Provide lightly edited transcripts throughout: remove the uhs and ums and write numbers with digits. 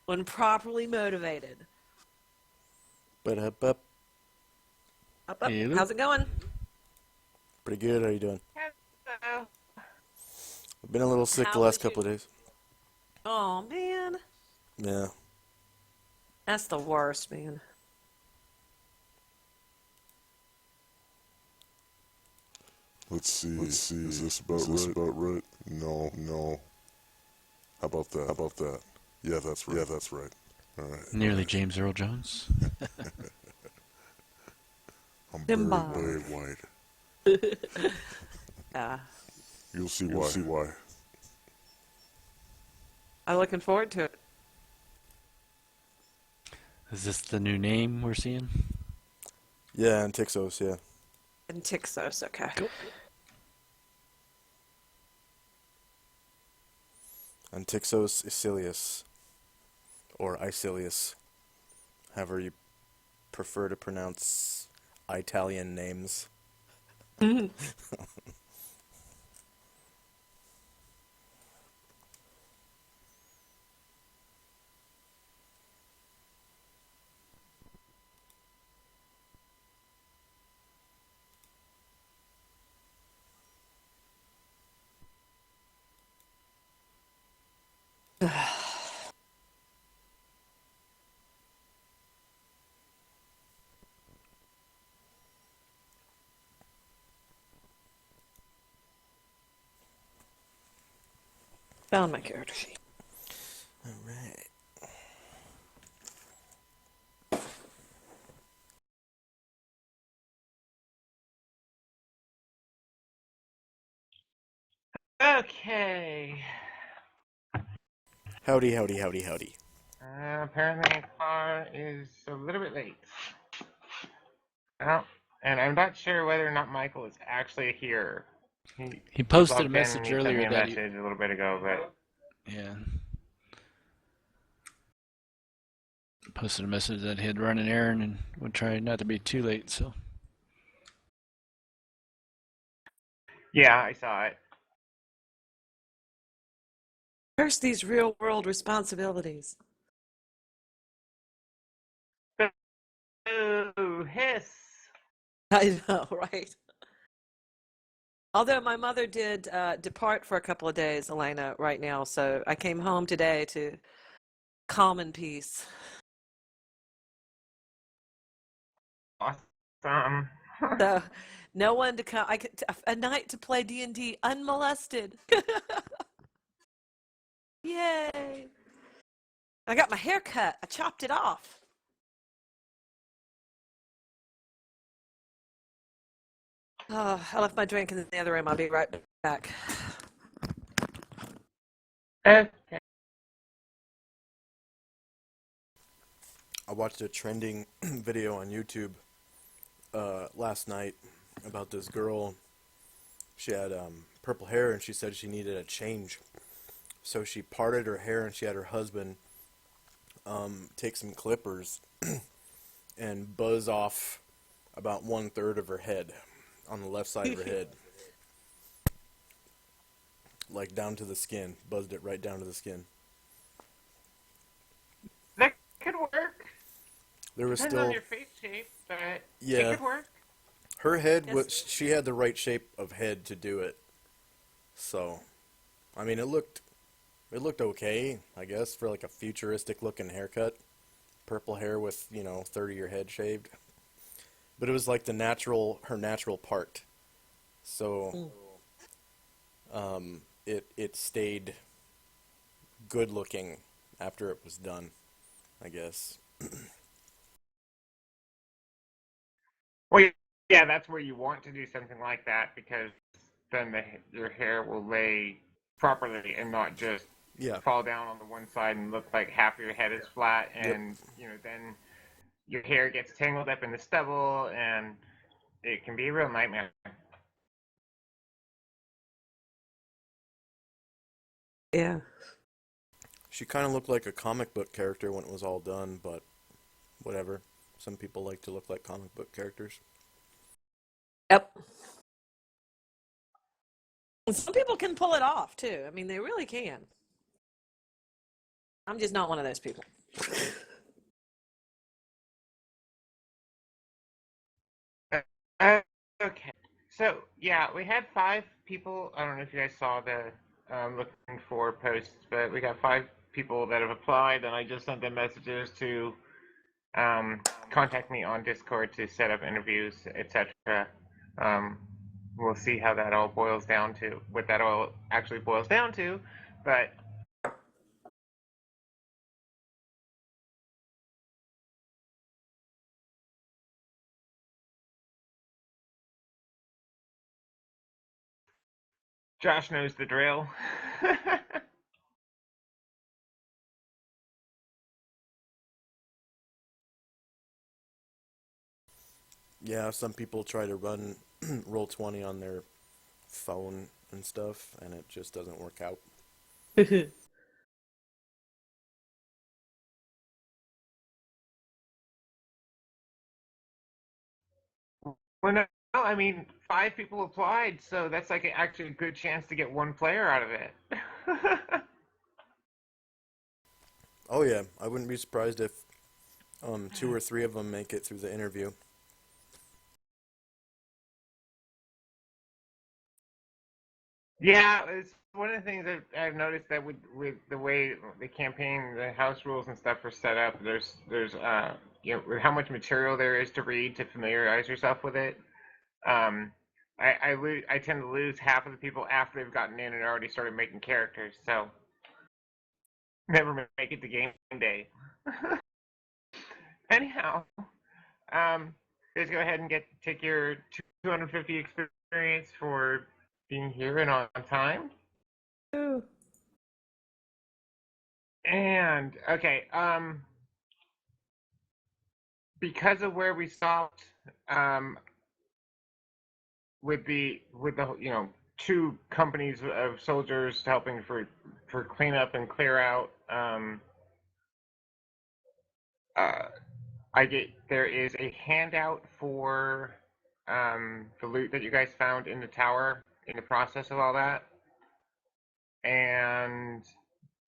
when properly motivated. But up, Up, up. Hello. How's it going? pretty good. How you doing? Hello. I've been a little sick the How last was you? couple of days. Oh, man. Yeah. That's the worst, man. Let's see. Is this about right? No, no. How about that? How about that? Yeah, that's right. Yeah, that's right. All right. All Nearly right. James Earl Jones. I'm Simba. very white. Yeah. You'll see why. You'll see why. I'm looking forward to it. Is this the new name we're seeing? Yeah, and Tixos, yeah. And Tixos, okay. Cool. And Tixos Isilius. Or Isilius. However you prefer to pronounce Italian names. Found my character sheet. Alright. Okay. Howdy, howdy, howdy, howdy. Apparently my car is a little bit late. Well, and I'm not sure whether or not Michael is actually here. He He posted a logged in message and he sent me earlier a that he. message a little bit ago, but Yeah. Posted a message that he'd run an errand and would try not to be too late, so. yeah, I saw it. Curse these real world responsibilities. Ooh, hiss. I know, right? Although my mother did depart for a couple of days, Elena, right now, so I came home today to calm and peace. Awesome. So no one to come. I could a night to play D&D unmolested. Yay! I got my hair cut. I chopped it off. Oh, I left my drink in the other room. I'll be right back. Okay. I watched a trending video on YouTube last night about this girl. She had purple hair and she said she needed a change. So she parted her hair and she had her husband take some clippers and buzz off about 1/3 of her head on the left side of her head. Like down to the skin. Buzzed it right down to the skin. That could work. There was Depends on still, your face shape, but it yeah, could work. her head Yes. was, she had the right shape of head to do it. So, I mean, it looked okay, I guess, for like a futuristic looking haircut. Purple hair with, 30 of your head shaved. But it was like her natural part. So, it stayed good looking after it was done, I guess. Well, yeah, that's where you want to do something like that because then your hair will lay properly and not just Yeah. fall down on the one side and look like half your head is flat, Yep. and then your hair gets tangled up in the stubble, and it can be a real nightmare. Yeah. She kind of looked like a comic book character when it was all done, but whatever. Some people like to look like comic book characters. Yep. And some people can pull it off too. I mean, they really can. I'm just not one of those people. Uh, okay. So yeah, we had 5 people. I don't know if you guys saw the looking for posts, but we got 5 people that have applied, and I just sent them messages to contact me on Discord to set up interviews, etc. Um, we'll see how that all boils down to, what that all actually boils down to, but Josh knows the drill. Yeah, some people try to run Roll20 on their phone and stuff, and it just doesn't work out. Well, no, I mean, 5 people applied, so that's like actually a good chance to get one player out of it. Oh yeah, I wouldn't be surprised if 2 or 3 of them make it through the interview. Yeah, it's one of the things that I've noticed that with the way the campaign, the house rules and stuff are set up, there's you know, with how much material there is to read to familiarize yourself with it. Um, I tend to lose half of the people after they've gotten in and already started making characters, so never make it to game day. Anyhow, let's go ahead and take your 250 experience for being here and on time. Ooh. And okay, because of where we stopped, um, with the you know 2 companies of soldiers helping for cleanup and clear out, uh, there is a handout for the loot that you guys found in the tower in the process of all that, and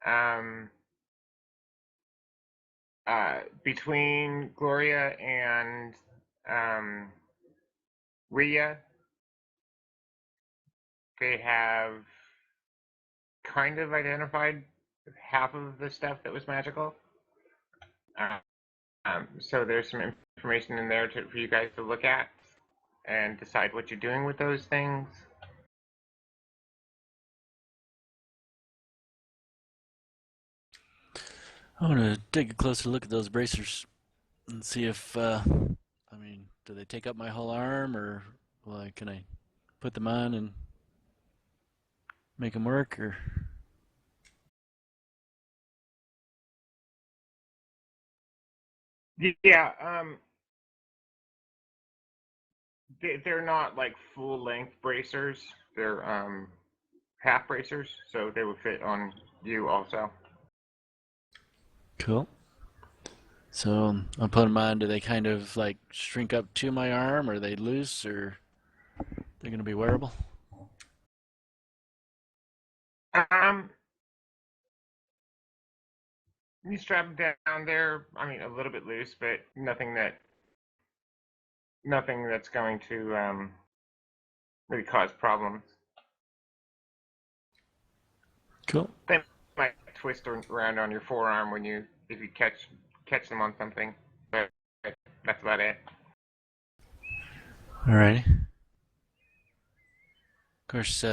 um, between Gloria and um, Rhea, they have kind of identified half of the stuff that was magical. So there's some information in there for you guys to look at and decide what you're doing with those things. I want to take a closer look at those bracers and see if, I mean, do they take up my whole arm, or like, can I put them on and make them work, or? Yeah, they're not like full length bracers. They're half bracers, so they would fit on you also. Cool. So I'll put them on. Do they kind of like shrink up to my arm? Or are they loose, or they're going to be wearable? Um, you strap them down there. I mean, a little bit loose, but nothing that's going to really cause problems. Cool. They might twist around on your forearm if you catch them on something, but that's about it. Alrighty. Of course,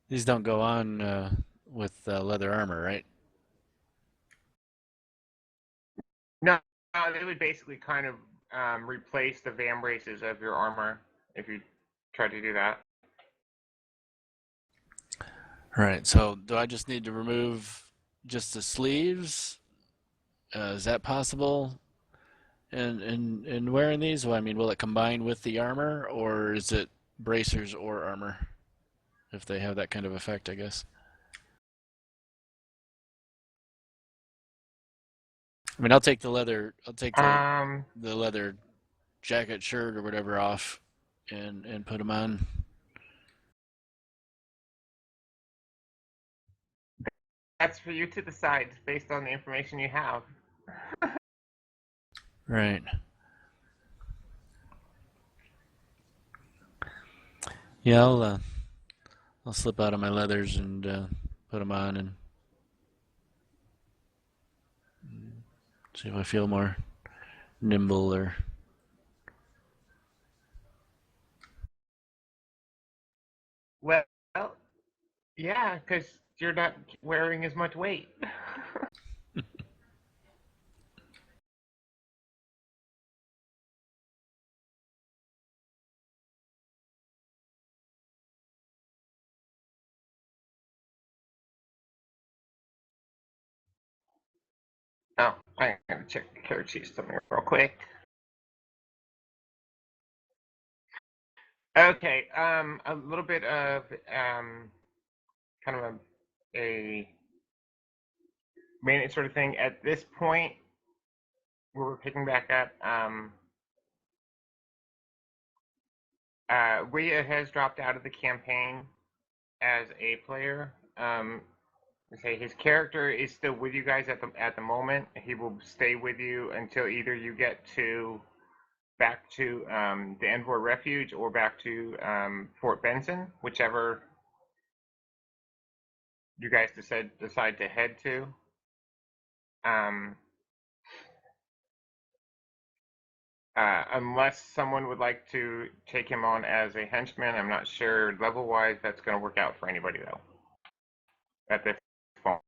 these don't go on with leather armor, right? No, they would basically kind of replace the van braces of your armor if you try to do that. Right. So do I just need to remove just the sleeves? Is that possible? And wearing these, well, I mean, will it combine with the armor, or is it bracers or armor? If they have that kind of effect, I guess. I mean, I'll take the leather. I'll take the leather jacket, shirt, or whatever off, and put them on. that's for you to decide based on the information you have. Right. Yeah, I'll slip out of my leathers and put them on and see if I feel more nimble or. Well, yeah, because you're not wearing as much weight. Oh, I'm gonna check the character sheet something real quick. Okay, a little bit of kind of a maintenance sort of thing. At this point, where we're picking back up, Rhea has dropped out of the campaign as a player. Say his character is still with you guys at the moment. He will stay with you until either you get to back to the Envor Refuge or back to Fort Benson, whichever you guys decide to head to. Unless someone would like to take him on as a henchman, I'm not sure level-wise that's going to work out for anybody though. At this point.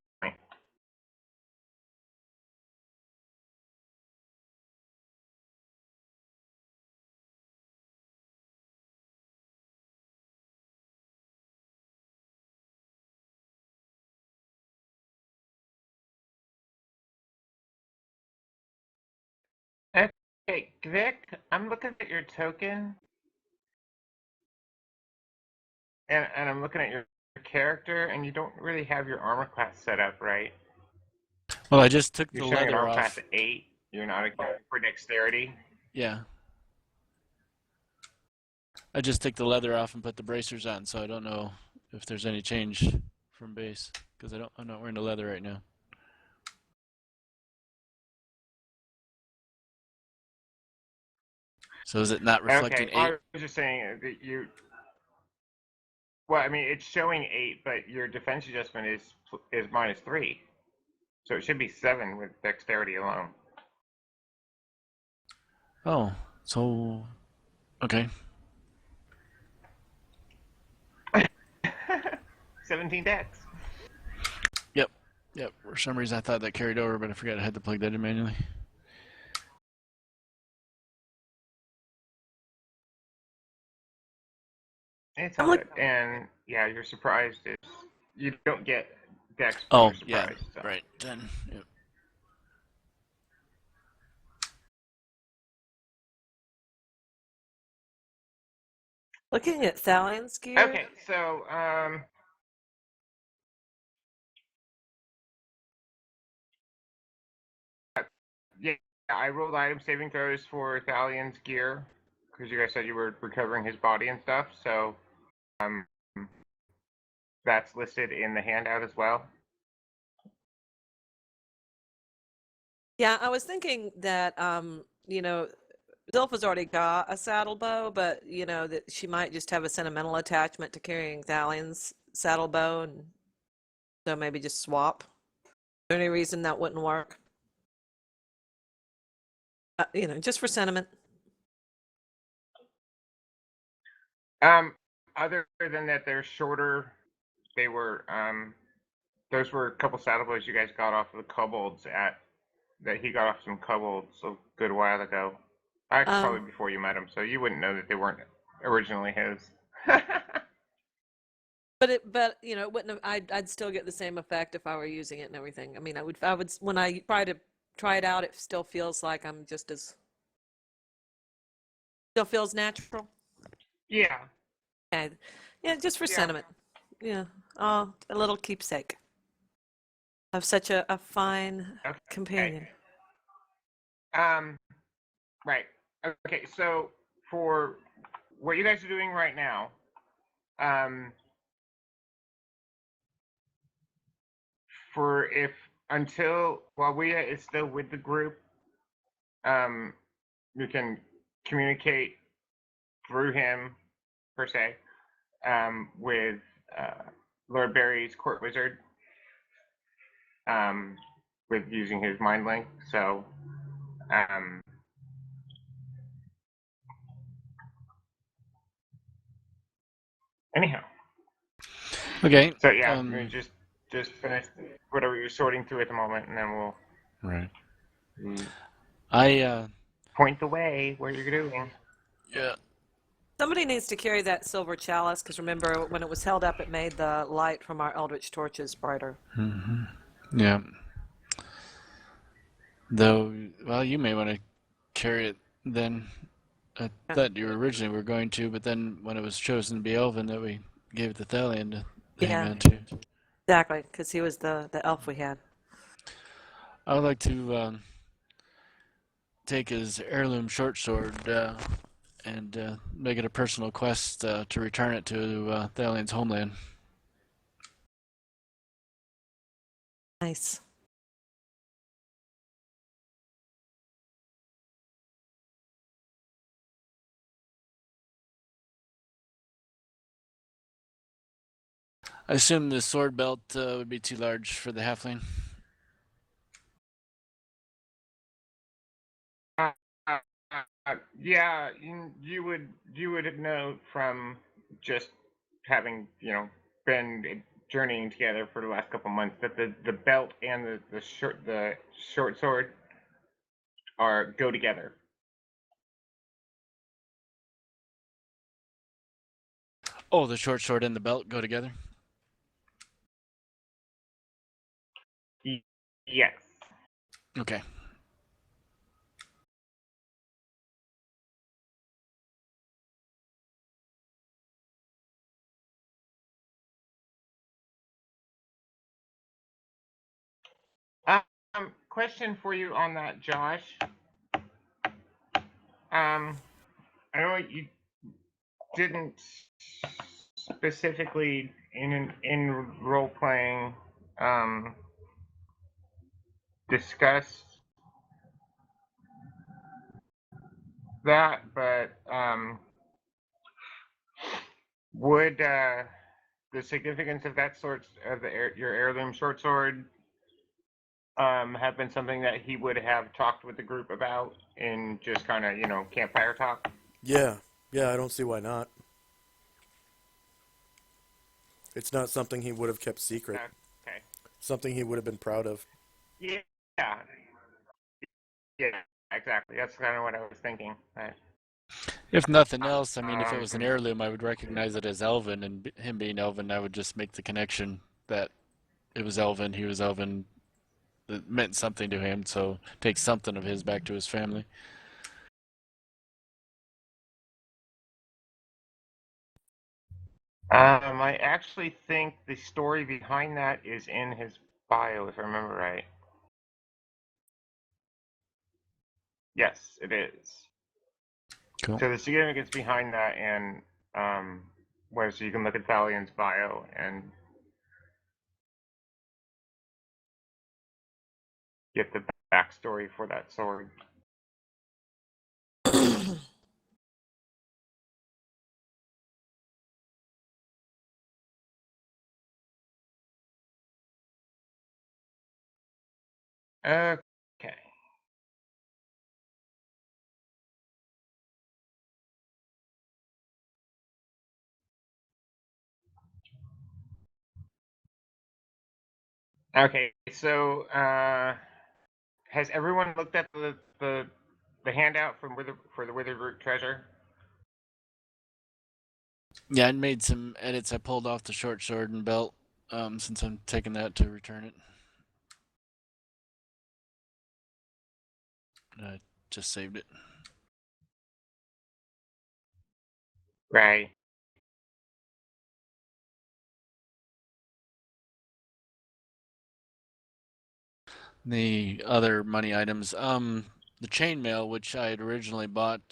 Okay, Vic, I'm looking at your token, and I'm looking at your character, and you don't really have your armor class set up right. Well, I just took You're the showing an leather armor class off. at 8. You're not accounting for dexterity. Yeah. I just took the leather off and put the bracers on, so I don't know if there's any change from base because I'm not wearing the leather right now. So is it not reflecting Okay, 8? I was just saying that you. Well, I mean, it's showing 8, but your defense adjustment is -3, so it should be 7 with dexterity alone. Oh, so okay. 17 dex. Yep. Yep. For some reason I thought that carried over, but I forgot I had to plug that in manually. It's I'm all look, good. And yeah, you're surprised. You don't get dex when Oh, you're yeah. surprised. So. Right. Then. Yep. looking at Thalion's gear. Okay, so yeah, I rolled item saving throws for Thalion's gear because you guys said you were recovering his body and stuff. So that's listed in the handout as well. Yeah, I was thinking that Zilpha's already got a saddle bow, but that she might just have a sentimental attachment to carrying Thalion's saddle bow, and so maybe just swap. Is there any reason that wouldn't work? Just for sentiment. Other than that, they're shorter. They were those were a couple saddle bows you guys got off of the kobolds that he got off some kobolds a good while ago. Actually, probably Um, before you met him, so you wouldn't know that they weren't originally his. but it wouldn't have. I'd still get the same effect if I were using it and everything. I mean, I would when I try it out, it still feels like I'm just as still feels natural. Yeah. Okay. Yeah, just for Yeah. sentiment. Yeah. Oh, a little keepsake of such a fine Okay. companion. Right. Okay. So for what you guys are doing right now, um, for if until Wawea is still with the group, um, we can communicate through him per se with uh, Lord Barry's court wizard um, with using his mind link. So um, anyhow, Okay. so yeah, I mean, just finish whatever you're sorting through at the moment, and then we'll Right. mm, I point the way where you're doing. yeah. Somebody needs to carry that silver chalice because remember when it was held up, it made the light from our eldritch torches brighter. Yeah. Though, well, you may want to carry it then. I Yeah, thought you originally were going to, but then when it was chosen to be Elven, that we gave it to Thalion to hang yeah, on to. exactly, because he was the elf we had. I would like to take his heirloom short sword and make it a personal quest to return it to Thalion's homeland. Nice. I assume the sword belt would be too large for the halfling. Uh, yeah, you would know from just having been journeying together for the last couple months that the belt and the short sword are go together. Oh, the short sword and the belt go together? Yes. Okay. Question for you on that, Josh. I know you didn't specifically in role playing discuss that, but would the significance of that sort of your heirloom short sword have been something that he would have talked with the group about in just kind of campfire talk? Yeah, yeah, I don't see why not. It's not something he would have kept secret. Okay. Something he would have been proud of. Yeah. Yeah. Exactly. That's kind of what I was thinking. If nothing else, I mean, if it was an Um, heirloom, I would recognize it as Elven, and him being Elven, I would just make the connection that it was Elven, he was Elven, it meant something to him, so take something of his back to his family. I actually think the story behind that is in his bio, if I remember right. Yes, it is. Cool. So the significance behind that, and where so you can look at Thalion's bio and get the backstory for that sword. Okay. Okay. So has everyone looked at the handout from for the Withered Root Treasure? Yeah, I made some edits. I pulled off the short sword and belt since I'm taking that to return it. I just saved it. Right. The other money items, the chainmail, which I had originally bought,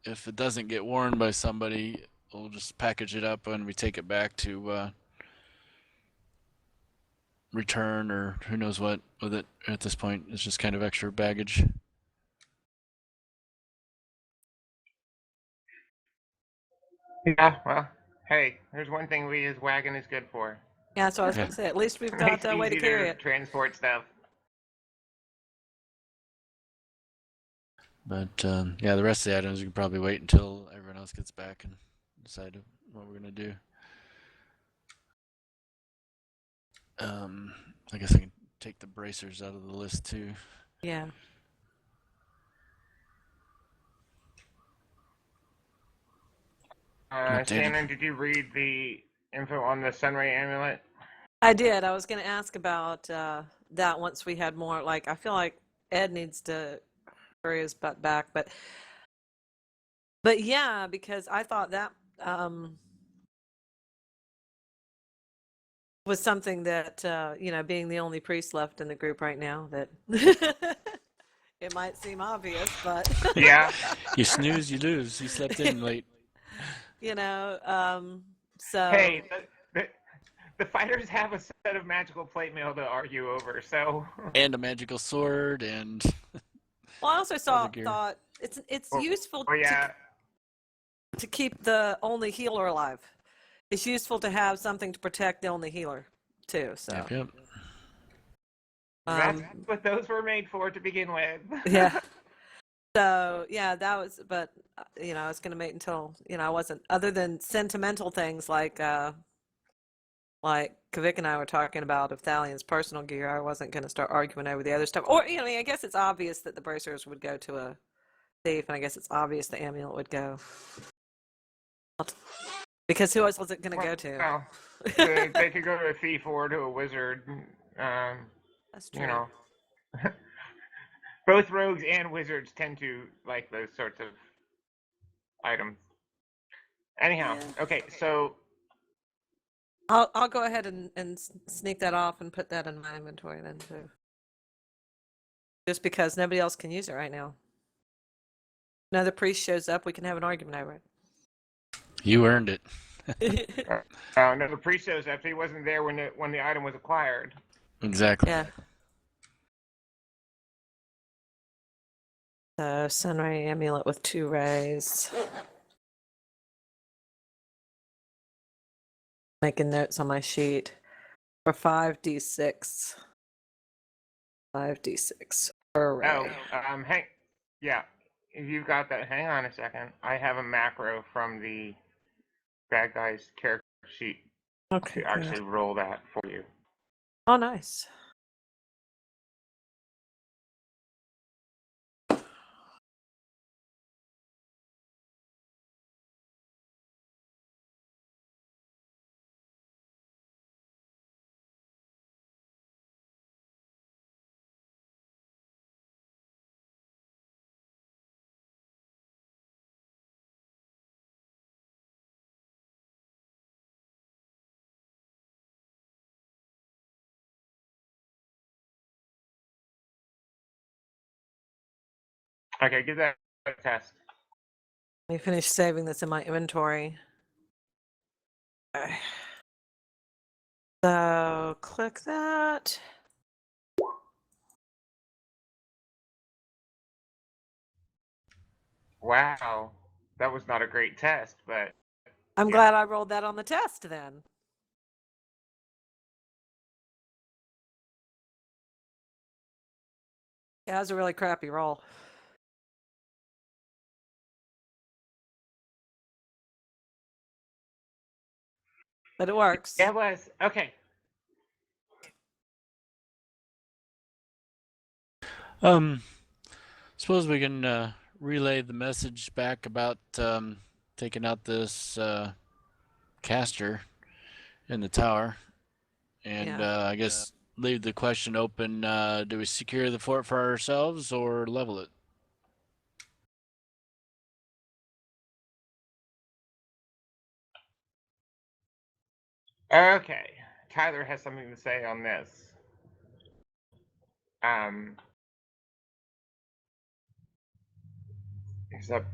if it doesn't get worn by somebody, we'll just package it up and we take it back to return or who knows what with it at this point. It's just kind of extra baggage. Yeah, well, hey, there's one thing we as wagon is good for. Yeah, that's what I was Yeah. going to say. At least we've It got makes a it way to easy carry to it. transport stuff. But yeah, the rest of the items we can probably wait until everyone else gets back and decide what we're gonna do. I guess I can take the bracers out of the list too. Yeah. Shannon, did you read the info on the Sunray amulet? I did. I was going to ask about that once we had more. Like, I feel like Ed needs to hurry his butt back, but yeah, because I thought that was something that being the only priest left in the group right now, that it might seem obvious, but Yeah. You snooze, you lose. You slept in late. So Hey, the fighters have a set of magical plate mail to argue over, so. And a magical sword and well, I also other gear. thought it's Oh, useful yeah. to keep the only healer alive. It's useful to have something to protect the only healer too. So Yep. That's what those were made for to begin with. yeah. So yeah, that was. But I was going to wait until I wasn't. Other than sentimental things like Kavik and I were talking about of Thalian's personal gear, I wasn't going to start arguing over the other stuff. Or I guess it's obvious that the bracers would go to a thief, and I guess it's obvious the amulet would go. Because who else was it going to go to? Well, they could go to a thief or to a wizard. That's true. Both rogues and wizards tend to like those sorts of items. Anyhow, okay, so I'll go ahead and sneak that off and put that in my inventory then too. Just because nobody else can use it right now. Another priest shows up, we can have an argument over it. You earned it. no, the priest shows up. He wasn't there when the item was acquired. Exactly. Yeah. So Sunray amulet with 2 rays. Making notes on my sheet for 5d6. 5d6 per ray. Yeah. If you've got that, hang on a second. I have a macro from the bad guy's character sheet Okay. to actually roll that for you. Oh, nice. Okay, give that a test. Let me finish saving this in my inventory. Okay. So click that. Wow, that was not a great test, but I'm glad I rolled that on the test then. Yeah, that was a really crappy roll. But it works. Yeah, it was. Okay. Suppose we can relay the message back about taking out this caster in the tower, and I guess leave the question open: do we secure the fort for ourselves or level it? Okay. Tyler has something to say on this. Except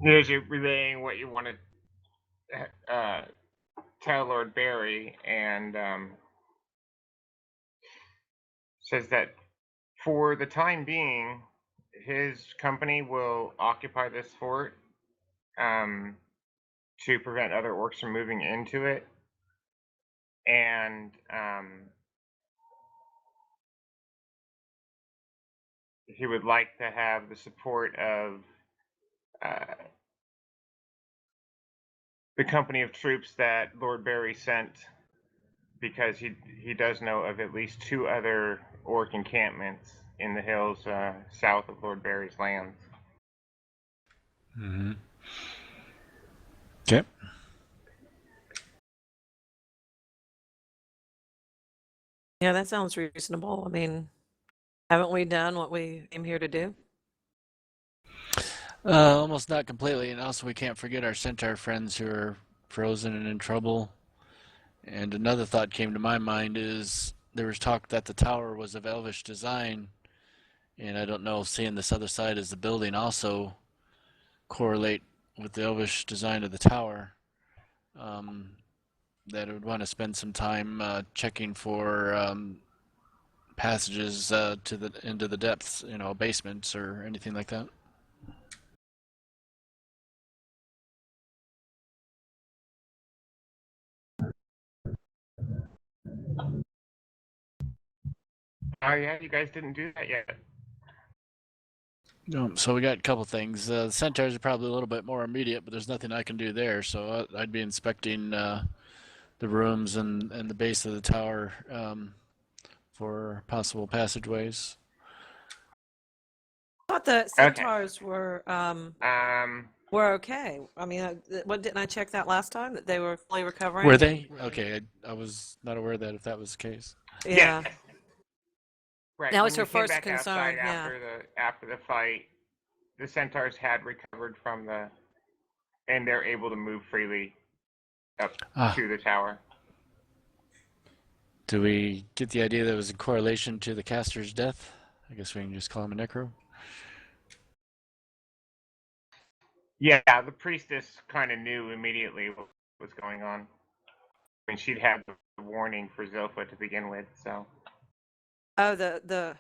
there's you relaying what you wanted tell Lord Barry, and says that for the time being, his company will occupy this fort to prevent other orcs from moving into it, and he would like to have the support of uh, the company of troops that Lord Barry sent, because he does know of at least 2 other orc encampments in the hills south of Lord Barry's lands. Mm-hmm. Okay. Yeah, that sounds reasonable. I mean, haven't we done what we came here to do? Almost not completely, and also we can't forget our centaur friends who are frozen and in trouble. And another thought came to my mind is there was talk that the tower was of elvish design, and I don't know if seeing this other side as the building also correlate with the elvish design of the tower. That I would want to spend some time checking for passages to the into the depths, basements or anything like that. Oh yeah, you guys didn't do that yet. So we got a couple things. The centaurs are probably a little bit more immediate, but there's nothing I can do there. So I'd be inspecting the rooms and the base of the tower for possible passageways. I thought the Okay. centaurs were okay. I mean, what didn't I check that last time that they were fully recovering? Were they? Okay, I was not aware that if that was the case. Yeah. Yes. Right. That was when her we came first back concern. outside Yeah. after the fight, the centaurs had recovered from and they're able to move freely up to the tower. Do we get the idea that it was in correlation to the caster's death? I guess we can just call him a necro. Yeah, the priestess kind of knew immediately what was going on. And she'd had the warning for Zilpha to begin with, so. Oh,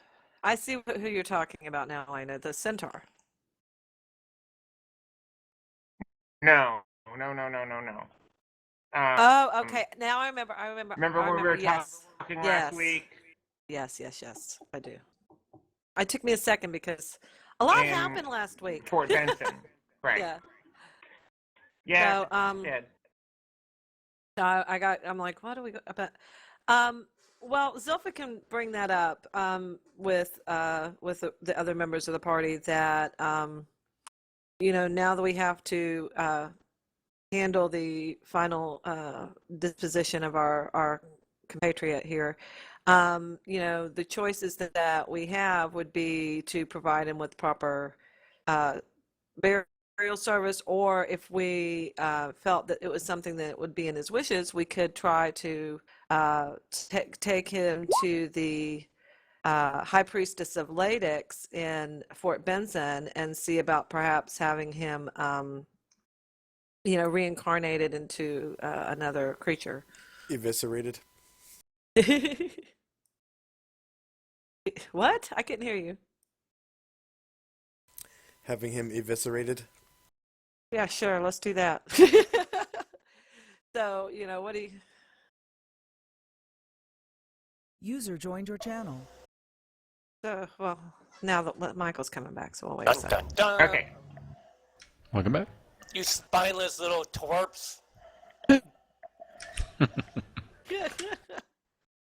I see who you're talking about now, Elena. The centaur. No. Oh, okay. Now I remember. Remember when we were Yes. talking Yes. last week? Yes. I do. It took me a second because a lot happened last week. Fort Benson. Right. Yeah. Yeah. So, Did. I'm like, what do we go about? Well, Zilpha can bring that up with the other members of the party that now that we have to handle the final disposition of our compatriot here, the choices that we have would be to provide him with proper burial service, or if we felt that it was something that would be in his wishes, we could try to take him to the High Priestess of Ladex in Fort Benson and see about perhaps having him, reincarnated into another creature. Eviscerated. What? I couldn't hear you. Having him eviscerated. Yeah, sure. Let's do that. So, what do you... User joined your channel. well, now that Michael's coming back, so we'll wait a second. Dun. Okay. Welcome back. You spineless little twerps.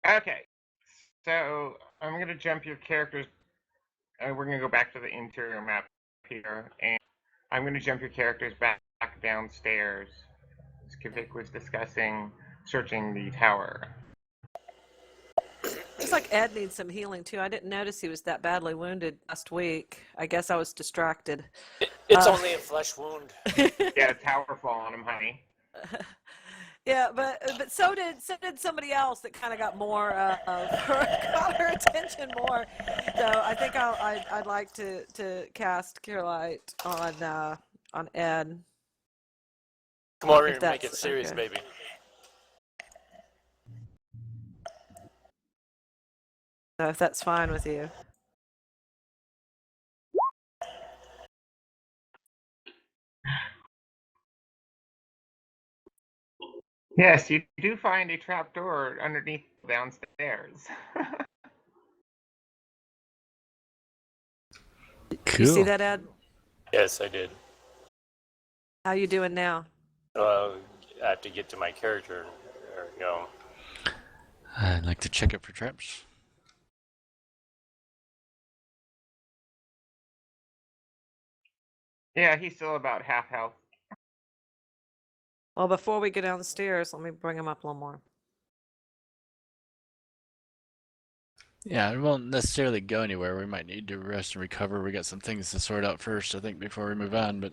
Okay. So I'm going to jump your characters. We're going to go back to the interior map here. And I'm going to jump your characters back downstairs. As Kivik was discussing searching the tower. Looks like Ed needs some healing too. I didn't notice he was that badly wounded last week. I guess I was distracted. It's only a flesh wound. Yeah, tower fall on him, honey. Yeah, but so did somebody else that kind of got more got her attention more. So I think I'd like to cast Cure Light on Ed. Come over here and make it serious, okay. baby. So if that's fine with you. Yes, you do find a trapdoor underneath downstairs. You see Cool. that, Ed? Yes, I did. How you doing now? I have to get to my character. There we go. I'd like to check it for traps. Yeah, he's still about half health. Well, before we go downstairs, let me bring him up a little more. Yeah, it won't necessarily go anywhere. We might need to rest and recover. We got some things to sort out first, I think, before we move on, but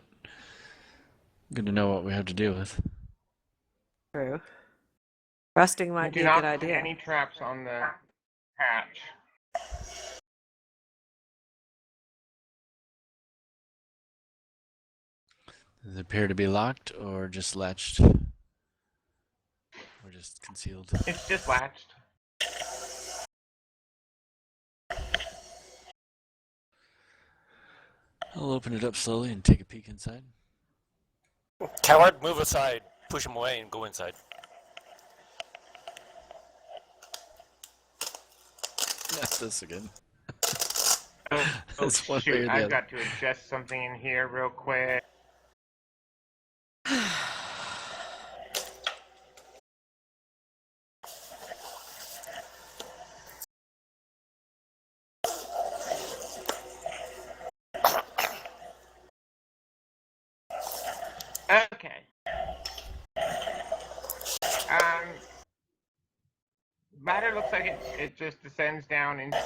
good to know what we have to deal with. True. Resting You might do be a good not find idea. any traps on the hatch. Does it appear to be locked or just latched? Or just concealed? It's just latched. I'll open it up slowly and take a peek inside. Coward, move aside. Push him away and go inside. Not this again. Oh, It's one way shoot, or the I've other. got to adjust something in here real quick. Okay. Ladder looks like it just descends down into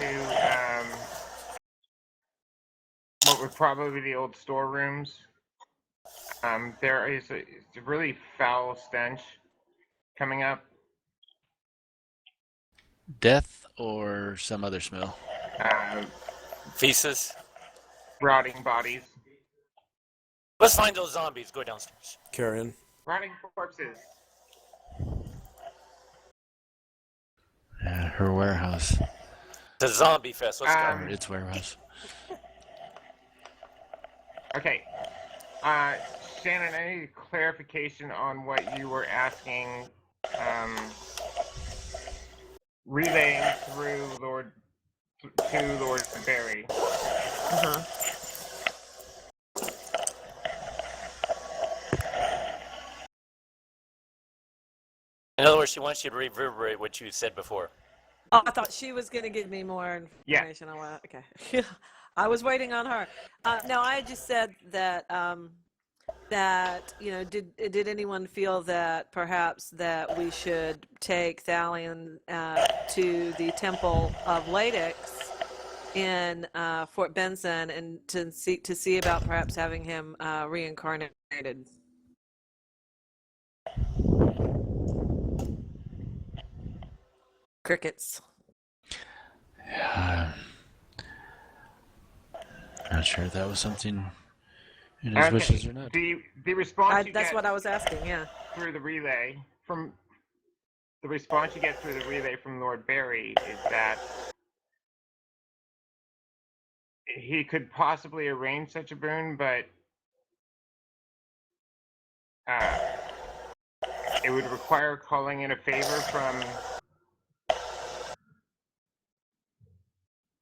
what would probably be the old storerooms. There is it's a really foul stench coming up. Death or some other smell? Um, Feces. Rotting bodies. Let's find those zombies. Go downstairs. Carrion. Rotting corpses. Her warehouse. The zombie fest. Let's Or go. its warehouse. Okay. Shannon, I need clarification on what you were asking. Relaying through to Lord Barry. Uh-huh. In other words, she wants you to reverberate what you said before. Oh, I thought she was going to give me more Yeah. information on what. Okay. I was waiting on her. No, I just said that that did anyone feel that perhaps that we should take Thalion to the Temple of Latex in Fort Benson and to see about perhaps having him reincarnated. Crickets. Not sure if that was something in his wishes or not. The response you That's get what I was asking. Yeah. through the relay from Lord Barry is that he could possibly arrange such a boon, but it would require calling in a favor from,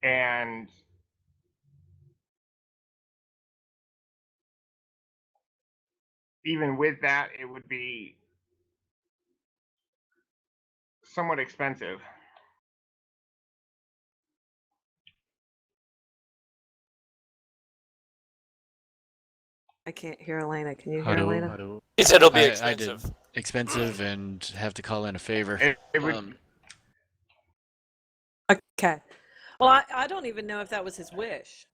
and even with that, it would be somewhat expensive. I can't hear Elena. Can you hear Elena? He said it'll be I did. expensive. Expensive and have to call in a favor. It would. Okay. Well, I don't even know if that was his wish.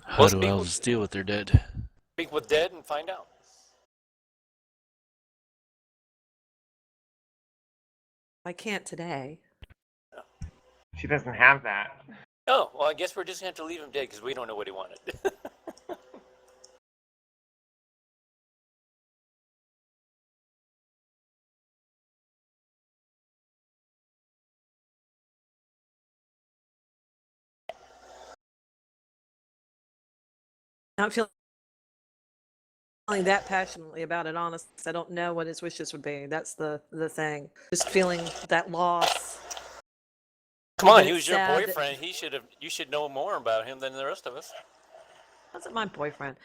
How Well, do speak elves deal with their dead? Speak with dead and find out. I can't today. She doesn't have that. Oh, well, I guess we're just going to have to leave him dead because we don't know what he wanted. Not feeling that passionately about it, honest. I don't know what his wishes would be. That's the thing. Just feeling that loss. Come on, That he it's was your sad that boyfriend. You should know more about him than the rest of us. wasn't my boyfriend.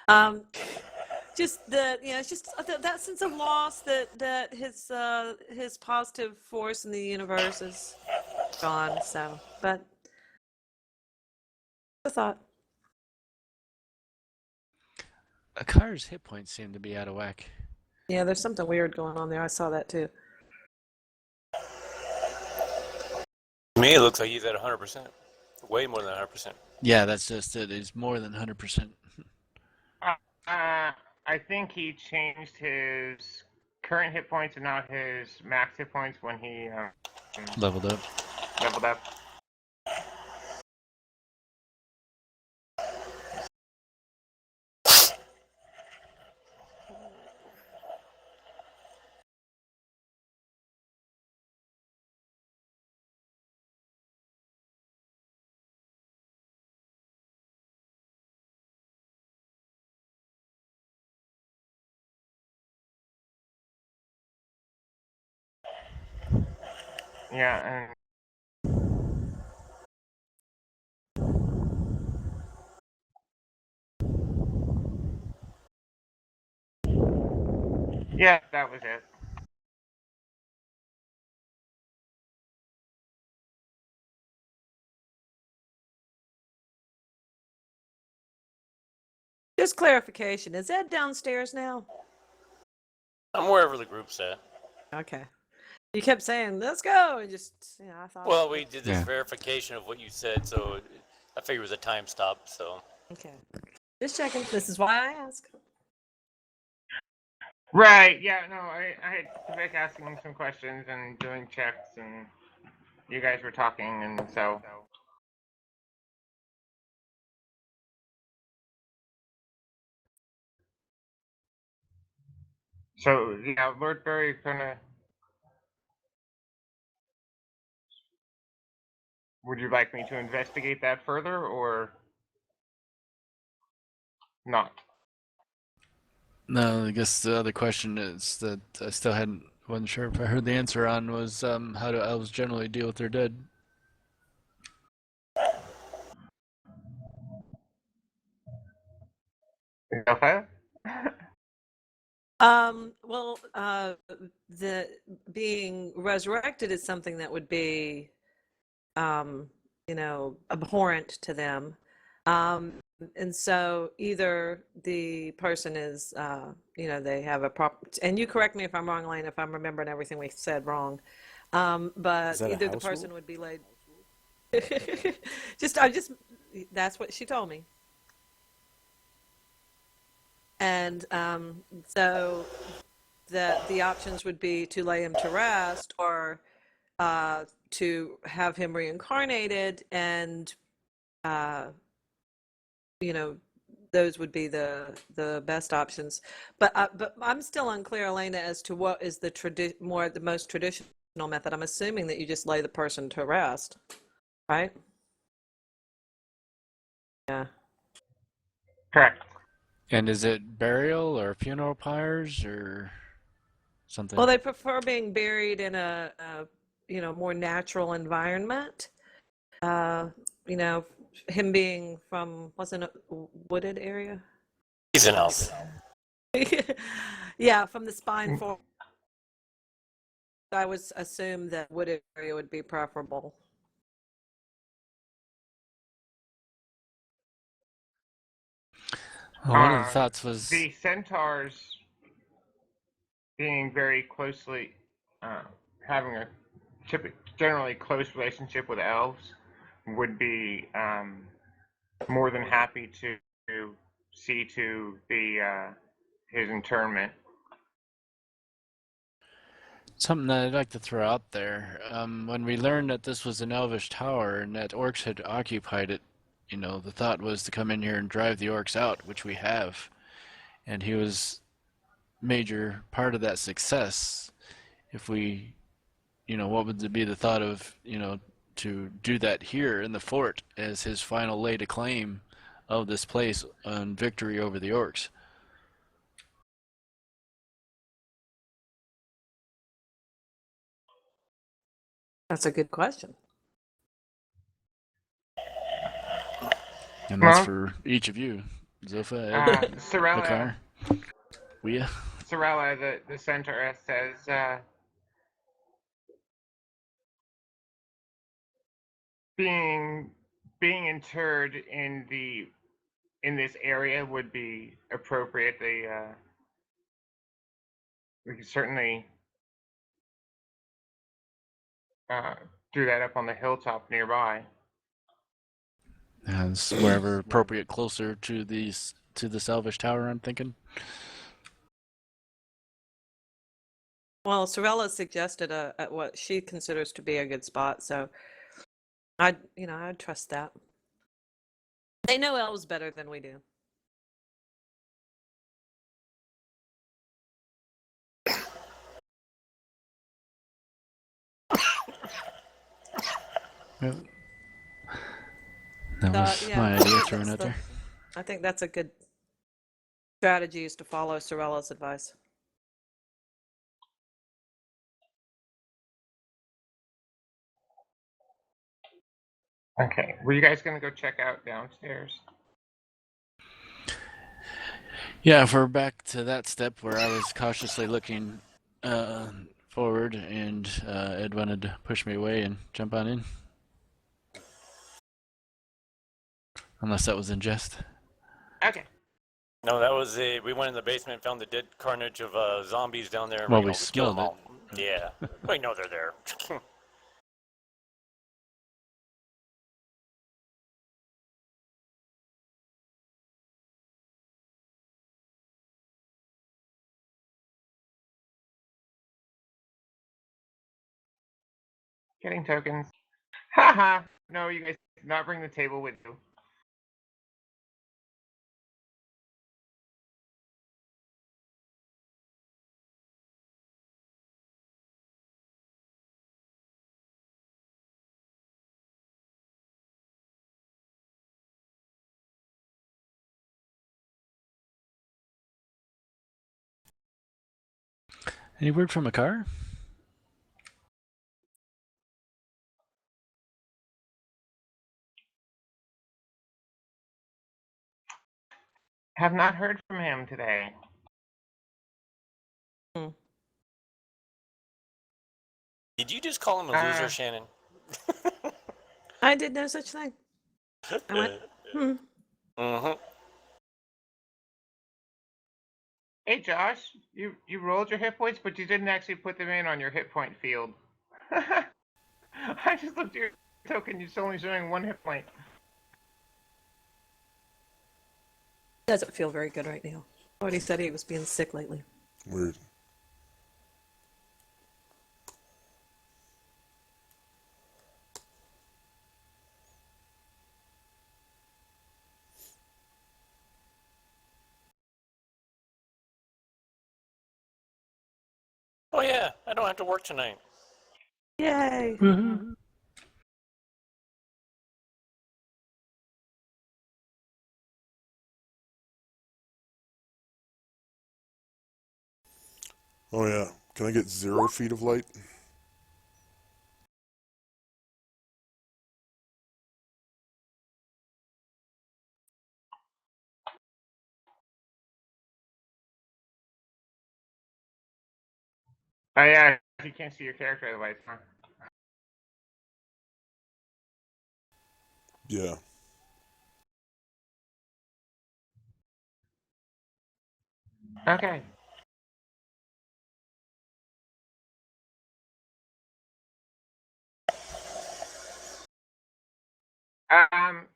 Um, just it's just that sense of loss that his positive force in the universe is gone. So, but a thought. Akar's hit points seem to be out of whack. Yeah, there's something weird going on there. I saw that too. To me, it looks like he's at 100%. Way more than 100%. Yeah, that's just it. He's more than 100%. I think he changed his current hit points and not his max hit points when he Leveled up. leveled up. Yeah, and yeah, that was it. Just clarification. Is Ed downstairs now? I'm wherever the group's at. Okay. You kept saying, "Let's go," and just I thought. Well, we did this Yeah. verification of what you said, so I figured it was a time stop. So Okay. Just checking. This is why I ask. Right, yeah, no, I had Vivek asking him some questions and doing checks, and you guys were talking, and so. So, yeah, Lord Barry kinda. Would you like me to investigate that further, or not? No, I guess the other question is that I still wasn't sure if I heard the answer on was how do elves generally deal with their dead? Okay. Well, the being resurrected is something that would be, abhorrent to them. And so either the person is, they have a proper, and you correct me if I'm wrong, Lane, if I'm remembering everything we said wrong. Is But that a either the house person rule? would be laid. I just, that's what she told me. And so the options would be to lay him to rest or to have him reincarnated, and uh, those would be the best options. But I'm still unclear, Elena, as to what is the most traditional method. I'm assuming that you just lay the person to rest, right? Yeah. Correct. And is it burial or funeral pyres or Well, something? they prefer being buried in a more natural environment. Uh, you know, him being from wasn't a wooded area. he's an elf. Yeah, from the spine forward, I would assume that wooded area would be preferable. Well, one of the thoughts was The centaurs being very closely, having a generally close relationship with elves would be more than happy to see to the his internment. something that I'd like to throw out there. When we learned that this was an elvish tower and that orcs had occupied it, the thought was to come in here and drive the orcs out, which we have. And he was major part of that success. If we, what would be the thought of, to do that here in the fort as his final lay to claim of this place on victory over the orcs? That's a good question. And that's Well, for each of you, Zofa, Ed, Sorella, Makar, Wea. Sorella, the centauress says, being interred in this area would be appropriate. We could certainly uh, do that up on the hilltop nearby. As wherever appropriate, closer to the salvage tower, I'm thinking. Well, Sorella suggested what she considers to be a good spot, so I'd trust that. They know elves better than we do. Yep. That was Yeah, my idea thrown out there. I think that's a good strategy, is to follow Sorella's advice. Okay, were you guys gonna go check out downstairs? Yeah, if we're back to that step where I was cautiously looking forward, and Ed wanted to push me away and jump on in. Unless that was in jest. Okay. No, that was we went in the basement, found the dead carnage of zombies down there. Well, You we know, we killed smelled them it. all. Yeah, we know they're there. Getting tokens. Haha. No, you guys did not bring the table with you. Any word from Makar? Have not heard from him today. Did you just call him a loser, Shannon? I did no such thing. I went, Mm-hmm. Hey Josh, you rolled your hit points, but you didn't actually put them in on your hit point field. I just looked at your token. You're only showing 1 hit point. doesn't feel very good right now. Already said he was being sick lately. Weird. Oh yeah, I don't have to work tonight. Yay! Woohoo! Oh yeah. Can I get 0 feet of light? Oh yeah, you can't see your character otherwise, huh? Yeah. Okay. Um,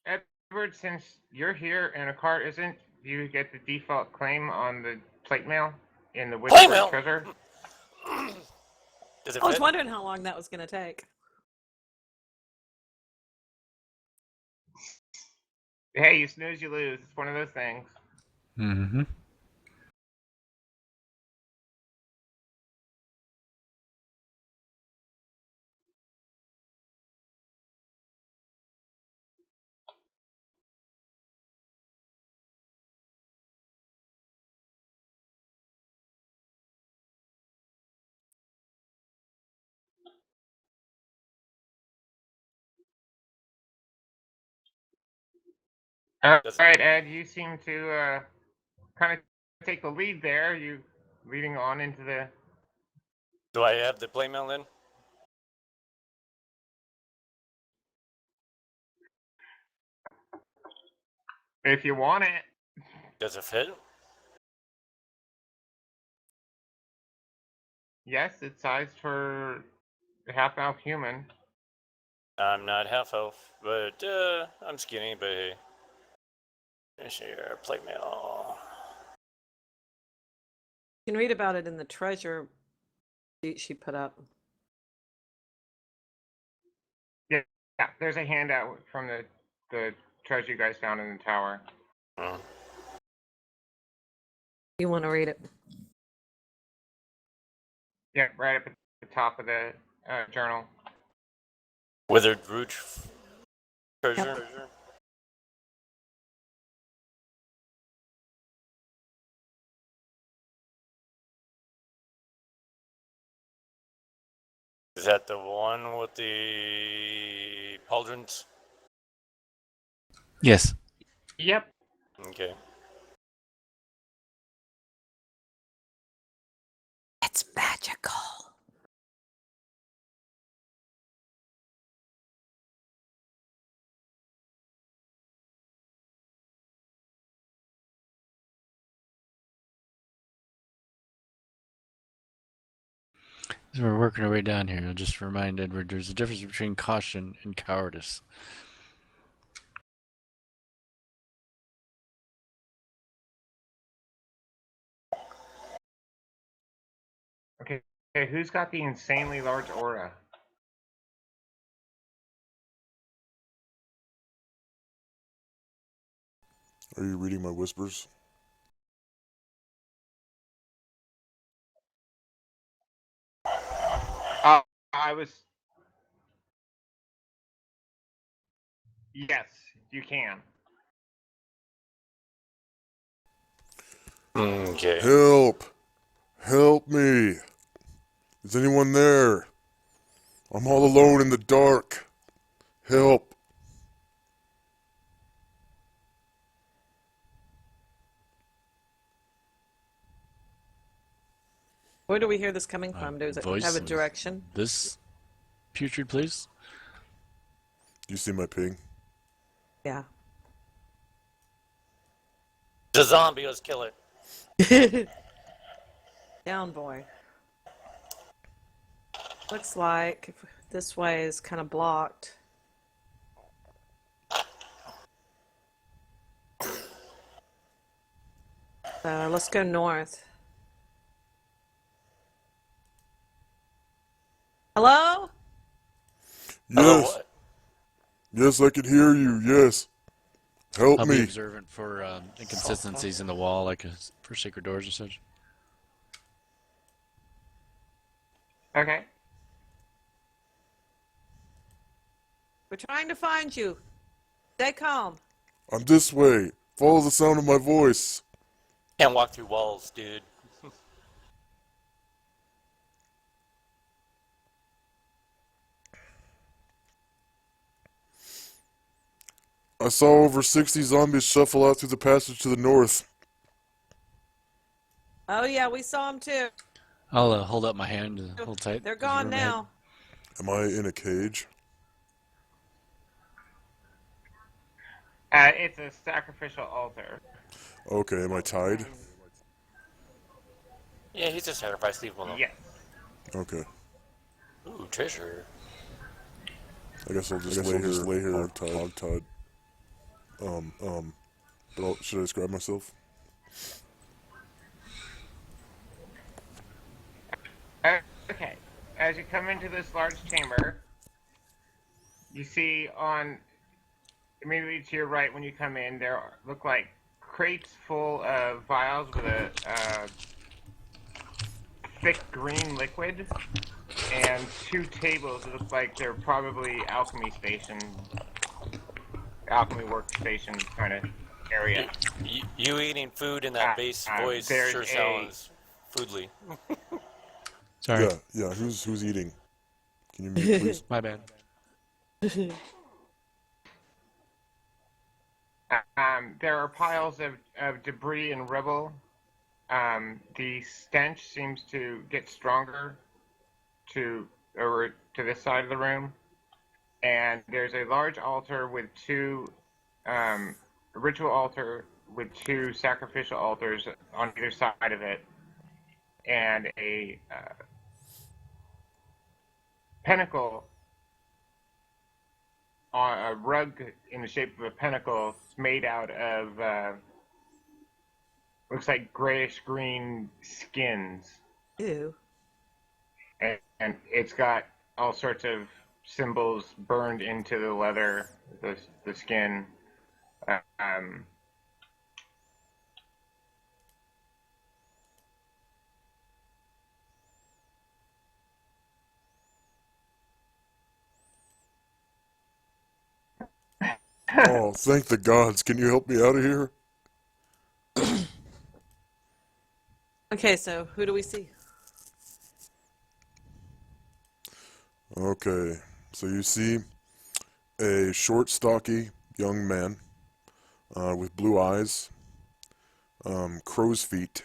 Edward, since you're here and a car isn't, you get the default claim on the plate mail in the Play Whispered mail. Treasure. Does it I was fit? wondering how long that was going to take. Hey, you snooze, you lose. It's one of those things. Mm-hmm. All Does right, Ed, you seem to kind of take the lead there. You leading on into the. do I have the playmail then? If you want it, Does it fit? yes, it's sized for a half elf human. I'm not half elf, but I'm skinny. But hey, here's your playmail. You can read about it in the treasure sheet she put up. Yeah, yeah. There's a handout from the treasure you guys found in the tower. Hmm. You want to read it? Yeah, right up at the top of the journal. Withered root treasure. Yep. Is that the one with the pauldrons? Yes. Yep. Okay. It's magical. As we're working our way down here, I'll just remind Edward there's a difference between caution and cowardice. Okay. Okay. Who's got the insanely large aura? Are you reading my whispers? I was. Yes, you can. Okay. Help! Help me! Is anyone there? I'm all alone in the dark. Help! Where do we hear this coming from? Does it Voice have a of direction? this putrid place? You see my ping? Yeah. The zombie, let's kill it. Down, boy. Looks like this way is kind of blocked. So let's go north. Hello? Hello, Yes! what? Yes, I can hear you, yes! Help I'll be me! observant for inconsistencies in the wall, like for sacred doors or such. Okay. We're trying to find you. Stay calm. I'm this way! Follow the sound of my voice! Can't walk through walls, dude. I saw over 60 zombies shuffle out through the passage to the north. Oh, yeah, we saw them too. I'll hold up my hand to hold tight. They're as we gone run ahead. now. Am I in a cage? It's a sacrificial altar. Okay, am I tied? Yeah, he's a sacrifice. Leave him alone. Yes. Okay. Ooh, treasure. I guess I'll just lay here hog-tied. But should I describe myself? Okay. As you come into this large chamber, you see on immediately to your right when you come in, look like crates full of vials with a thick green liquid, and two tables that look like they're probably alchemy workstation kind of area. You eating food in that bass voice sure sounds foodly. Sorry, Yeah, who's eating? Can you mute, please? my bad. There are piles of debris and rubble. The stench seems to get stronger over to this side of the room, and there's a large altar with a ritual altar with two sacrificial altars on either side of it, and a pinnacle on a rug in the shape of a pinnacle. It's made out of looks like grayish green skins, Ew. and it's got all sorts of symbols burned into the leather, the skin. Um, Oh, thank the gods. Can you help me out of here? Okay, so who do we see? Okay, so you see a short, stocky young man with blue eyes, crow's feet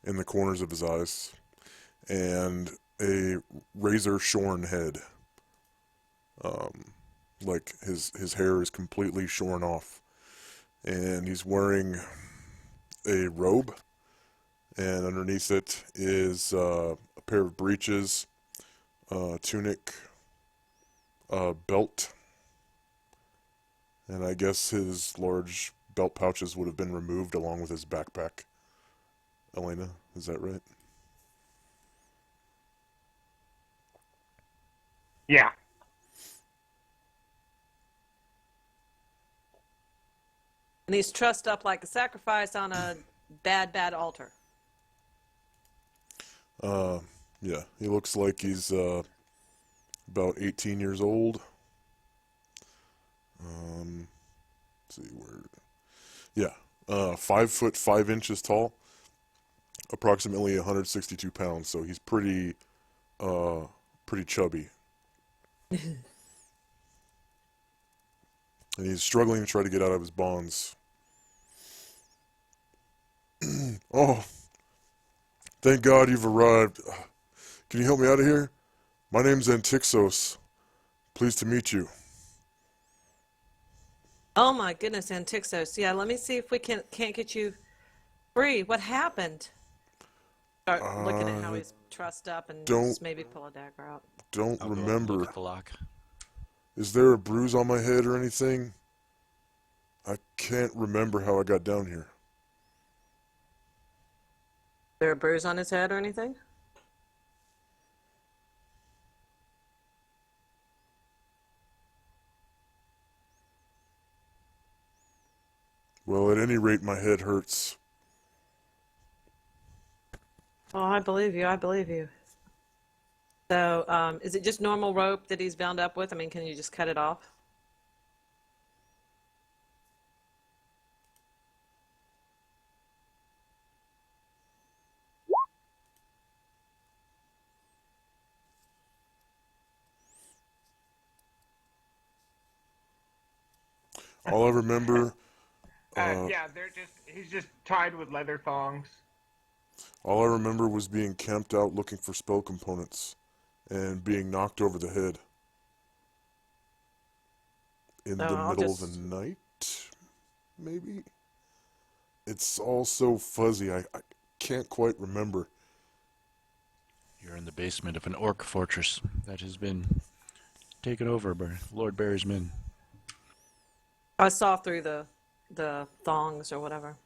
in the corners of his eyes, and a razor-shorn head. Like his hair is completely shorn off. And he's wearing a robe, and underneath it is a pair of breeches, tunic, belt, and I guess his large belt pouches would have been removed along with his backpack. Elena, is that right? yeah. And he's trussed up like a sacrifice on a bad, bad altar. Yeah, he looks like he's about 18 years old. Let's see where. Yeah, 5 foot 5 inches tall, approximately 162 pounds. So he's pretty chubby. And he's struggling to try to get out of his bonds. Oh, thank God you've arrived. Can you help me out of here? My name's Antixos. Pleased to meet you. Oh my goodness, Antixos. Yeah, let me see if we can't get you free. What happened? Start looking at how he's trussed up and don't- just maybe pull a dagger out. Don't I'll go remember. look at the lock. Is there a bruise on my head or anything? I can't remember how I got down here. Is there a bruise on his head or anything? Well, at any rate, my head hurts. Oh, I believe you. I believe you. So, is it just normal rope that he's bound up with? I mean, can you just cut it off? All I remember, Yeah, he's just tied with leather thongs. all I remember was being camped out looking for spell components and being knocked over the head in No, the I'll middle of just- the night, maybe? It's all so fuzzy, I can't quite remember. You're in the basement of an orc fortress that has been taken over by Lord Barry's men. I saw through the thongs or whatever.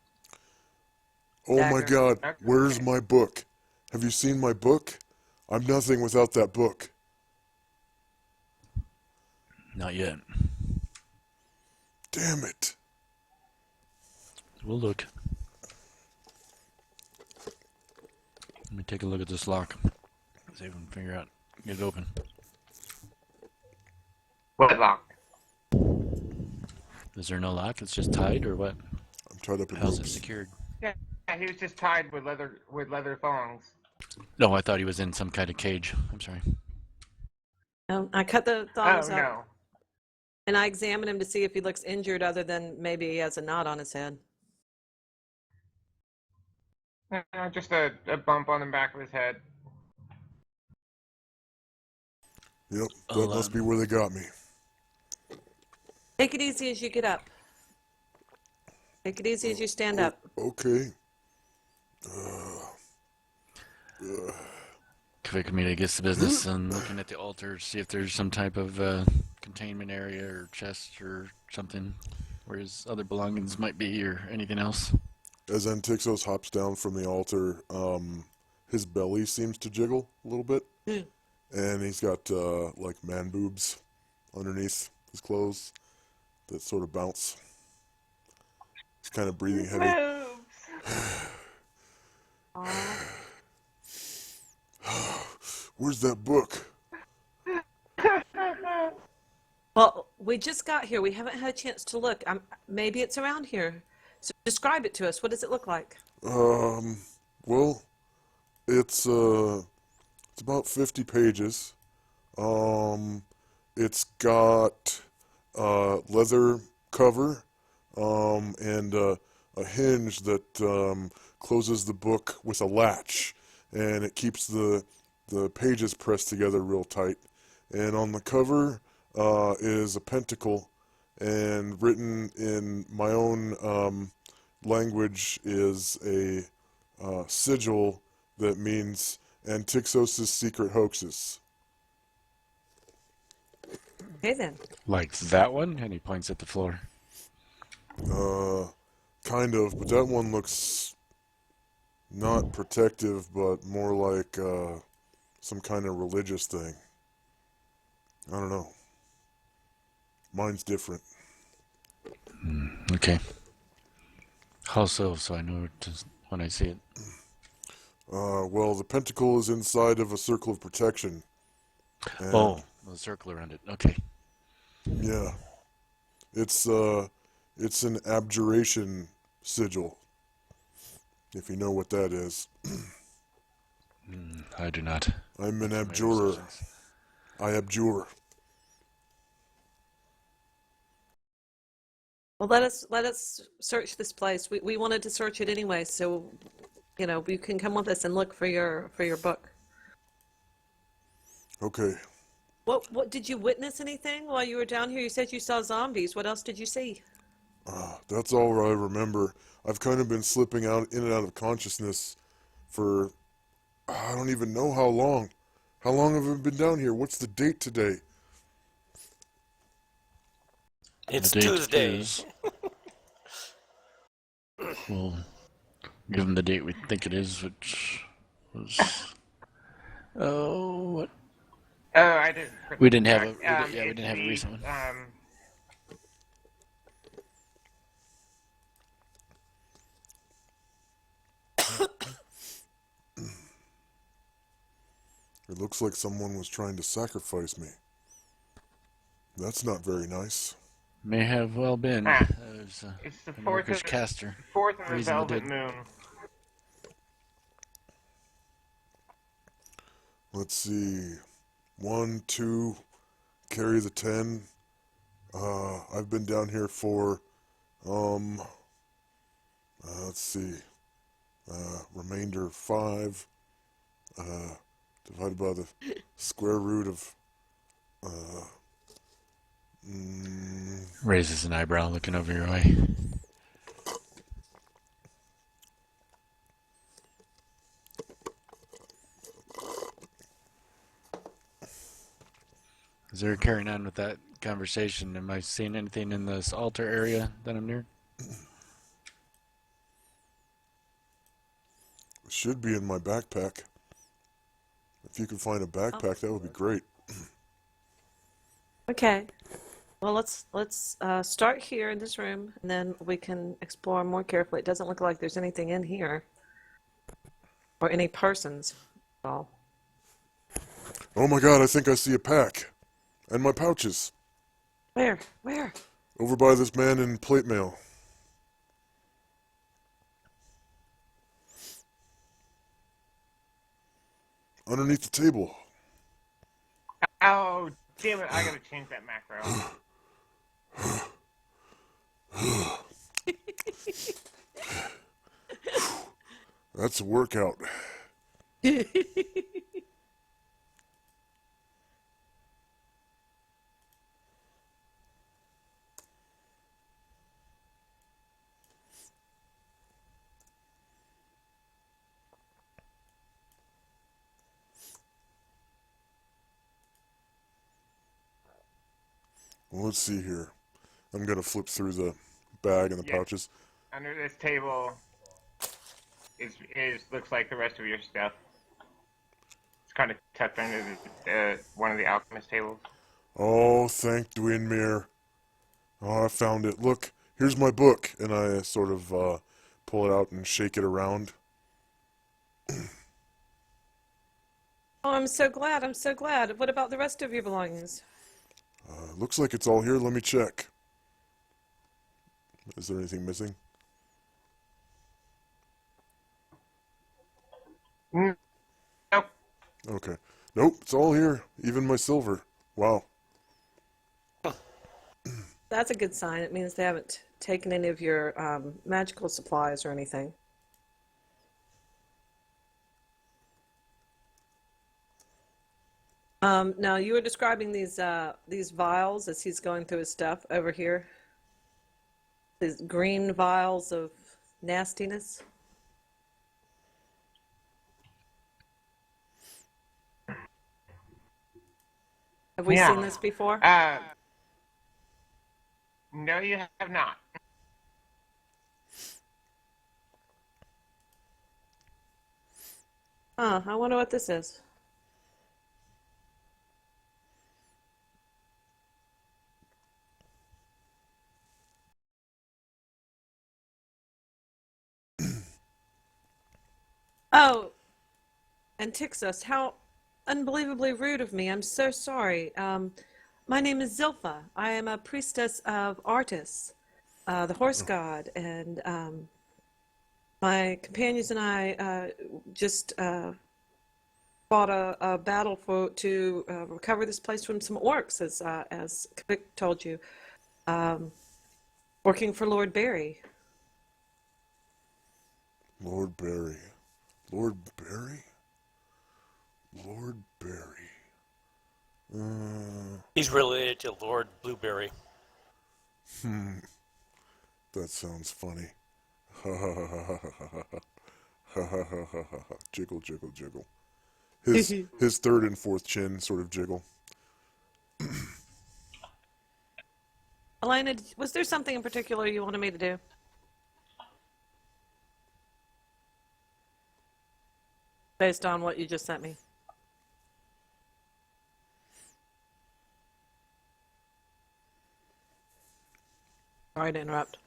Oh my Dagger. God, where's my book? Have you seen my book? I'm nothing without that book. Not yet. Damn it. We'll look. Let me take a look at this lock. See if we can figure out, get it open. What lock? Is there no lock? It's just tied, or what? I'm tied up in How's it ropes. secured? Yeah, he was just tied with leather thongs. No, I thought he was in some kind of cage. I'm sorry. I cut the thongs Oh up. no. And I examine him to see if he looks injured other than maybe he has a knot on his head. Just a bump on the back of his head. Yep, that I'll, must be where they got me. Take it easy as you get up. Take it easy as you stand up. Okay. Kvikmina gets to business and looking at the altar, see if there's some type of containment area or chest or something where his other belongings might be or anything else. As Antixos hops down from the altar, his belly seems to jiggle a little bit. And he's got, like, man boobs underneath his clothes that sort of bounce. He's kind of breathing heavy. Where's that book? Well, we just got here. We haven't had a chance to look. Maybe it's around here. So describe it to us. What does it look like? Well, it's about 50 pages. It's got leather cover, and a hinge that closes the book with a latch, and it keeps the pages pressed together real tight. And on the cover is a pentacle, and written in my own language is a sigil that means Antixos' secret hoaxes. Okay, then. Like that one? And he points at the floor. Kind of, but that one looks not protective, but more like some kind of religious thing. I don't know. Mine's different. Okay. How so? So I know when I see it. Well, the pentacle is inside of a circle of protection. And, Oh, the circle around it. Okay. yeah. It's an abjuration sigil, if you know what that is. I do not. I'm an Familiar with abjurer. such things. I abjure. Well, let us search this place. We wanted to search it anyway, so you can come with us and look for your book. Okay. What did you witness anything while you were down here? You said you saw zombies. What else did you see? That's all I remember. I've kind of been slipping out in and out of consciousness for I don't even know how long. How long have I been down here? What's the date today? It's The date Tuesday. is. We'll give him the date we think it is, which was. Oh, what? Oh, I didn't. We didn't have correct. we didn't have a recent one. It looks like someone was trying to sacrifice me. That's not very nice. May have well been. It's the An fourth orcish of caster. fourth of the Raising the Velvet dead. Moon. Let's see. 1, 2, carry the 10. I've been down here for, let's see. Remainder 5, divided by the square root of, Raises an eyebrow, looking over your way. Is there carrying on with that conversation? Am I seeing anything in this altar area that I'm near? should be in my backpack. If you could find a backpack, that would be great. Okay. Well, let's start here in this room, and then we can explore more carefully. It doesn't look like there's anything in here, or any persons at all. Oh my god, I think I see a pack. And my pouches. Where? Where? Over by this man in plate mail. Underneath the table. Oh, damn it! I gotta change that macro. That's a workout. Well, let's see here. I'm gonna flip through the bag and the Yeah, pouches. under this table is looks like the rest of your stuff. It's kind of tucked under one of the alchemist tables. Oh, thank Dwinmere. Oh, I found it. Look, here's my book. And I sort of pull it out and shake it around. Oh, I'm so glad. I'm so glad. What about the rest of your belongings? Looks like it's all here. Let me check. Is there anything missing? Nope. Okay. Nope, it's all here. Even my silver. Wow. That's a good sign. It means they haven't taken any of your magical supplies or anything. Now you were describing these vials as he's going through his stuff over here. These green vials of nastiness. Have we seen Yeah. this before? No, you have not. I wonder what this is. Oh, and Tixus, how unbelievably rude of me. I'm so sorry. My name is Zilpha. I am a priestess of Artis, the horse god, and my companions and I just fought a battle to recover this place from some orcs, as Kvik told you, working for Lord Barry. Lord Barry. Lord Barry? Lord Barry. He's related to Lord Blueberry. That sounds funny. Ha ha ha ha ha ha ha ha ha ha ha ha. Jiggle, jiggle, jiggle. His third and fourth chin sort of jiggle. Elena, was there something in particular you wanted me to do? Based on what you just sent me. Sorry to interrupt.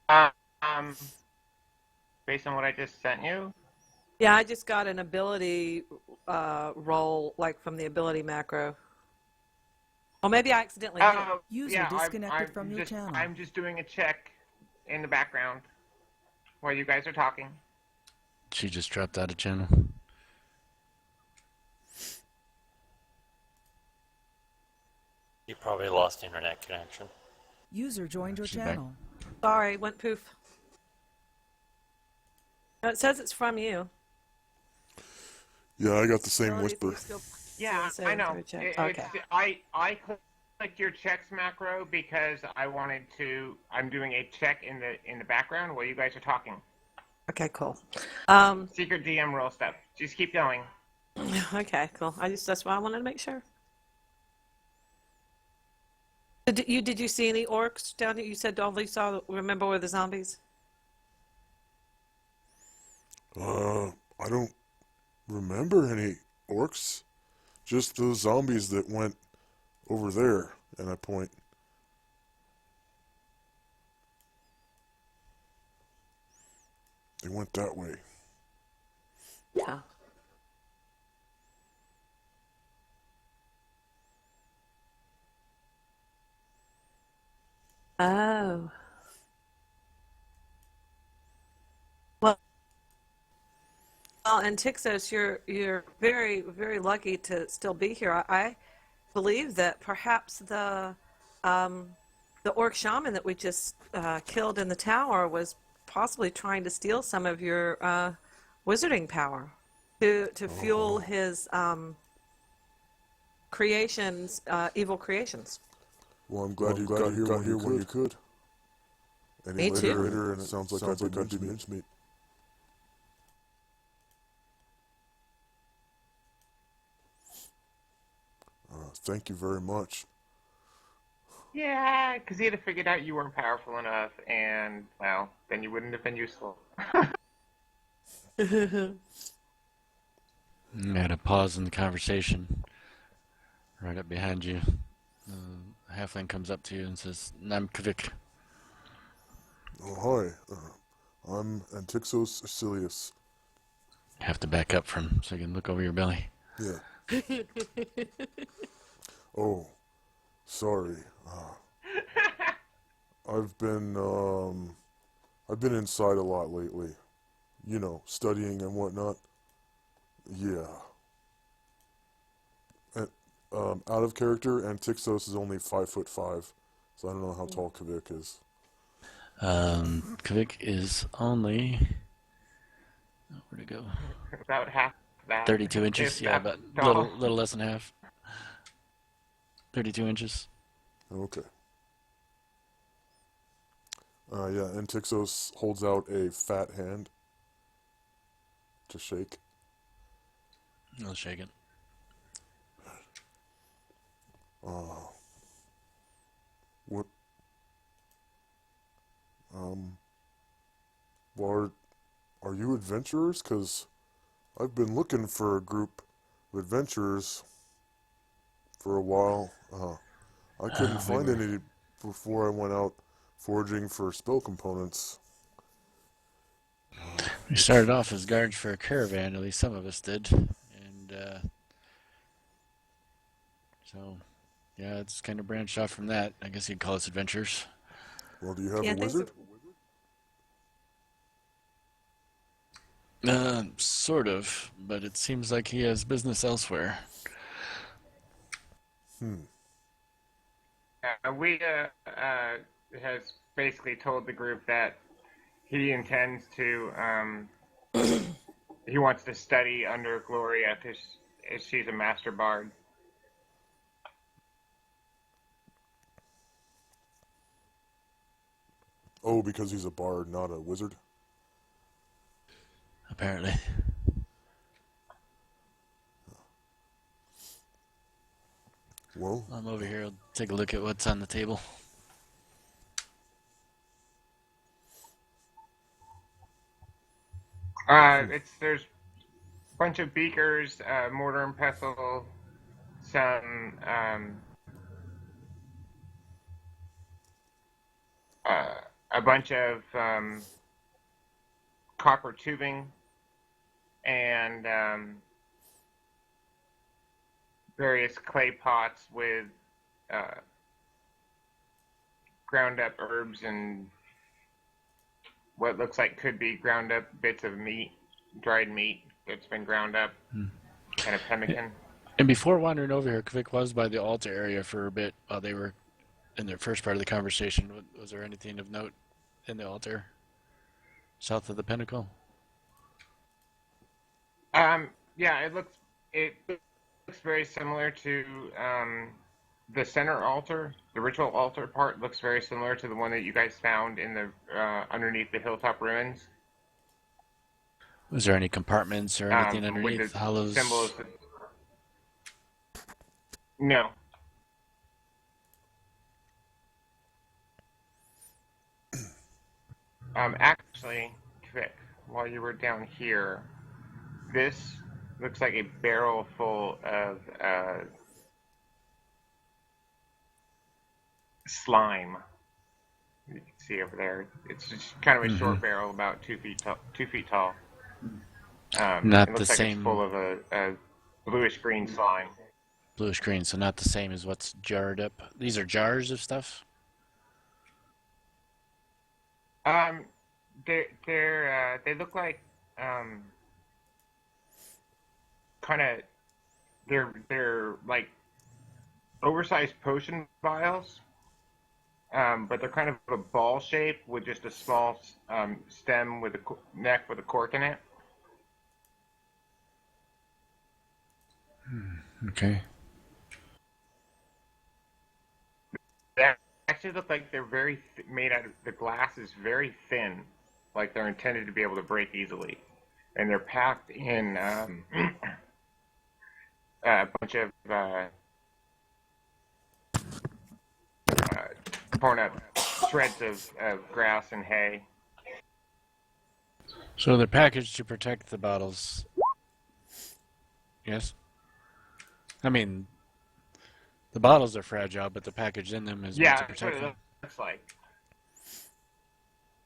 Um, based on what I just sent you. Yeah, I just got an ability roll, like from the ability macro. Or maybe I accidentally hit it. User Yeah, disconnected from your just, channel. I'm just doing a check in the background while you guys are talking. She just dropped out of channel. You probably lost internet connection. User joined your She's back. channel. Sorry, went poof. No, it says it's from you. Yeah, I got the same Abilities whisper. you still- Yeah, so I know. through check. It's, Okay. I clicked your checks macro because I wanted to. I'm doing a check in the background while you guys are talking. Okay, cool. Secret DM role stuff. Just keep going. Okay, cool. That's why I wanted to make sure. Did you see any orcs down here? You said all you saw, remember, were the zombies? I don't remember any orcs. Just those zombies that went over there, and I point. They went that way. Yeah. Oh. Well, and Tixos, you're very, very lucky to still be here. I believe that perhaps the the orc shaman that we just killed in the tower was possibly trying to steal some of your wizarding power to fuel his creations, evil creations. Well, I'm glad you got here when you could. Any Me too. later, and it sounds like I did mincemeat. Thank you very much. Yeah, because he'd have figured out you weren't powerful enough, and, well, then you wouldn't have been useful. I had a pause in the conversation right up behind you. The halfling comes up to you and says, "I'm Kvik." Oh, hi. I'm Antixos Acilius. You have to back up from so you can look over your belly. Yeah. Oh, sorry. I've been inside a lot lately. You know, studying and whatnot. Yeah. And, out of character, Antixos is only 5'5", so I don't know how tall Kvik is. Kvik is only, where'd it go? About half that. 32 inches. If Yeah, that's about tall. little less than half. 32 inches. Okay. Yeah, Antixos holds out a fat hand to shake. I'll shake it. What? Well, are you adventurers? 'Cause I've been looking for a group of adventurers for a while. I couldn't find any before I went out foraging for spell components. We started off as guards for a caravan, at least some of us did. And so, yeah, it's kind of branched off from that. I guess you'd call us adventurers. Well, do you have Yeah, a wizard? Sort of, but it seems like he has business elsewhere. We has basically told the group that he intends to he wants to study under Gloria because she's a master bard. Oh, because he's a bard, not a wizard? Apparently. Well, I'm over here. I'll take a look at what's on the table. There's a bunch of beakers, mortar and pestle, some a bunch of copper tubing, and various clay pots with ground up herbs and what looks like could be ground up bits of meat, dried meat that's been ground up, kind of pemmican. And before wandering over here, Kvik was by the altar area for a bit while they were in their first part of the conversation. Was there anything of note in the altar south of the pinnacle? Yeah, it looks very similar to the center altar. The ritual altar part looks very similar to the one that you guys found in the underneath the hilltop ruins. Was there any compartments or anything With underneath the hollows? symbols. No. Actually, Vic, while you were down here, this looks like a barrel full of slime. You can see over there. It's just kind of a short barrel, about 2 feet tall. 2 feet tall. Not it the looks like same. it's full of a bluish green slime. Bluish green, so not the same as what's jarred up. These are jars of stuff? They look like kind of they're like oversized potion vials. but they're kind of a ball shape with just a small stem with a neck with a cork in it. Okay. They actually look like they're made out of, the glass is very thin, like they're intended to be able to break easily, and they're packed in a bunch of torn up shreds of grass and hay. So they're packaged to protect the bottles. Yes? I mean, the bottles are fragile, but the package in them is meant to Yeah, that's what protect it them. looks like.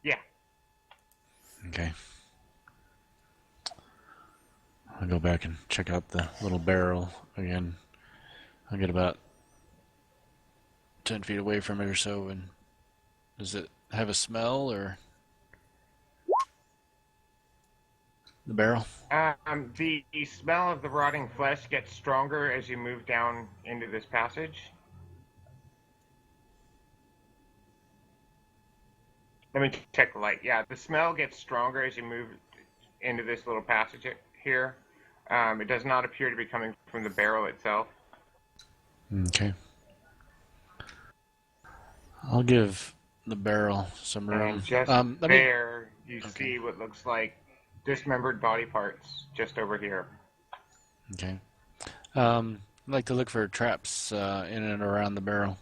Yeah. Okay. I'll go back and check out the little barrel again. I'll get about 10 feet away from it or so. And does it have a smell, or the barrel? The smell of the rotting flesh gets stronger as you move down into this passage. Let me check the light. Yeah, the smell gets stronger as you move into this little passage here. It does not appear to be coming from the barrel itself. Okay. I'll give the barrel some room. And just there, you see what looks like dismembered body parts just over here. Okay. I'd like to look for traps in and around the barrel.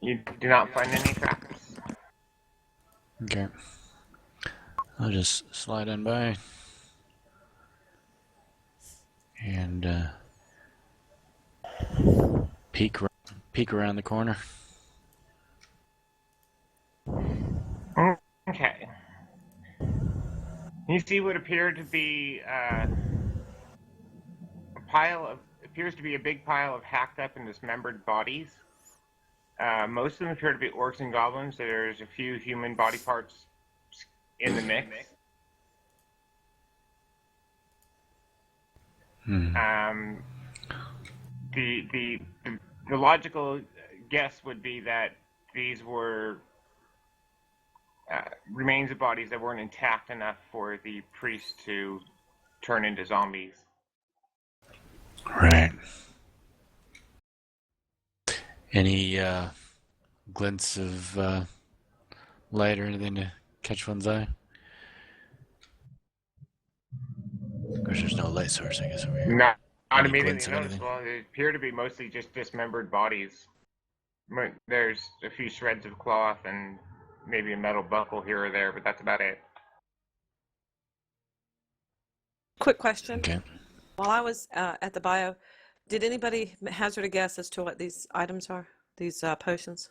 You do not find any traps. Okay. I'll just slide on by and peek around the corner. Okay. You see what appeared to be appears to be a big pile of hacked up and dismembered bodies. Most of them appear to be orcs and goblins. There's a few human body parts in the mix. The logical guess would be that these were remains of bodies that weren't intact enough for the priests to turn into zombies. Right. Any glints of light or anything to catch one's eye? Of course, there's no light source, I guess, over here. Not Any immediately glints of anything? noticeable. They appear to be mostly just dismembered bodies. There's a few shreds of cloth and maybe a metal buckle here or there, but that's about it. Quick question. Okay. While I was at the bio, did anybody hazard a guess as to what these items are? These potions?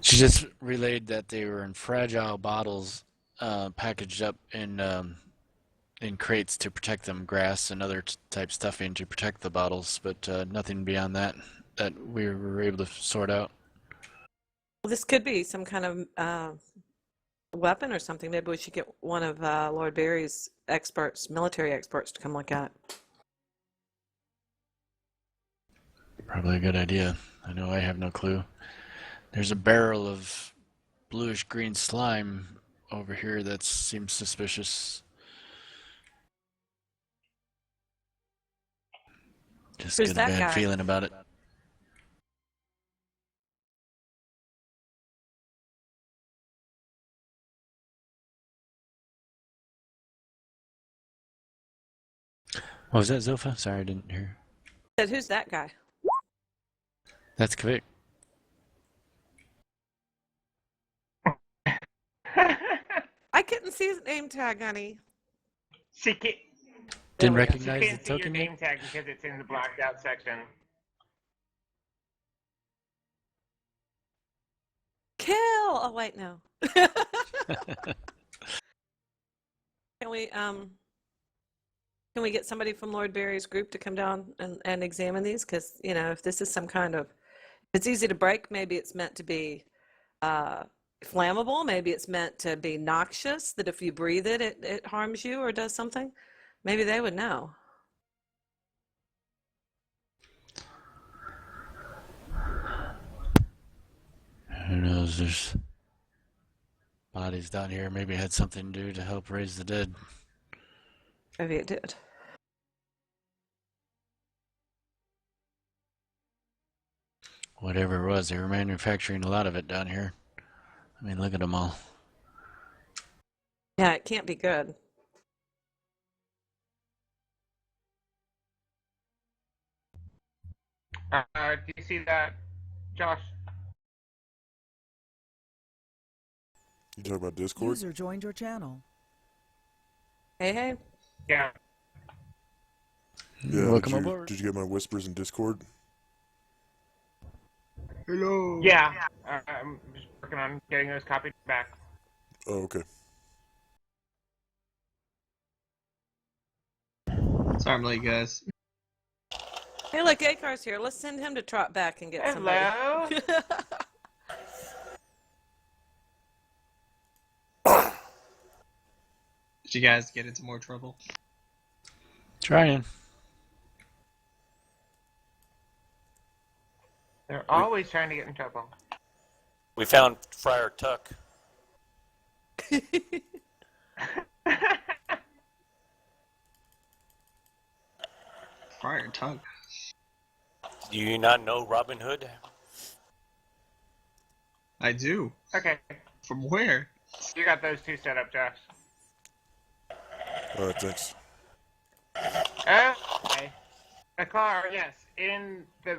She just relayed that they were in fragile bottles, packaged up in crates to protect them, grass and other type stuffing to protect the bottles, but nothing beyond that we were able to sort out. Well, this could be some kind of weapon or something. Maybe we should get one of Lord Barry's experts, military experts, to come look at it. Probably a good idea. I know I have no clue. There's a barrel of bluish green slime over here that seems suspicious. Just Who's got a that bad guy? feeling about it. What was that, Zilpha? Sorry, I didn't hear. Said, who's that guy? That's Kvik. I couldn't see his name tag, honey. She can't, Didn't she recognize the can't see your token name tag because it's in the blacked out section. Kill! Oh, wait, no. Can we get somebody from Lord Barry's group to come down and examine these? Because, you know, if this is some kind of, if it's easy to break, maybe it's meant to be flammable. Maybe it's meant to be noxious, that if you breathe it, it harms you or does something. Maybe they would know. Who knows? There's bodies down here. Maybe it had something to do to help raise the dead. Maybe it did. Whatever it was, they were manufacturing a lot of it down here. I mean, look at them all. Yeah, it can't be good. Do you see that, Josh? You talk about Discord? User joined your channel. Hey, hey. Yeah. Yeah. Welcome aboard. Did you get my whispers in Discord? Hello. Yeah. I'm just working on getting those copied back. Oh, okay. Sorry I'm late, guys. Hey, look, Acar's here. Let's send him to trot back and get Hello. somebody. Did you guys get into more trouble? Trying. They're always trying to get in trouble. We found Friar Tuck. Friar Tuck. Do you not know Robin Hood? I do. Okay. From where? You got those two set up, Josh. Alright, thanks. Okay. A car, yes. In the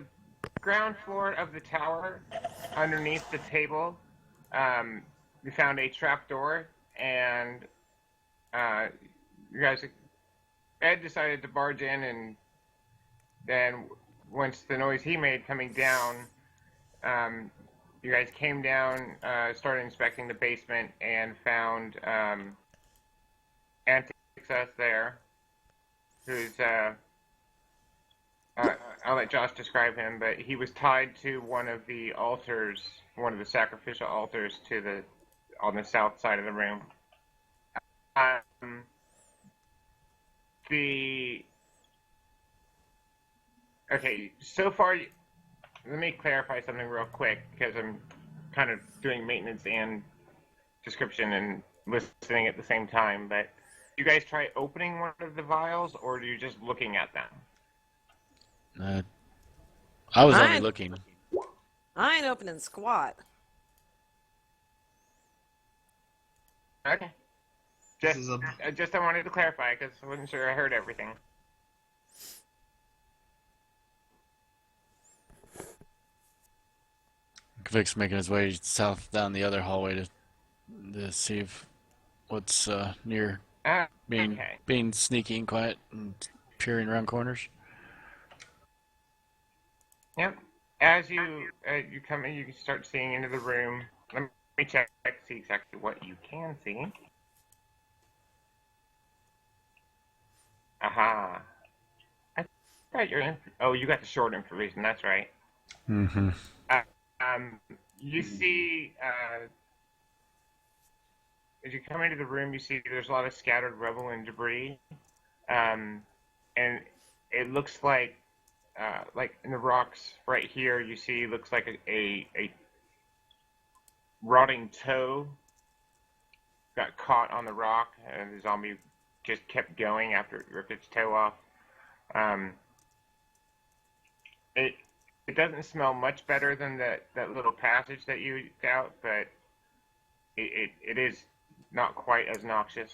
ground floor of the tower, underneath the table, we found a trap door, and you guys, Ed decided to barge in, and then once the noise he made coming down, you guys came down, started inspecting the basement, and found Antixus there, who's I'll let Josh describe him, but he was tied to one of the altars, one of the sacrificial altars on the south side of the room. Okay, so far, let me clarify something real quick, because I'm kind of doing maintenance and description and listening at the same time, but you guys try opening one of the vials, or are you just looking at them? I was only I- looking. I ain't opening squat. Okay. This is a Just I wanted to clarify, because I wasn't sure I heard everything. Vic's making his way south down the other hallway to see if what's near being Okay. sneaky and quiet and peering around corners. Yep. As you come in, you can start seeing into the room. Let me check to see exactly what you can see. Aha. I got your oh, you got the short information. That's right. Mm-hmm. You see, as you come into the room, you see there's a lot of scattered rubble and debris, and it looks like in the rocks right here, you see looks like a rotting toe got caught on the rock, and the zombie just kept going after it ripped its toe off. It doesn't smell much better than that little passage that you out, but it is not quite as noxious.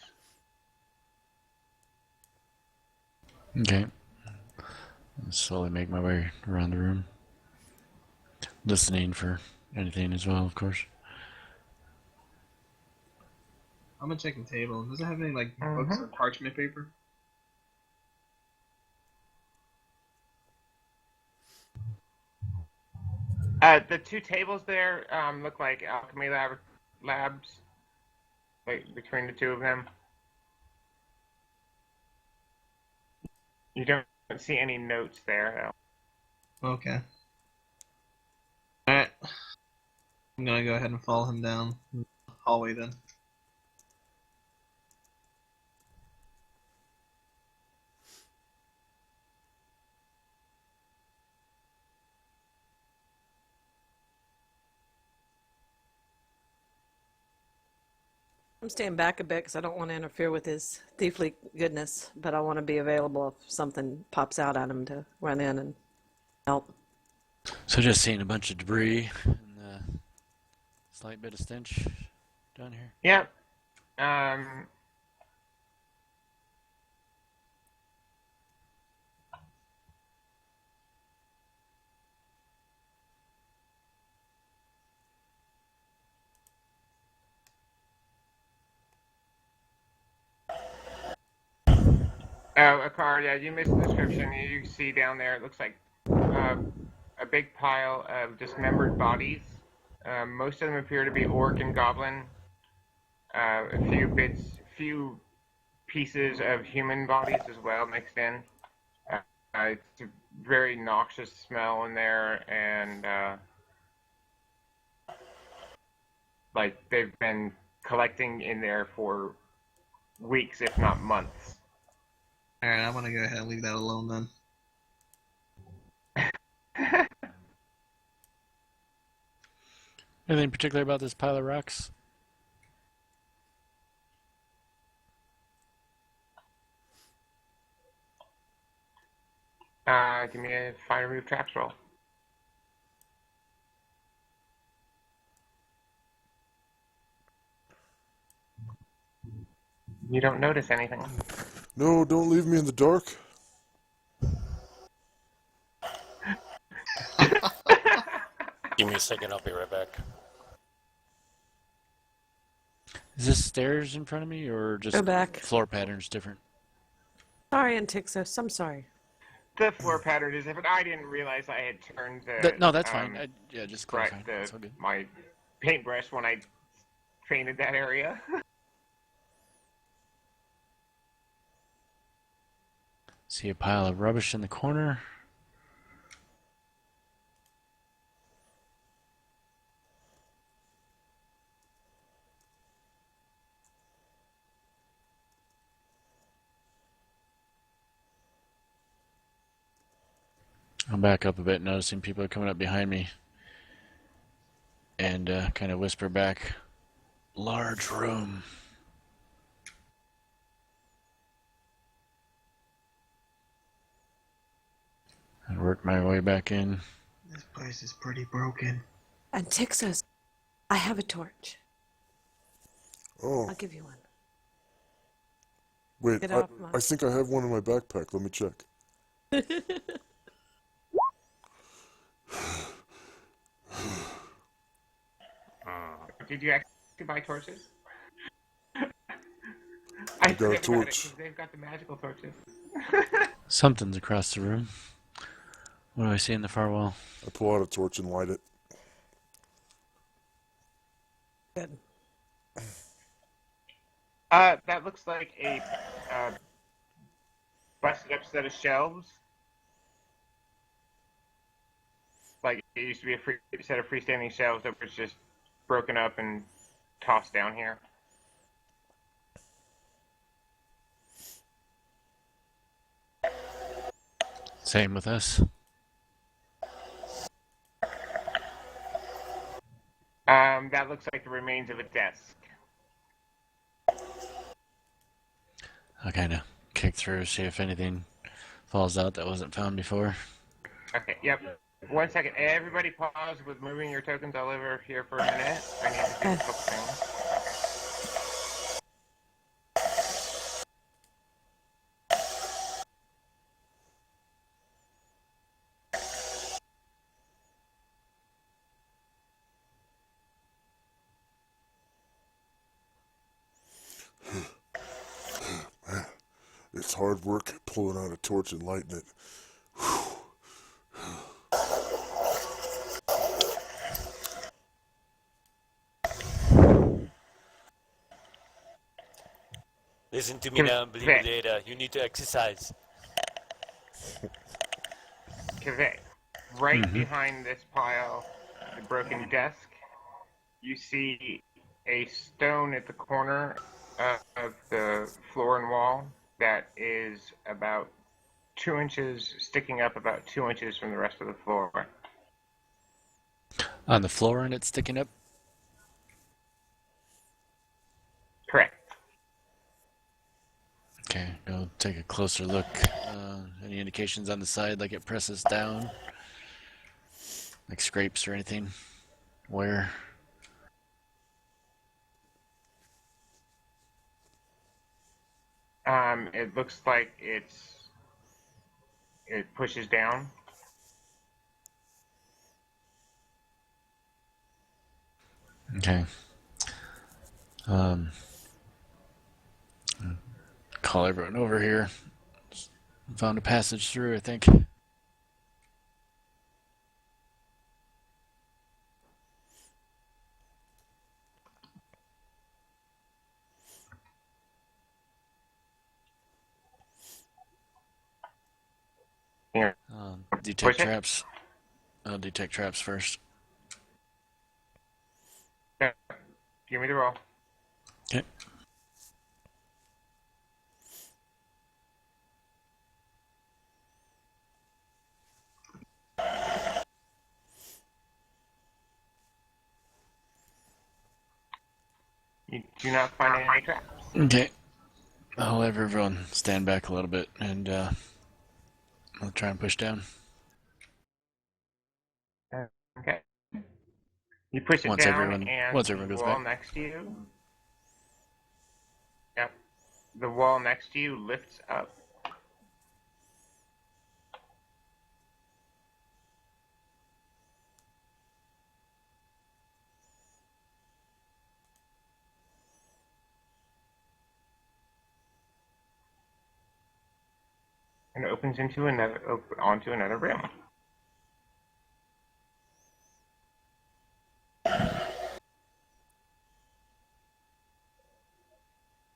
Okay. I'll slowly make my way around the room, listening for anything as well, of course. I'm gonna check the table. Does it have any like books or parchment paper? The two tables there look like alchemy labs, like between the two of them. You don't see any notes there. Okay. Alright. I'm gonna go ahead and follow him down the hallway then. I'm staying back a bit because I don't want to interfere with his thiefly goodness, but I want to be available if something pops out at him to run in and help. So just seeing a bunch of debris and a slight bit of stench down here. Yep. Oh, a car. Yeah, you missed the description. You see down there, it looks like a big pile of dismembered bodies. Most of them appear to be orc and goblin. A few pieces of human bodies as well mixed in. It's a very noxious smell in there, and like they've been collecting in there for weeks, if not months. Alright, I'm gonna go ahead and leave that alone then. Anything particular about this pile of rocks? Give me a find remove traps roll. You don't notice anything. No, don't leave me in the dark. Give me a second, I'll be right back. Is this stairs in front of me or just Go back. floor patterns different? Sorry, Antixos. I'm sorry. The floor pattern is different. I didn't realize I had turned the No, that's fine. Yeah, just clarifying. right That's all good. my paintbrush when I painted that area. See a pile of rubbish in the corner. I'll back up a bit, noticing people are coming up behind me, and kind of whisper back, "Large room." And work my way back in. This place is pretty broken. Antixos, I have a torch. Oh, I'll give you one. wait, Get off my... I think I have one in my backpack. Let me check. Did you actually buy torches? I got a forget about it, torch. 'cause they've got the magical torches. Something's across the room. What do I see in the far wall? I pull out a torch and light it. Good. That looks like a busted up set of shelves. Like it used to be a set of freestanding shelves that was just broken up and tossed down here. Same with us. That looks like the remains of a desk. I'll kind of kick through, see if anything falls out that wasn't found before. Okay, yep. 1 second. Everybody pause with moving your tokens all over here for a minute. I need to see a couple things. It's hard work pulling out a torch and lighting it. Listen to me now and believe me later. You need to exercise. Right behind this pile, the broken desk, you see a stone at the corner of the floor and wall that is about 2 inches, sticking up about 2 inches from the rest of the floor. On the floor and it's sticking up? Correct. Okay, go take a closer look. Any indications on the side like it presses down? Like scrapes or anything? Where? It looks like it pushes down. Okay. Call everyone over here. Found a passage through, I think. Here, Detect push it. traps. I'll detect traps first. Yeah. Give me the roll. Okay. You do not find any traps. Okay. I'll have everyone stand back a little bit and I'll try and push down. Okay. You push it Once down, everyone and the goes wall back. next to you. Yep. The wall next to you lifts up. And opens into onto another room.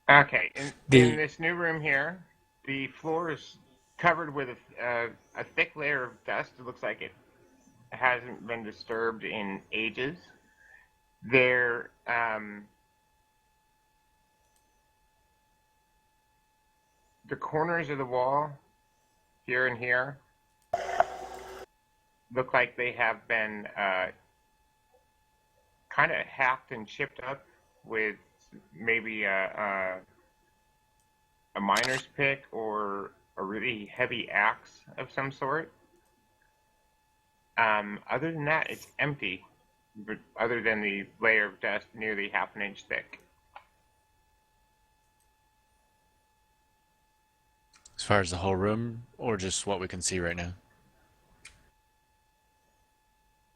Okay, in this new room here, the floor is covered with a thick layer of dust. It looks like it hasn't been disturbed in ages. There, the corners of the wall, here and here, look like they have been kind of hacked and chipped up with maybe a miner's pick or a really heavy axe of some sort. Other than that, it's empty, but other than the layer of dust nearly half an inch thick. As far as the whole room, or just what we can see right now?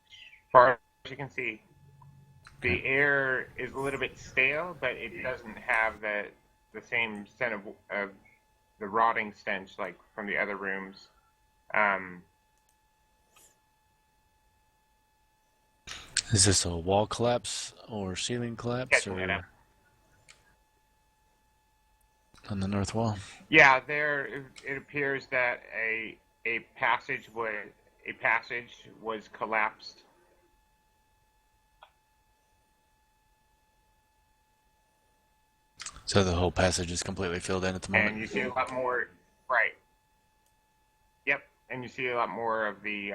As far as you can see, the air is a little bit stale, but it doesn't have the same scent of the rotting stench like from the other rooms. Is this a wall collapse or ceiling collapse Catching that up. or on the north wall? Yeah, it appears that a passage was collapsed. So the whole passage is completely filled in at the moment. And you see a lot more, right? Yep, and you see a lot more of the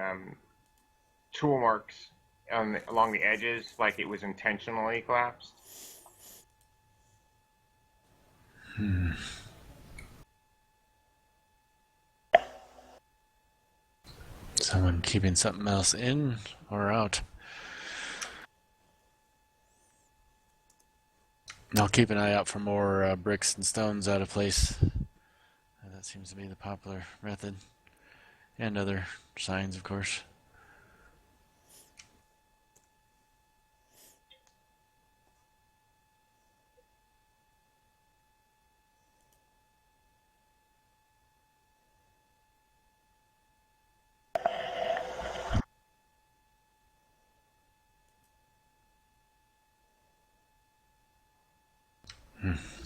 tool marks along the edges, like it was intentionally collapsed. Someone keeping something else in or out? I'll keep an eye out for more bricks and stones out of place. That seems to be the popular method. And other signs, of course.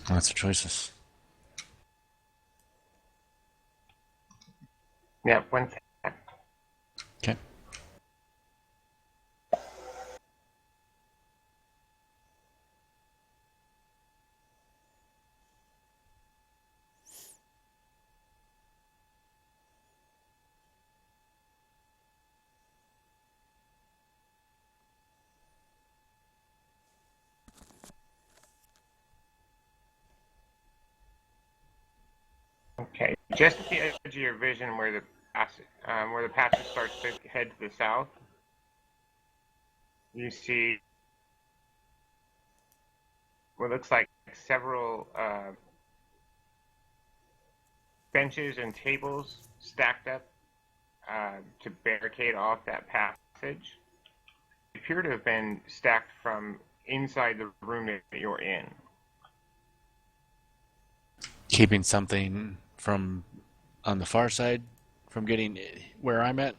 Lots of choices. Yeah, one second. Okay. Okay, just at the edge of your vision where the passage starts to head to the south, you see what looks like several benches and tables stacked up to barricade off that passage. They appear to have been stacked from inside the room that you're in. Keeping something from on the far side from getting where I'm at.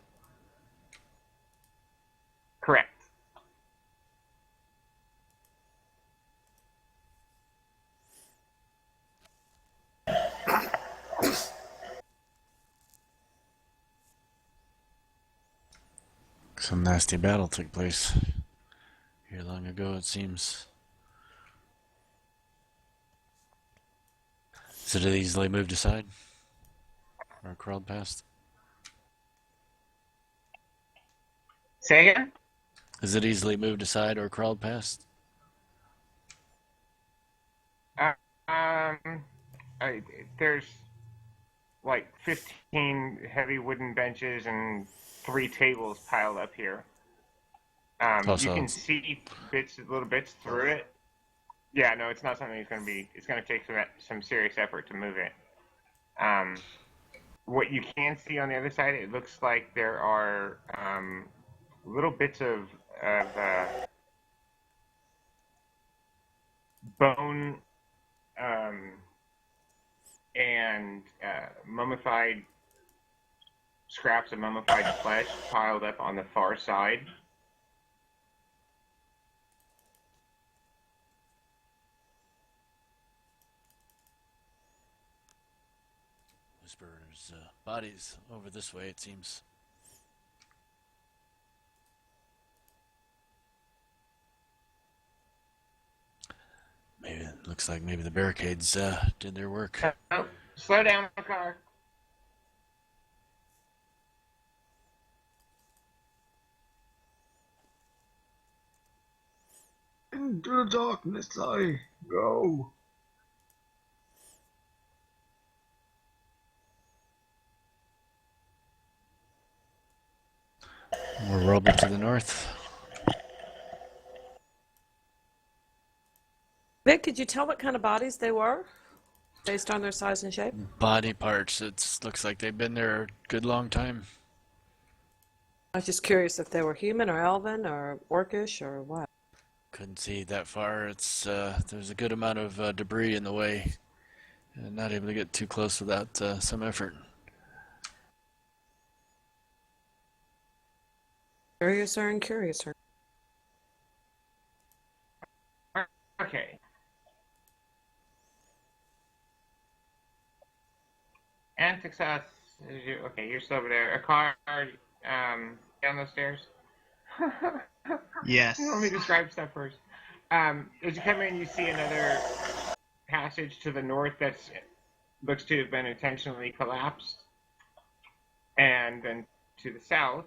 Correct. Some nasty battle took place here long ago, it seems. So did it easily moved aside? Or crawled past? Say again? Is it easily moved aside or crawled past? There's like 15 heavy wooden benches and 3 tables piled up here. You can see little bits through it. Yeah, no, it's not something it's going to take some serious effort to move it. What you can see on the other side, it looks like there are little bits of bone and mummified scraps of mummified flesh piled up on the far side. Whisperers, bodies over this way, it seems. Maybe it looks like maybe the barricades did their work. Oh, slow down the car. Into the darkness I go. More rubble to the north. Vic, could you tell what kind of bodies they were based on their size and shape? Body parts. It looks like they've been there a good long time. I was just curious if they were human or elven or orcish or what. Couldn't see that far. It's there's a good amount of debris in the way, and not able to get too close without some effort. Curiouser and curiouser. Okay. And success. Okay, you're still over there. A car down those stairs. Yes. Let me describe stuff first. As you come in, you see another passage to the north that looks to have been intentionally collapsed. And then to the south,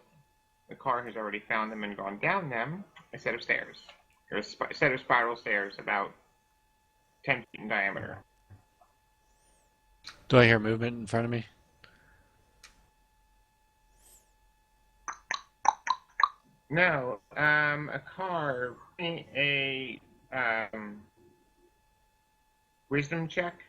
the car has already found them and gone down them, a set of stairs. Or a set of spiral stairs about 10 feet in diameter. Do I hear movement in front of me? No, a car, a wisdom check.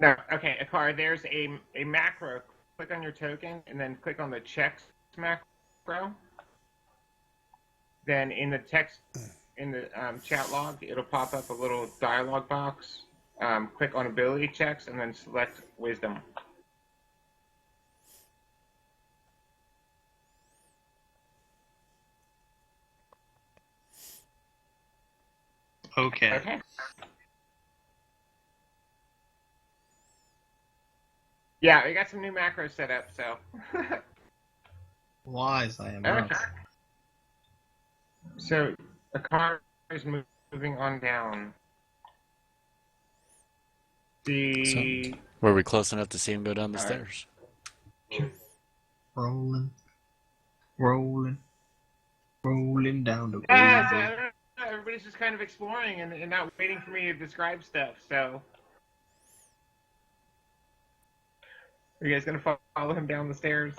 No, okay, a car. There's a macro. Click on your token and then click on the checks macro. Then in the text, in the chat log, it'll pop up a little dialog box. Click on ability checks and then select wisdom. Okay. Okay. Yeah, we got some new macros set up, so. Wise I am Okay. not. So the car is moving on down. The Were we close enough to see him go down the Alright. stairs? Rolling, rolling, rolling down the yeah, so, I road. don't know, everybody's just kind of exploring and not waiting for me to describe stuff. So, are you guys gonna follow him down the stairs?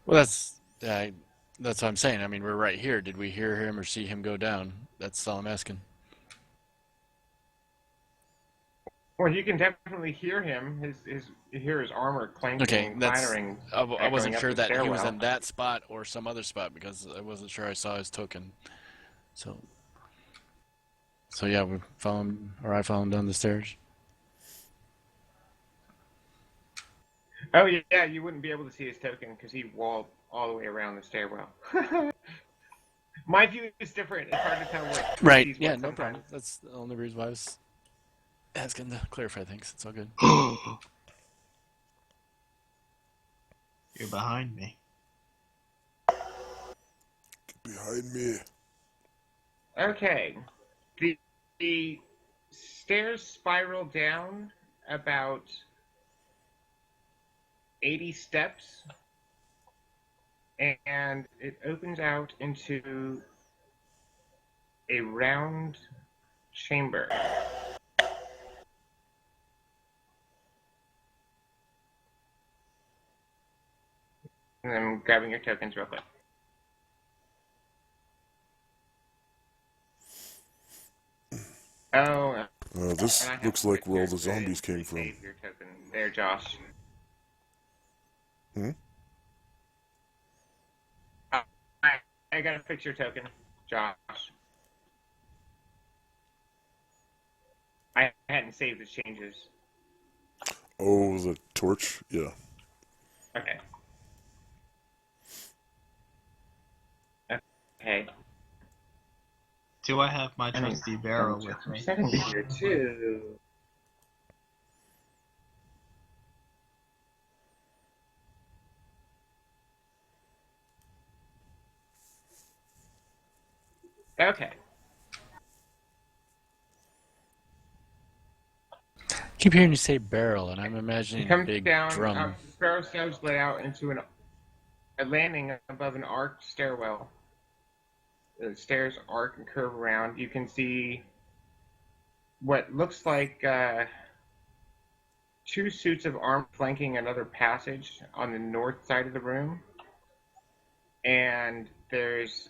Well, that's what I'm saying. I mean, we're right here. Did we hear him or see him go down? That's all I'm asking. Well, you can definitely hear him. You hear his armor clanking Okay, and that's. clattering. I wasn't echoing up sure the that he was stairwell. in that spot or some other spot because I wasn't sure I saw his token. So yeah, we follow him, or I follow him down the stairs. Oh yeah, you wouldn't be able to see his token because he walled all the way around the stairwell. My view is different. It's hard to tell what Right. sees Yeah. what No sometimes. problem. That's the only reason why I was asking to clarify things. It's all good. You're behind me. Get behind me. Okay. The stairs spiral down about 80 steps, and it opens out into a round chamber. And I'm grabbing your tokens real quick. Oh, This and I have looks to like put where all your- the zombies came save from. your token there, Josh. Hmm? I gotta fix your token, Josh. I hadn't saved the changes. Oh, the torch? Yeah. Okay. Okay. Do I have my I mean, trusty barrel with some me? settings here too. Okay. Keep hearing you say barrel, and I'm You imagining come big down. drum. Sparrow Stoves lay out into a landing above an arched stairwell. The stairs arc and curve around. You can see what looks like two suits of armor flanking another passage on the north side of the room. And there's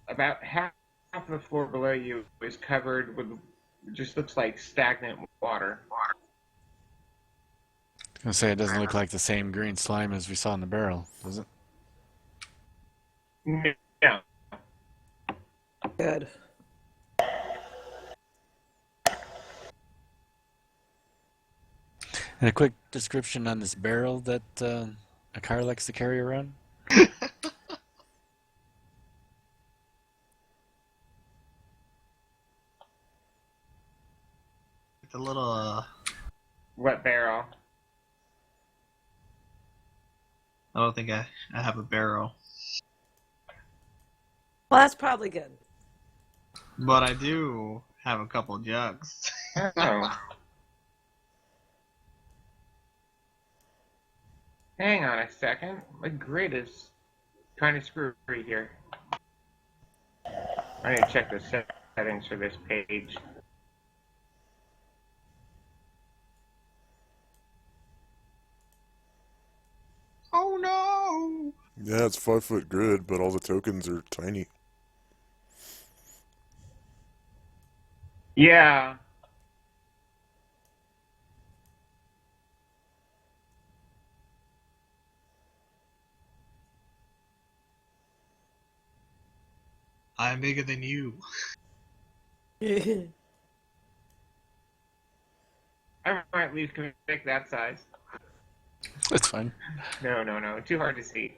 about half of the floor below you is covered with just looks like stagnant water. I was gonna say it doesn't look like the same green slime as we saw in the barrel, does it? No. Good. And a quick description on this barrel that a car likes to carry around. It's a little, What barrel? I don't think I have a barrel. Well, that's probably good. But I do have a couple jugs. Oh. Hang on a second. My grid is kind of screwy here. I need to check the settings for this page. Oh no! Yeah, it's 5-foot grid, but all the tokens are tiny. Yeah. I'm bigger than you. I might leave Convict that size. That's fine. No. Too hard to see.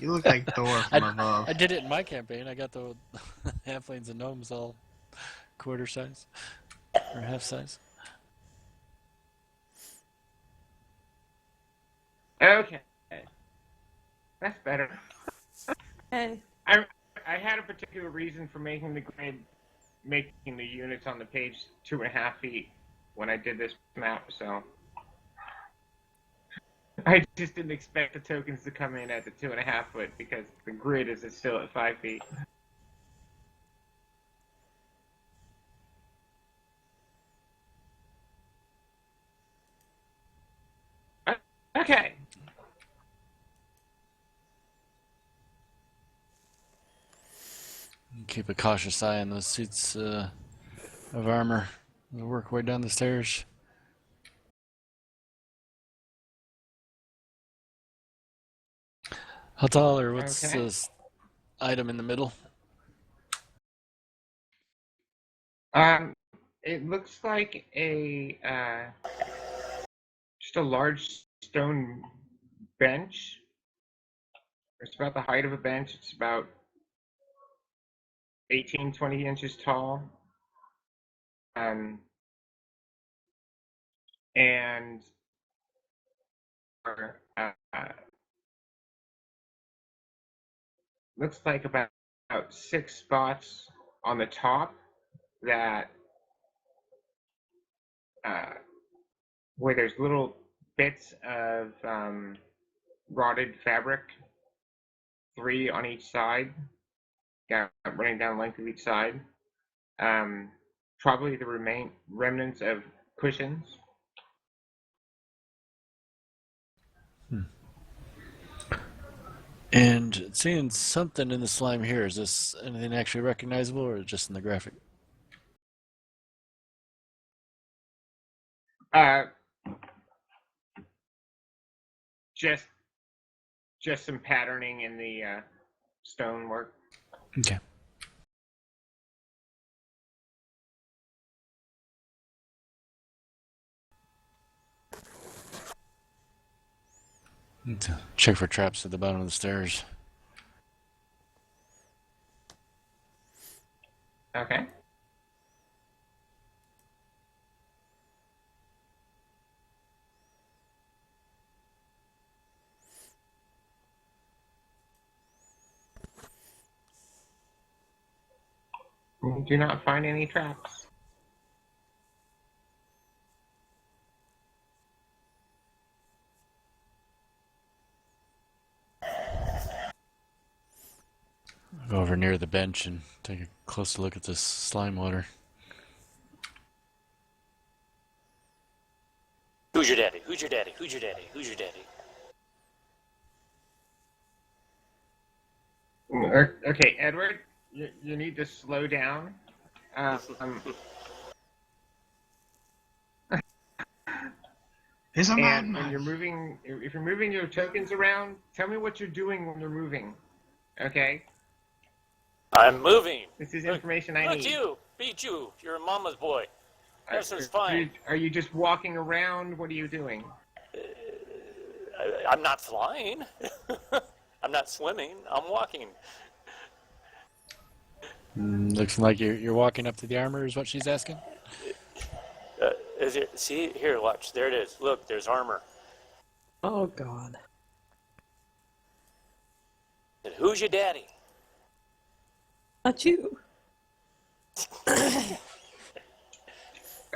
You look like Thor from above. I did it in my campaign. I got the halflings and gnomes all quarter size or half size. Okay, that's better. Hey. I had a particular reason for making the units on the page 2.5 feet when I did this map, so I just didn't expect the tokens to come in at the 2.5 foot because the grid is still at 5 feet. Okay. Keep a cautious eye on those suits of armor. They'll work way down the stairs. How tall or what's Okay. this item in the middle? It looks like just a large stone bench. It's about the height of a bench. It's about 18, 20 inches tall. And looks like about 6 spots on the top that where there's little bits of rotted fabric, 3 on each side, running down the length of each side. Probably the remnants of cushions. And seeing something in the slime here. Is this anything actually recognizable or just in the graphic? Just some patterning in the stonework. Okay. Check for traps at the bottom of the stairs. Okay. We do not find any traps. I'll go over near the bench and take a closer look at this slime water. Who's your daddy? Who's your daddy? Who's your daddy? Who's your daddy? Okay, Edward, you need to slow down. He's a And madman. when you're moving, if you're moving your tokens around, tell me what you're doing when you're moving. Okay? I'm moving. This is information I Look, need. you. Beat you. You're a mama's boy. Everything's fine. Are you just walking around? What are you doing? I'm not flying. I'm not swimming. I'm walking. Looks like you're walking up to the armor is what she's asking. Is it? See here, watch. There it is. Look, there's armor. Oh, God. And who's your daddy? Not you.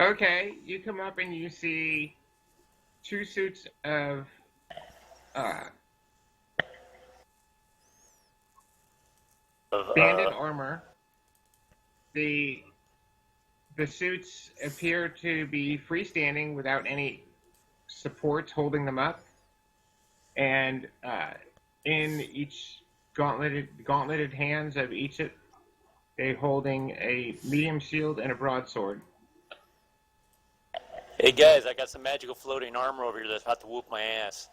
Okay, you come up and you see 2 suits of banded armor. The suits appear to be freestanding without any supports holding them up, and in each gauntleted hands of each, they holding a medium shield and a broadsword. Hey guys, I got some magical floating armor over here that's about to whoop my ass.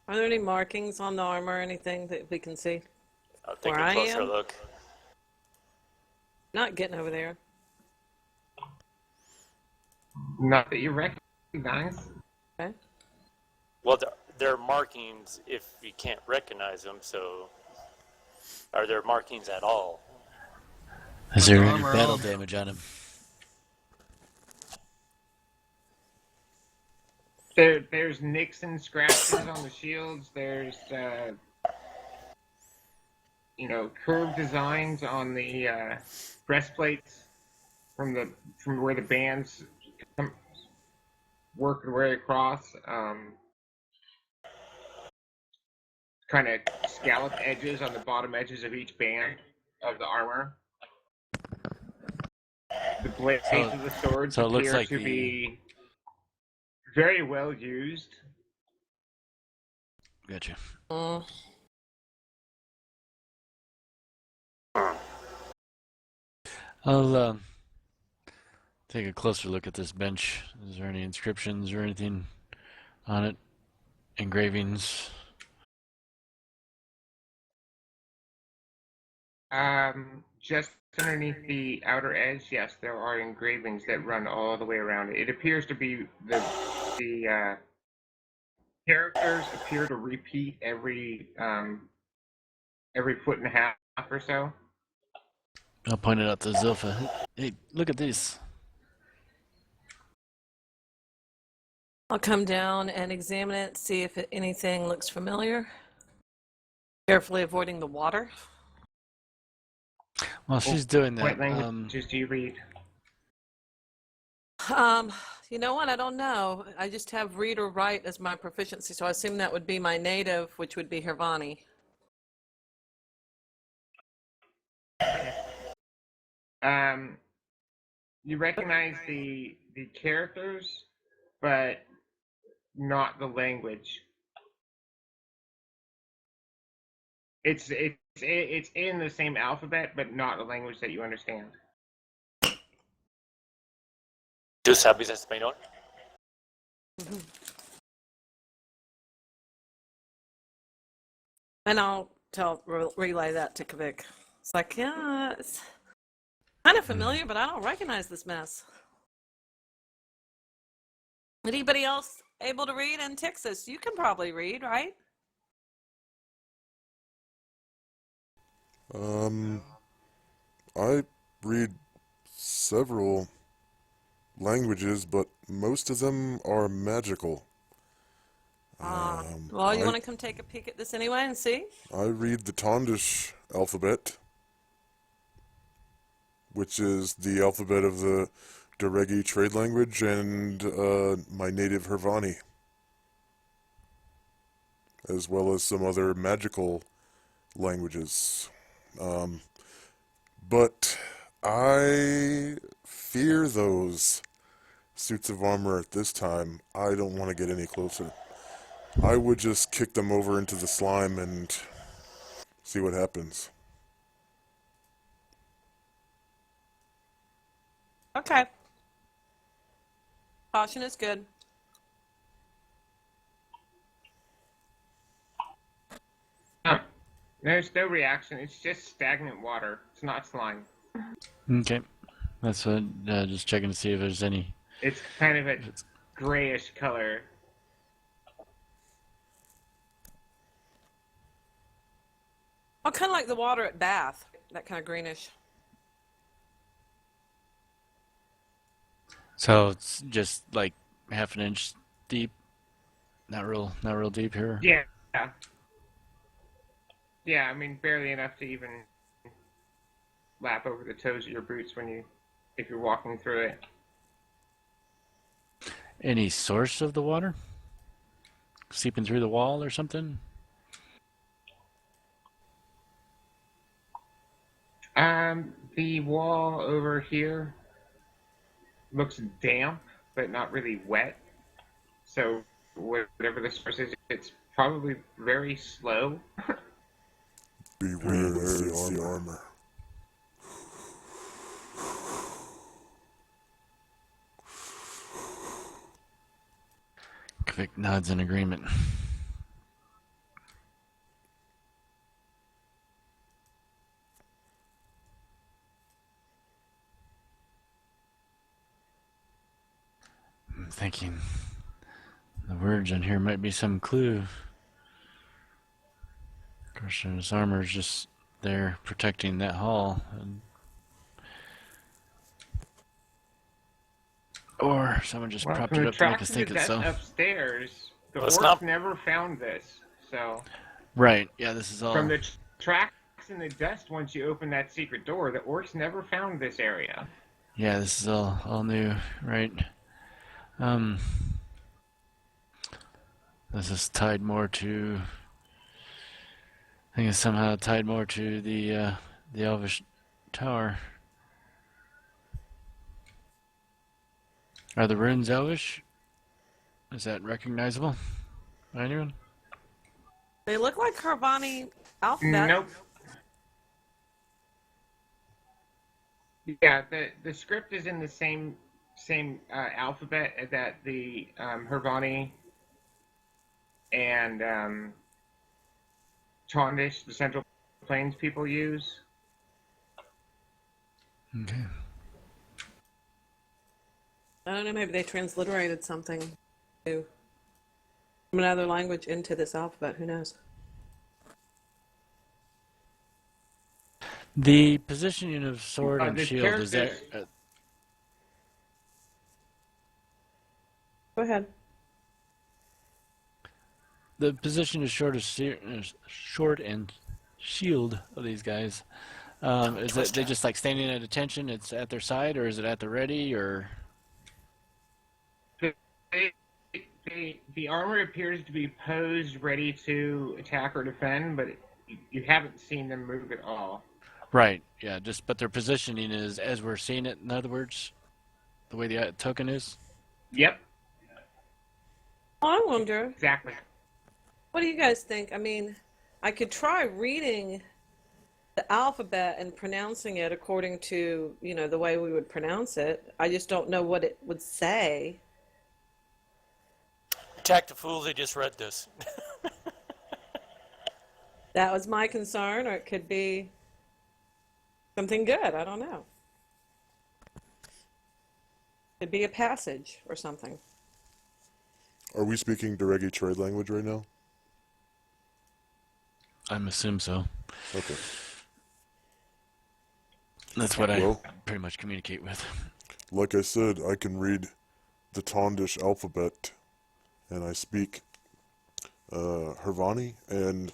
Are there any markings on the armor or anything that we can see? I'll take Where a I closer am? look. Not getting over there. Not that you recognize. Okay. Well, they're markings if you can't recognize them, so are there markings at all? Is Put the there any armor battle on. damage on him? There's nicks and scratches on the shields. There's curved designs on the breastplates from where the bands work their way across. Kind of scalloped edges on the bottom edges of each band of the armor. The blades of the swords So it looks appear like to be very well used. Gotcha. Mm. I'll take a closer look at this bench. Is there any inscriptions or anything on it? Engravings? Just underneath the outer edge, yes, there are engravings that run all the way around it. It appears to be the characters appear to repeat every foot and a half or so. I'll point it out to Zilpha. Hey, look at these. I'll come down and examine it, see if anything looks familiar. Carefully avoiding the water. While she's doing What that, languages do you read? You know what? I don't know. I just have read or write as my proficiency, so I assume that would be my native, which would be Hirvani. You recognize the characters, but not the language. It's in the same alphabet, but not the language that you understand. ¿Tú sabes español? And I'll relay that to Kavik. It's like, yeah, it's kind of familiar, but I don't recognize this mess. Anybody else able to read in Texas? You can probably read, right? I read several languages, but most of them are magical. Well, you want to come take a peek at this anyway and see? I read the Tondish alphabet, which is the alphabet of the Daregi trade language, and my native Hirvani, as well as some other magical languages. But I fear those suits of armor at this time. I don't want to get any closer. I would just kick them over into the slime and see what happens. Okay. Caution is good. There's no reaction. It's just stagnant water. It's not slime. okay. That's what, just checking to see if there's any. It's kind of a grayish color. Oh, kind of like the water at Bath, that kind of greenish. So it's just like half an inch deep. Not real deep here. Yeah. Yeah, I mean, barely enough to even lap over the toes of your boots if you're walking through it. Any source of the water? Seeping through the wall or something? The wall over here looks damp, but not really wet. So whatever the source is, it's probably very slow. Beware the armor. Kvik nods in agreement. I'm thinking the words on here might be some clue. Of course, his armor's just there protecting that hall. And Or someone just Well, propped from it the up to make us tracks in the think it's desk so. upstairs, the Well, it's orcs not. never found this. So Right. Yeah, this is from all. the tracks in the desk, once you open that secret door, the orcs never found this area. Yeah, this is all new, right? Um, this is tied more to. I think it's somehow tied more to the Elvish Tower. Are the runes Elvish? Is that recognizable by anyone? They look like Carvani alphabet. Nope. Yeah, the script is in the same alphabet that the Hervani and Tondish, the Central Plains people use. Okay. I don't know, maybe they transliterated something from another language into this alphabet. Who knows? The positioning of sword and The shield is characters. that Go ahead. the position is short and shield of these guys. Is that they just like standing at attention? It's at their side, or is it at the ready, or? The armor appears to be posed, ready to attack or defend, but you haven't seen them move at all. Right. Yeah. Just but their positioning is as we're seeing it. In other words, the way the token is. Yep, Well, I wonder, exactly. what do you guys think? I mean, I could try reading the alphabet and pronouncing it according to, the way we would pronounce it. I just don't know what it would say. Attack the fool, they just read this. That was my concern, or it could be something good. I don't know. It'd be a passage or something. Are we speaking Deregi trade language right now? I'm assume so. Okay. That's what Well, I pretty much communicate with. like I said, I can read the Tondish alphabet, and I speak Hervani and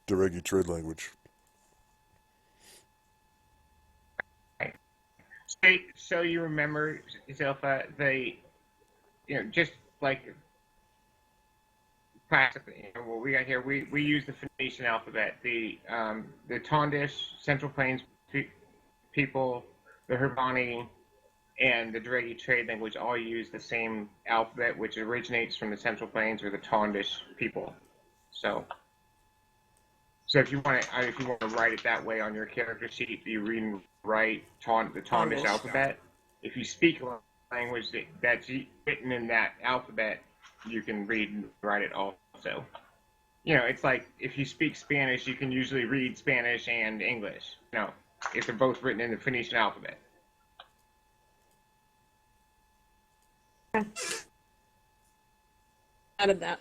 Deregi trade language. So you remember, Zilpha, just like classically, what we got here, we use the Phoenician alphabet. The Tondish, Central Plains people, the Hervani, and the Dregi trade language all use the same alphabet, which originates from the Central Plains or the Tondish people. So if you want to write it that way on your character sheet, you read and write the Tondish alphabet. If you speak a language that's written in that alphabet, you can read and write it also. It's like if you speak Spanish, you can usually read Spanish and English. If they're both written in the Phoenician alphabet. Added that.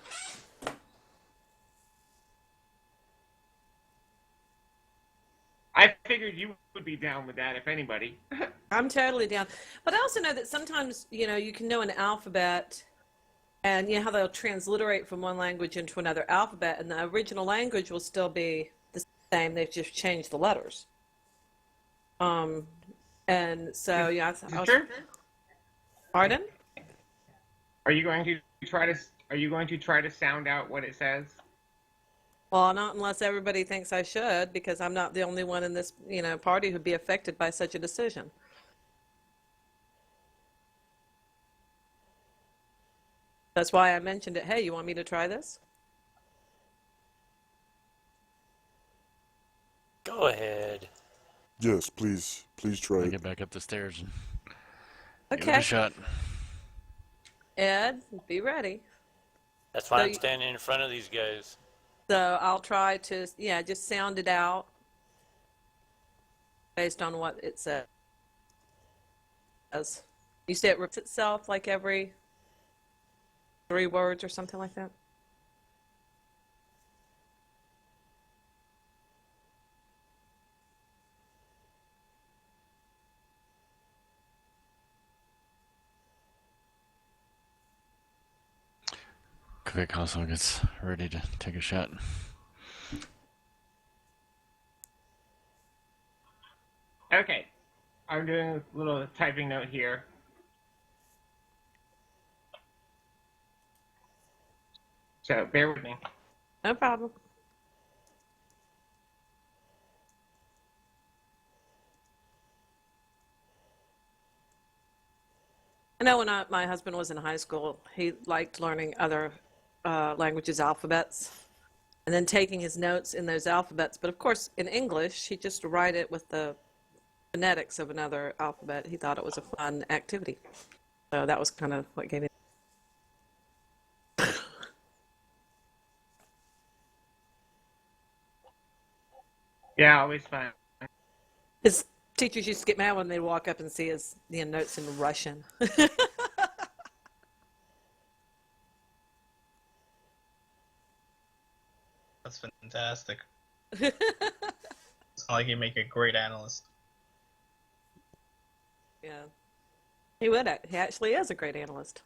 I figured you would be down with that, if anybody. I'm totally down. But I also know that sometimes, you can know an alphabet and how they'll transliterate from one language into another alphabet, and the original language will still be the same. They've just changed the letters. And so, yeah. Is it true? Pardon? Are you going to try to sound out what it says? Well, not unless everybody thinks I should, because I'm not the only one in this, party who'd be affected by such a decision. That's why I mentioned it. Hey, you want me to try this? Go ahead. Yes, please try I it. get back up the stairs and give it Okay. a shot. Ed, be ready. That's why So I'm you- standing in front of these guys. So I'll try to, just sound it out based on what it says. You say it repeats itself like every 3 words or something like that? quick also gets ready to take a shot. Okay, I'm doing a little typing note here. So bear with me. No problem. I know when my husband was in high school, he liked learning other languages' alphabets and then taking his notes in those alphabets. But of course, in English, he just write it with the phonetics of another alphabet. He thought it was a fun activity. So that was kind of what gave me. Yeah, always fun. His teachers used to get mad when they'd walk up and see his notes in Russian. That's fantastic. It's like you make a great analyst. Yeah. He would. He actually is a great analyst.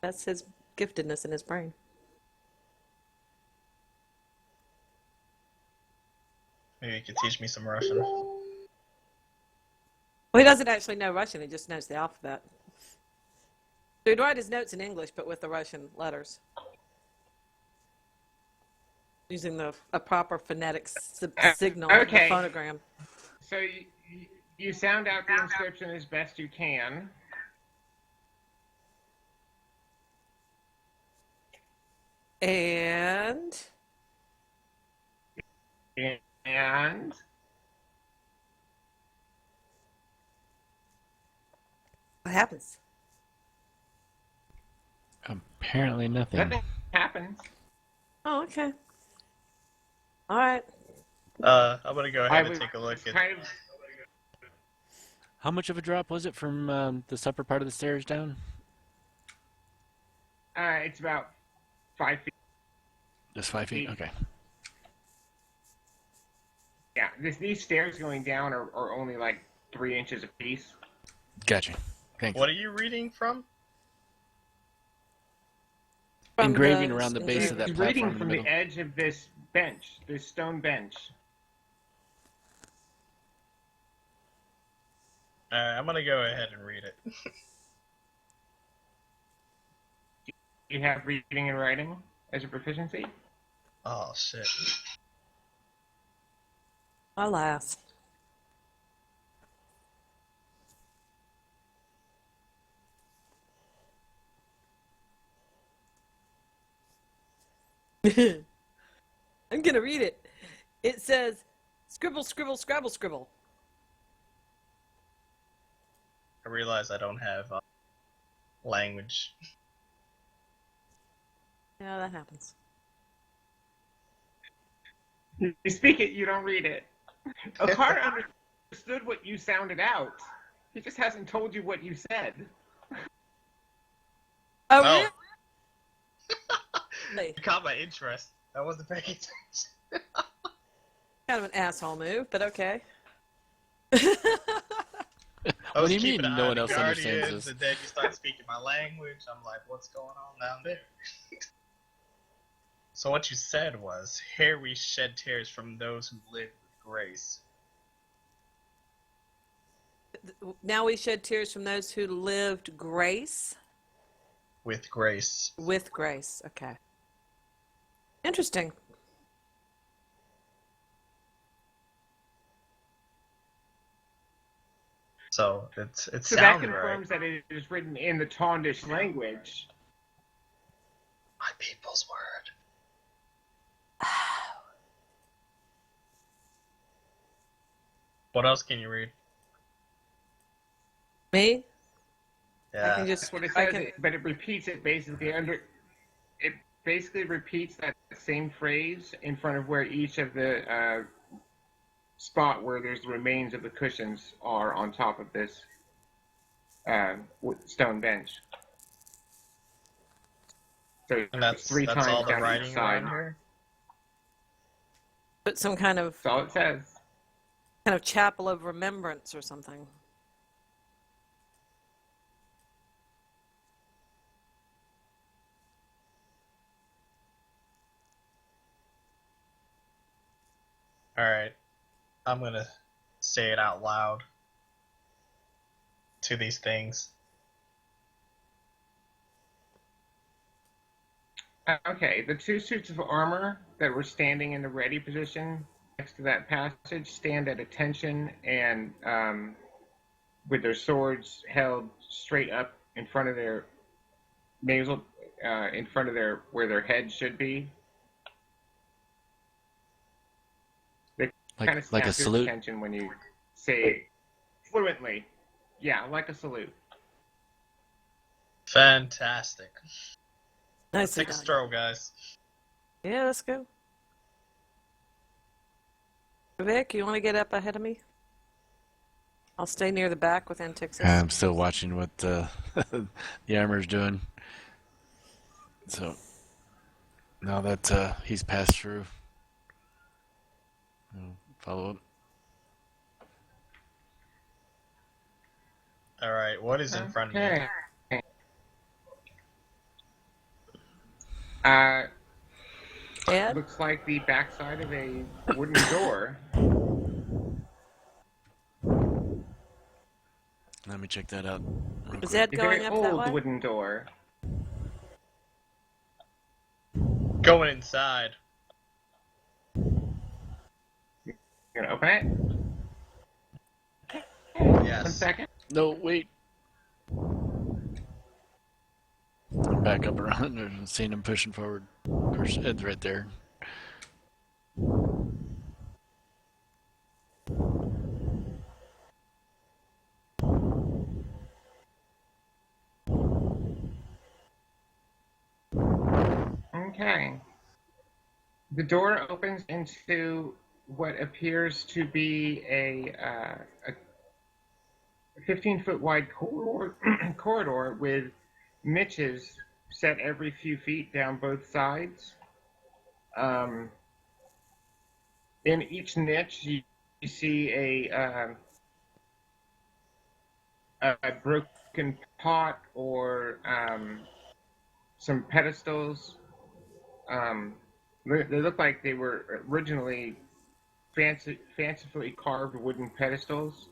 That's his giftedness in his brain. Maybe you could teach me some Russian. Well, he doesn't actually know Russian. He just knows the alphabet. So he'd write his notes in English, but with the Russian letters, using a proper phonetic signal in the Okay. phonogram. So you sound out the inscription as best you can. And what happens? Apparently nothing. Nothing happens. Oh, okay. All right. I'm gonna go ahead and was take a look at. kind of How much of a drop was it from this upper part of the stairs down? it's about 5 feet. Just 5 feet? Okay. Yeah, these stairs going down are only like 3 inches apiece. Gotcha. Thank you. What are you reading from? From Engraving around the base He's of that reading platform in from the the middle. edge of this bench, this stone bench. I'm gonna go ahead and read it. You have reading and writing as a proficiency. Oh shit. Alas. I'm gonna read it. It says, "Scribble, scribble, scrabble, scribble." I realize I don't have language. Yeah, that happens. You speak it, you don't read it. Okara understood what you sounded out. He just hasn't told you what you said. Oh, Oh. really? You caught my interest. I wasn't paying attention. Kind of an asshole move, but okay. I What was do you keeping mean an eye no on one the else understands Guardians, this? and then you start speaking my language. I'm like, what's going on down there? So what you said was, here we shed tears from those who live with grace. Now we shed tears from those who lived grace. With grace. With grace. Okay. Interesting. So it So that sounds right. confirms that it is written in the Tondish language. My people's word. What else can you read? Me? I Yeah. can just. That's what it I says, can. but it repeats it basically under. It basically repeats that same phrase in front of where each of the spot where there's the remains of the cushions are on top of this stone bench. So And that's it's 3 that's times all the down each writing side. around here? Put some kind of That's all it says. chapel of remembrance or something. Alright. I'm gonna say it out loud to these things. Okay, the two suits of armor that were standing in the ready position next to that passage stand at attention and with their swords held straight up in front of their nasal, in front of their where their head should be. They kind of Like a snap his salute. attention when you say it fluently. Yeah, like a salute. Fantastic. Let's Nicely take a done. stroll, guys. Yeah, let's go. Vic, you want to get up ahead of me? I'll stay near the back with Antixis. I'm still watching what the armor's doing. So now that he's passed through, I'll follow up. Alright, what is in front of you? Okay. Ed? Looks like the backside of a wooden door. Let me check that out. real Is quick. Ed A going very up that old way? wooden door. Going inside. You gonna open it? 1 Yes. second. No, wait. I'm back up around and seeing him pushing forward. Of course, Ed's right there. Okay. The door opens into what appears to be a 15-foot wide corridor with niches set every few feet down both sides. In each niche, you see a broken pot or some pedestals. They look like they were originally fancifully carved wooden pedestals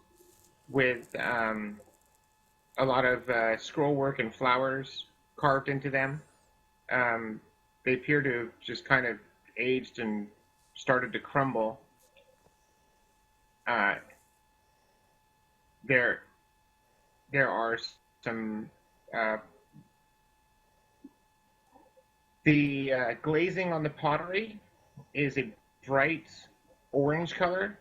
with a lot of scroll work and flowers carved into them. They appear to have just kind of aged and started to crumble. There are some the glazing on the pottery is a bright orange color.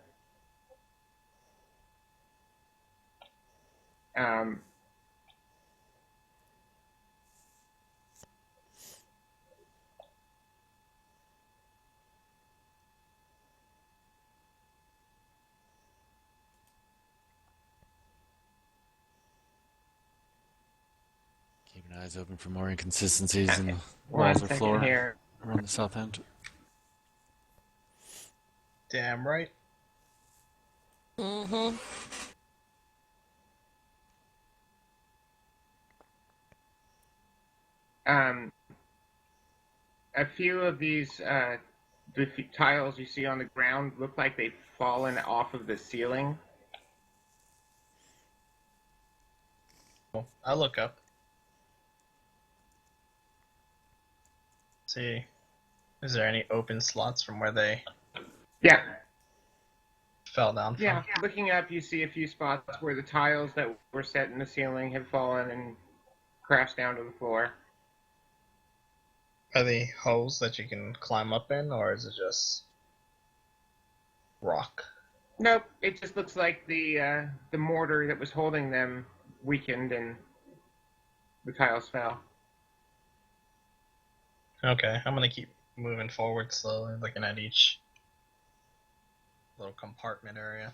Keeping eyes open for more inconsistencies in the One walls or second floor here. around the south end. Damn right. Mm-hmm. A few of these the tiles you see on the ground look like they've fallen off of the ceiling. I look up. See, is there any open slots from where they Yeah, fell down from? yeah. Looking up, you see a few spots where the tiles that were set in the ceiling have fallen and crashed down to the floor. Are they holes that you can climb up in, or is it just rock? Nope, it just looks like the mortar that was holding them weakened and the tiles fell. Okay, I'm gonna keep moving forward slowly, looking at each little compartment area.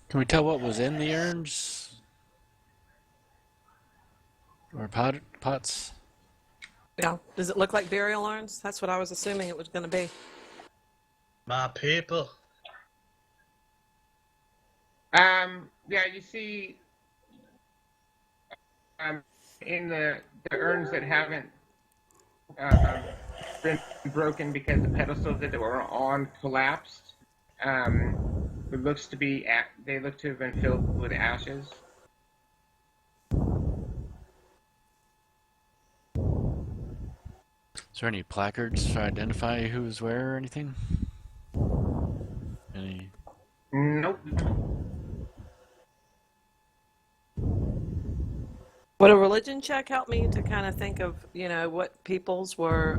Can we tell what was in the urns? Or pots? Yeah. Does it look like burial urns? That's what I was assuming it was going to be. My people. Yeah, you see in the urns that haven't been broken because the pedestals that they were on collapsed. It looks to be they look to have been filled with ashes. Is there any placards to identify who was where or anything? Any? Nope. Would a religion check help me to kind of think of, what peoples were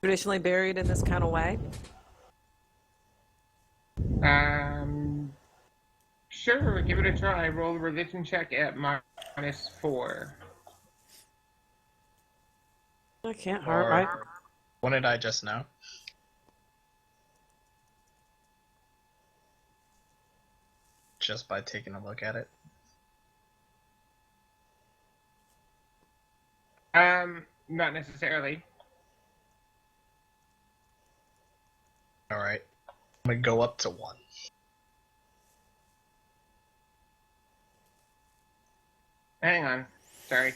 traditionally buried in this kind of way? Sure, give it a try. Roll a religion check at -4. That can't hurt, right? Or what did I just know? Just by taking a look at it. Not necessarily. Alright. I'm gonna go up to 1. Hang on. Sorry.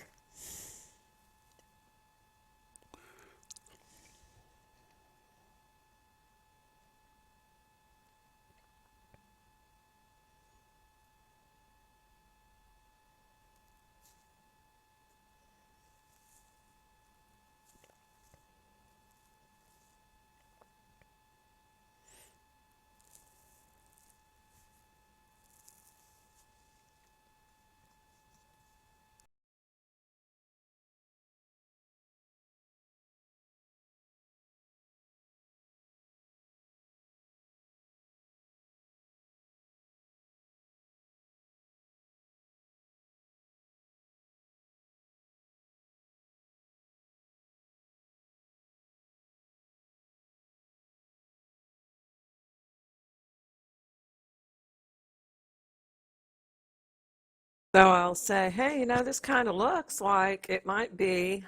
So I'll say, hey, this kind of looks like it might be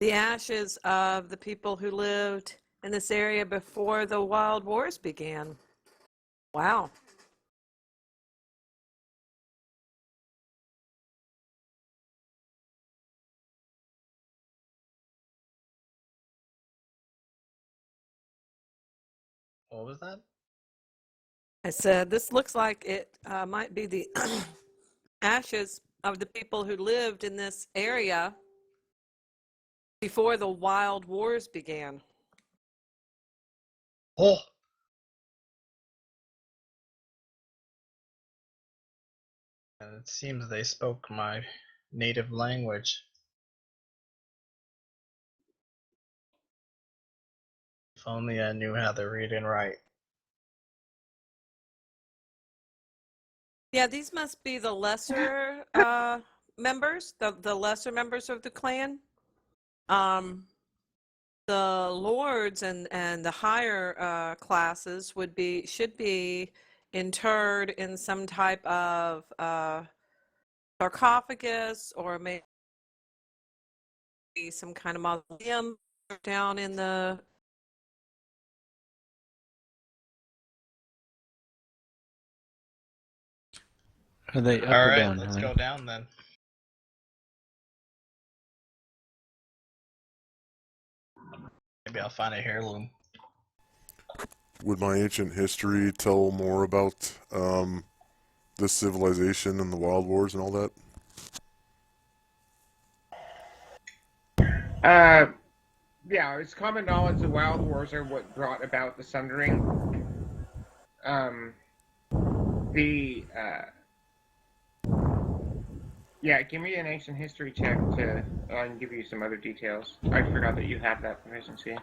the ashes of the people who lived in this area before the wild wars began. Wow. What was that? I said, this looks like it might be the ashes of the people who lived in this area before the wild wars began. Oh! And it seems they spoke my native language. If only I knew how to read and write. Yeah, these must be the lesser members, the lesser members of the clan. Um, the lords and the higher classes should be interred in some type of sarcophagus or maybe some kind of mausoleum down in the. Are they up or Alright, down? let's Helena? go down then. Maybe I'll find a heirloom. Would my ancient history tell more about this civilization and the Wild Wars and all that? Yeah, it's common knowledge the Wild Wars are what brought about the Sundering. Yeah, give me an ancient history check to give you some other details. I forgot that you have that proficiency.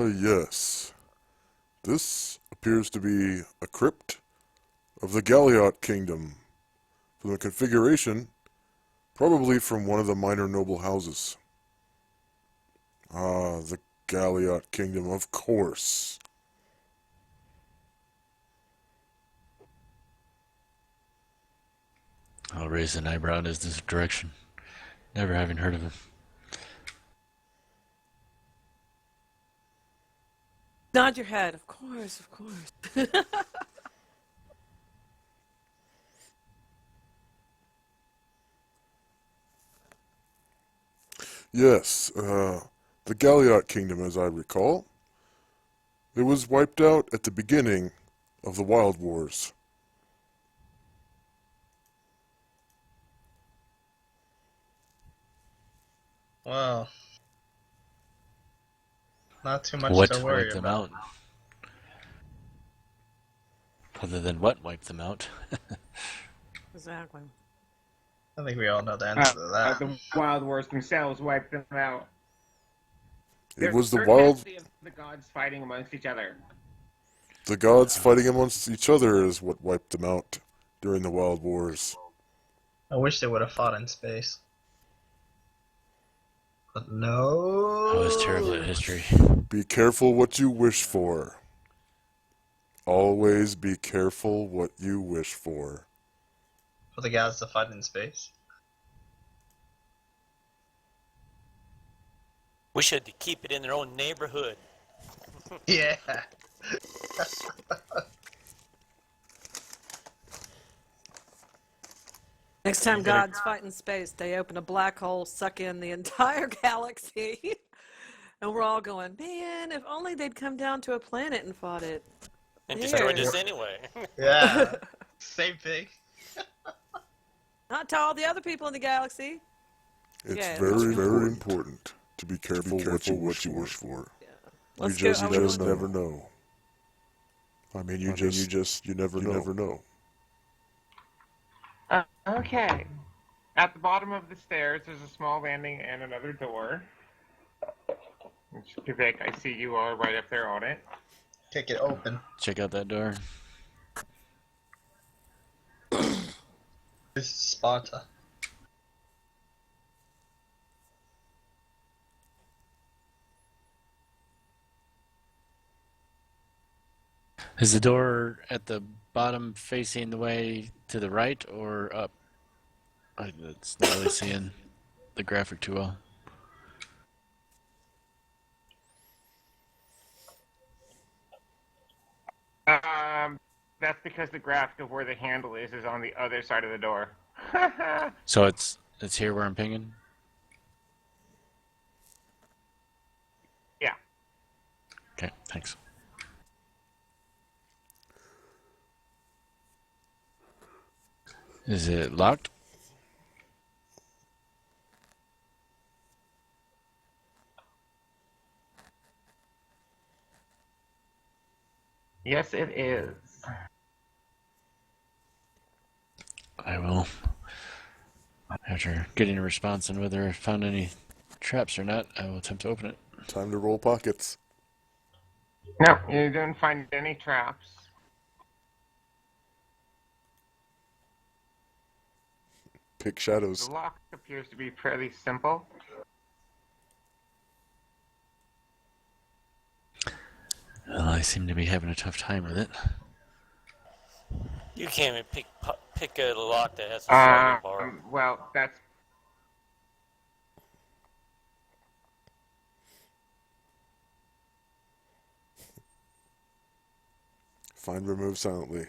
Yes. This appears to be a crypt of the Galliot Kingdom. From the configuration, probably from one of the minor noble houses. Ah, the Galliot Kingdom, of course. I'll raise an eyebrow in his direction, never having heard of him. Nod your head. Of course, of course. Yes, the Galliot Kingdom, as I recall, it was wiped out at the beginning of the Wild Wars. Well, not too much What to worry wiped them about. out? Other than what wiped them out? Exactly. I think we all know the answer to that. The Wild Wars themselves wiped them out. It was the They're wild... actually the gods fighting amongst each other. The gods fighting amongst each other is what wiped them out during the Wild Wars. I wish they would have fought in space. But no. I was terrible at history. Be careful what you wish for. Always be careful what you wish for. For the guys to fight in space. We should keep it in their own neighborhood. Yeah. Next time gods fight in space, they open a black hole, suck in the entire galaxy. And we're all going, man, if only they'd come down to a planet and fought it. And Here. destroyed us anyway. Yeah. Same thing. Not to all the other people in the galaxy. It's Yeah, very important to be careful what you wish for. You Let's go. just never know. I mean, you never know. Okay. At the bottom of the stairs, there's a small landing and another door. Which, Vivek, I see you are right up there on it. Kick it open. Check out that door. This is Sparta. Is the door at the bottom facing the way to the right or up? It's not really seeing the graphic too well. That's because the graphic of where the handle is on the other side of the door. So it's here where I'm pinging? Yeah. Okay, thanks. Is it locked? Yes, it is. I will. After getting a response on whether I found any traps or not, I will attempt to open it. Time to roll pockets. No, you didn't find any traps. Pick shadows. The lock appears to be fairly simple. Well, I seem to be having a tough time with it. You can't even pick a lock that has a sliding bar. Well, that's... Find remove silently.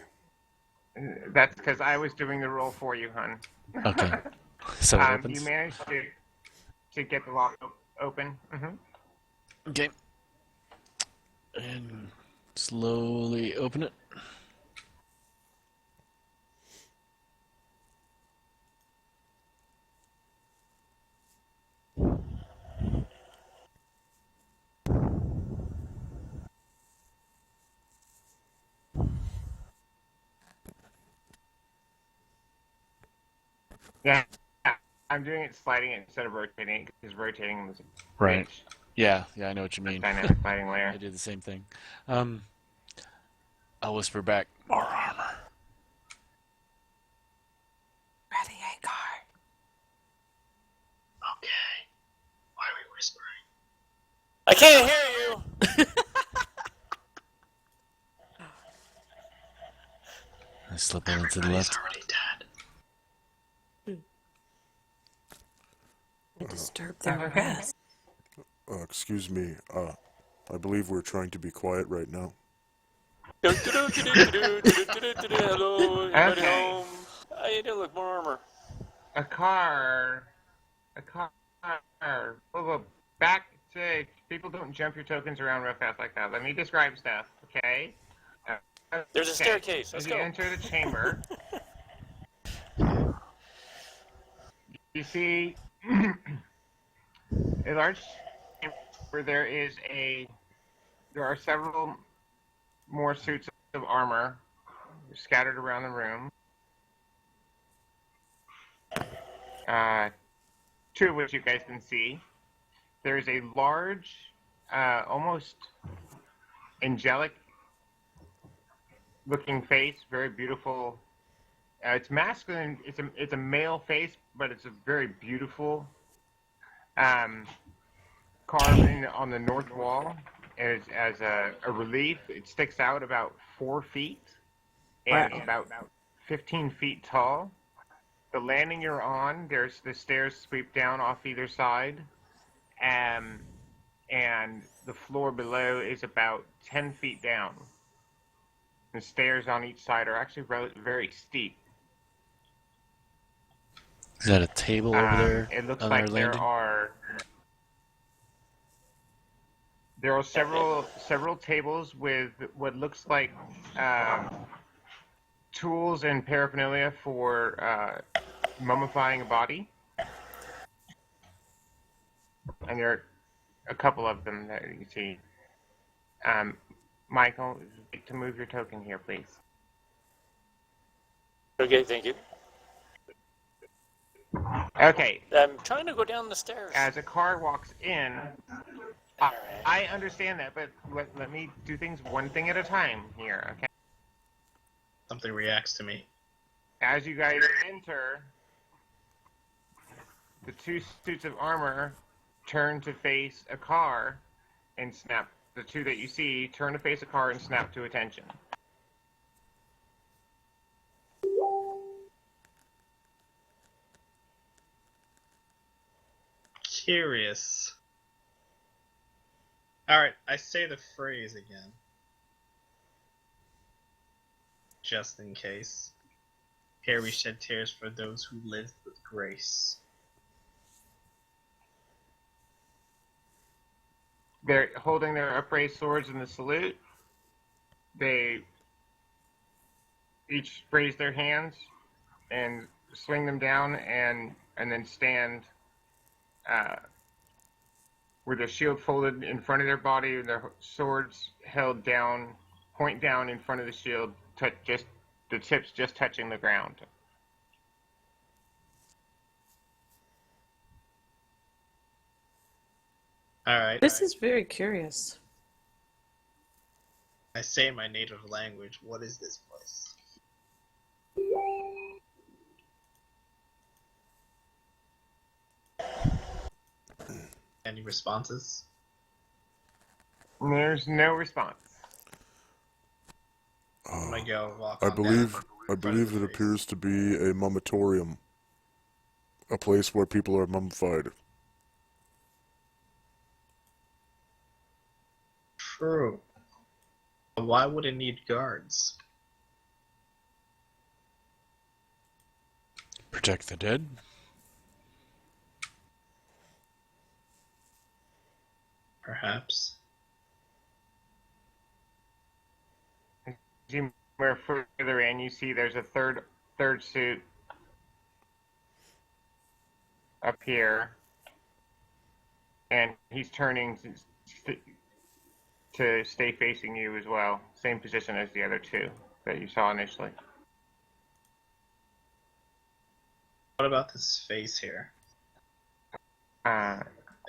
That's because I was doing the roll for you, hun. Okay. So it opens? You managed to get the lock open. Okay. And slowly open it. Yeah, I'm doing it sliding it instead of rotating it because rotating was a Right. bitch. Yeah, I know what you mean. Dynamic lighting I layer. did the same thing. I'll whisper back, more armor. Ready, Agar. Okay. Why are we whispering? I can't hear you. I slip a little to the Everybody's left. already dead. I disturbed their Okay. rest. Excuse me. I believe we're trying to be quiet right now. Hello, anybody Okay. home? I need to look more armor. A car. Whoa, back to people. Don't jump your tokens around real fast like that. Let me describe stuff, okay? There's a Okay. staircase. Let's As you go. enter the chamber, you see a large chamber. There are several more suits of armor scattered around the room. Two of which you guys can see. There's a large, almost angelic looking face, very beautiful. It's masculine. It's a male face, but it's a very beautiful. Carving on the north wall as a relief. It sticks out about 4 feet, and it's about 15 feet tall. The landing you're on, there's the stairs sweep down off either side, and the floor below is about 10 feet down. The stairs on each side are actually very steep. Is that a table over there It looks on our like there landing? are several tables with what looks like tools and paraphernalia for mummifying a body, and there are a couple of them that you can see. Michael, to move your token here, please. Okay, thank you. Okay, I'm trying to go down the stairs. as a car walks in, I understand that, but let me do things one thing at a time here, okay? Something reacts to me. As you guys enter, the two suits of armor turn to face a car and snap. The two that you see turn to face a car and snap to attention. Curious. Alright, I say the phrase again. Just in case. Here we shed tears for those who lived with grace. They're holding their upraised swords in the salute. They each raise their hands and swing them down, and then stand with their shield folded in front of their body, and their swords held down, point down in front of the shield, just the tips just touching the ground. Alright, This is very curious. I say in my native language, what is this place? Any responses? There's no response. I'm gonna go walk I on believe down I in front of believe the it face. appears to be a mummatorium, a place where people are mummified. True. Why would it need guards? Protect the dead? Perhaps. As you move further in, you see there's a third suit up here, and he's turning to stay facing you as well. Same position as the other two that you saw initially. What about this face here? Uh,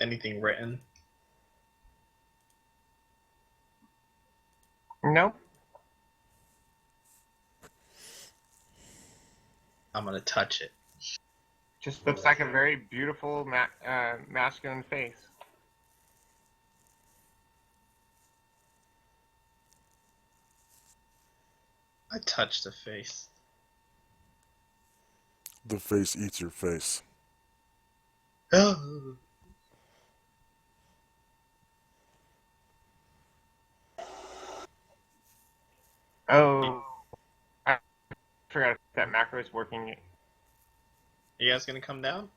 Anything written? Nope. I'm gonna touch it. Just looks like a very beautiful masculine face. I touch the face. The face eats your face. Oh. Oh, I forgot if that macro is working. You guys gonna come down?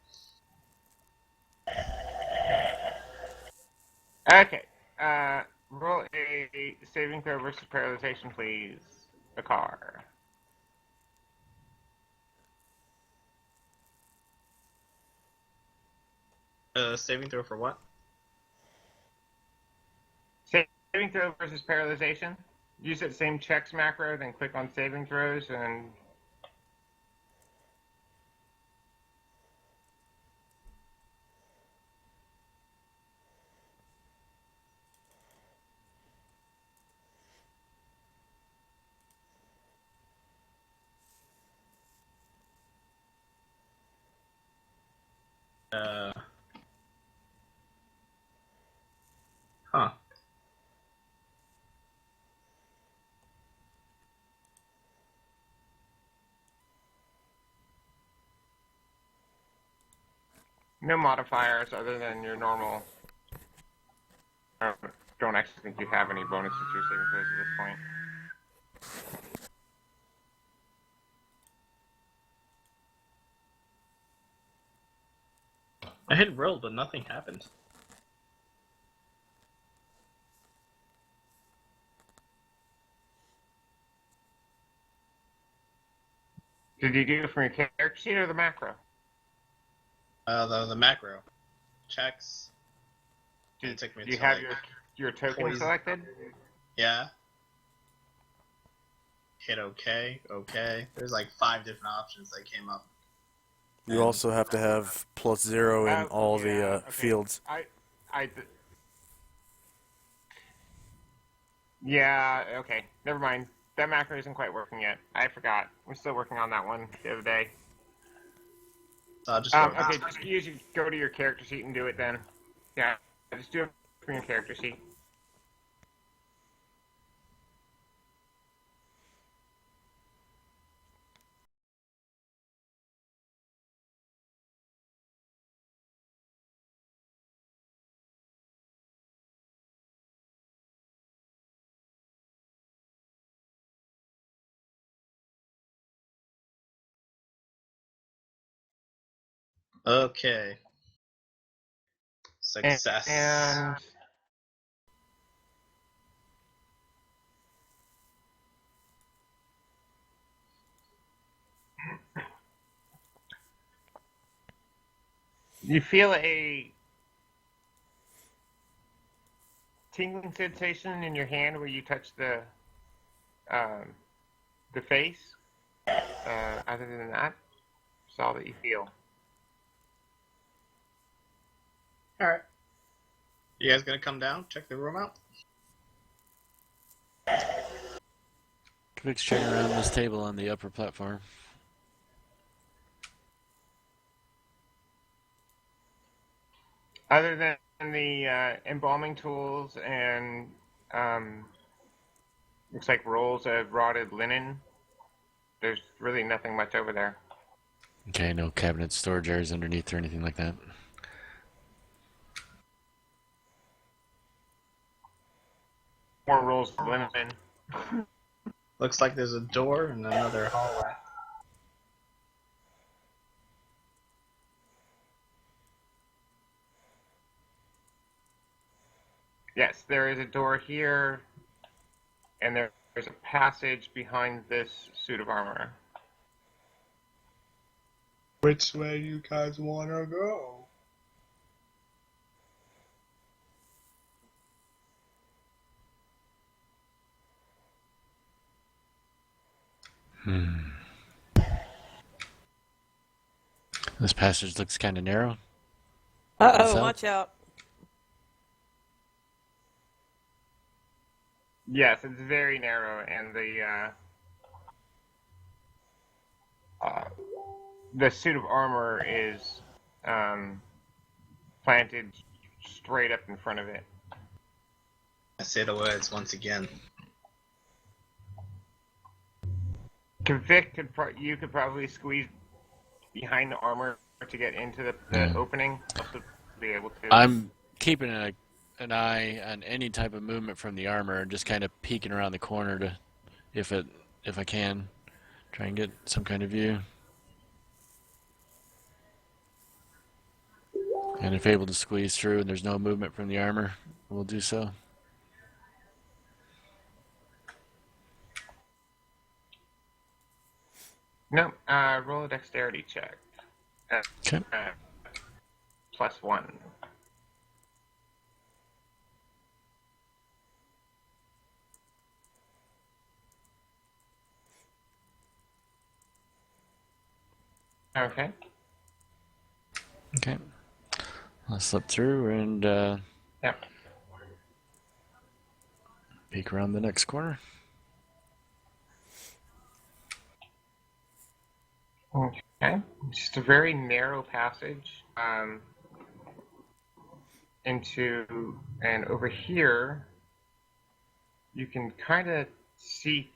Okay. Roll a saving throw versus paralyzation, please. A car. Saving throw for what? Saving throw versus paralyzation. Use that same checks macro, then click on saving throws and. Huh. No modifiers other than your normal. I don't actually think you have any bonuses to your saving throws at this point. I hit roll, but nothing happened. Did you do it from your character sheet or the macro? The macro checks. Do It took me you to have like your token poison. selected? Yeah. Hit OK. Okay. There's like 5 different options that came up. You also have to have +0 in all the okay. fields. Yeah, okay. Never mind. That macro isn't quite working yet. I forgot. We're still working on that one the other day. So I'll just Okay, just go to your character sheet and do it then. Yeah, just do it from your character sheet. Okay. Success. And you feel a tingling sensation in your hand where you touch the face. Other than that, it's all that you feel. Alright. You guys gonna come down? Check the room out? Quick's checking around this table on the upper platform. Other than the embalming tools and looks like rolls of rotted linen, there's really nothing much over there. Okay, no cabinet storage areas underneath or anything like that. More rolls of linen. Looks like there's a door in another hallway. Yes, there is a door here, and there's a passage behind this suit of armor. Which way you guys wanna go? This passage looks kind of narrow. Uh-oh, South? watch out. Yes, it's very narrow, and the suit of armor is planted straight up in front of it. I say the words once again. Convict you could probably squeeze behind the armor to get into the opening. Also be able to. I'm keeping an eye on any type of movement from the armor and just kind of peeking around the corner to, if I can, try and get some kind of view. And if able to squeeze through and there's no movement from the armor, we'll do so. No, roll a dexterity check. Okay. +1. Okay. Okay. I'll slip through and Yep. peek around the next corner. Okay. Just a very narrow passage into, and over here, you can kind of see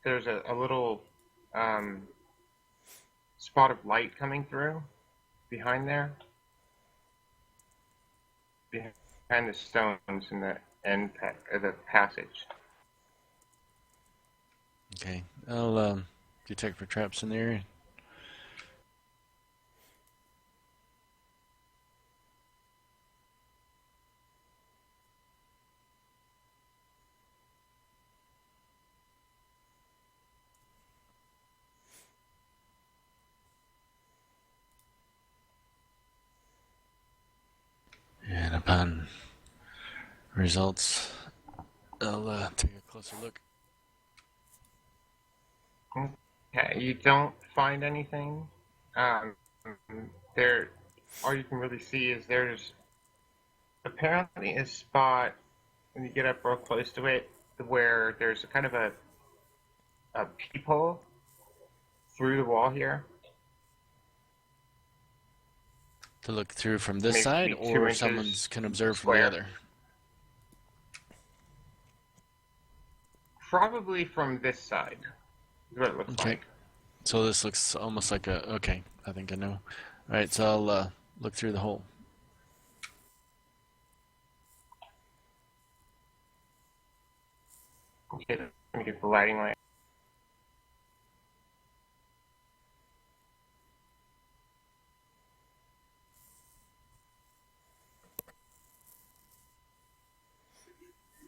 there's a little spot of light coming through behind there, behind the stones in the end of the passage. Okay. I'll detect for traps in the area. And upon results, I'll take a closer look. Okay, you don't find anything. There, all you can really see is there's apparently a spot when you get up real close to it where there's a kind of a peephole through the wall here. To look through from this Maybe side, 2 or inches someone can observe from the square. other? Probably from this side is what it looks Okay. like. So this looks almost like a... Okay, I think I know. Alright, so I'll look through the hole. Okay, let me get the lighting light.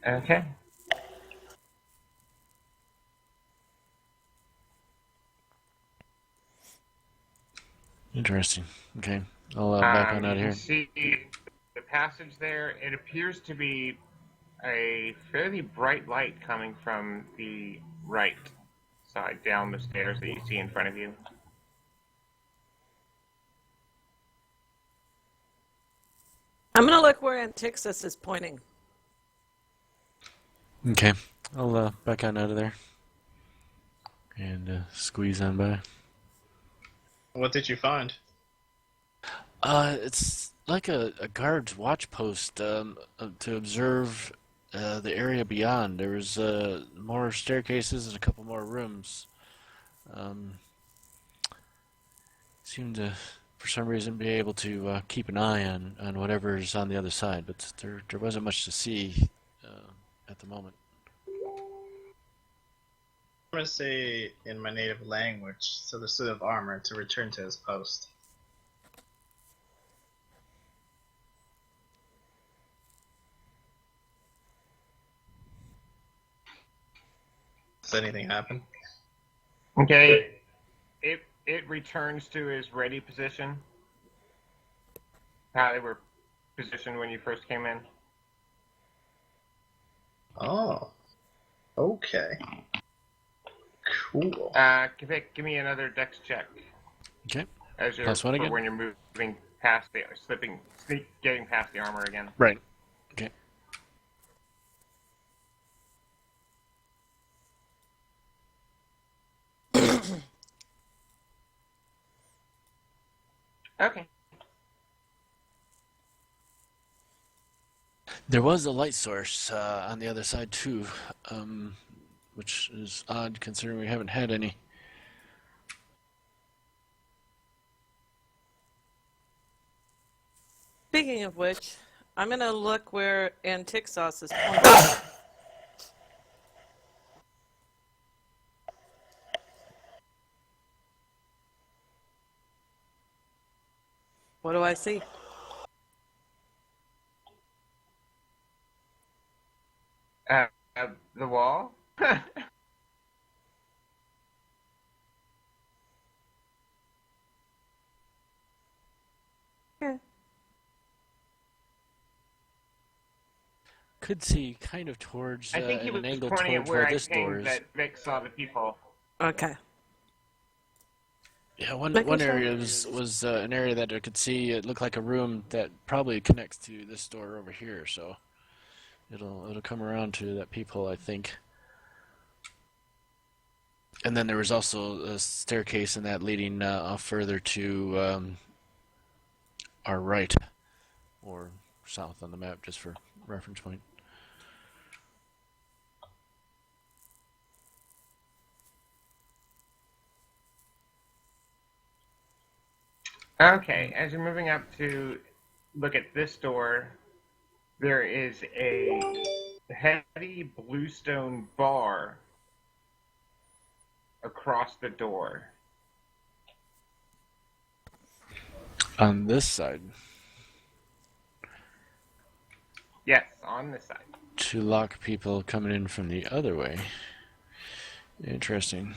Okay. Interesting. Okay, I'll back on out You here. can see the passage there. It appears to be a fairly bright light coming from the right side down the stairs that you see in front of you. I'm gonna look where Antixis is pointing. Okay, I'll back on out of there. And squeeze on by. What did you find? It's like a guard's watch post to observe the area beyond. There's more staircases and a couple more rooms. Seem to, for some reason, be able to keep an eye on whatever's on the other side, but there wasn't much to see at the moment. I'm going to say in my native language, so the suit of armor, to return to his post. Does anything happen? Okay. It returns to its ready position. How they were positioned when you first came in. Oh. Okay. Cool. Give me another dex check. Okay. As you're, +1 again? for when you're moving past the getting past the armor again. Right. Okay. Okay. There was a light source on the other side too, which is odd considering we haven't had any. Speaking of which, I'm going to look where Antixos is pointing. What do I see? Uh, the wall? Yeah. Could see kind of towards I think he at was an angle pointing at towards where where I this door think is. that Vic saw the people. Okay. Yeah, Making one sure. area was an area that I could see. It looked like a room that probably connects to this door over here. So it'll come around to that people, I think. And then there was also a staircase in that leading off further to our right, or south on the map, just for reference point. Okay, as you're moving up to look at this door, there is a heavy bluestone bar across the door. On this side, Yes, on this side. to lock people coming in from the other way. Interesting.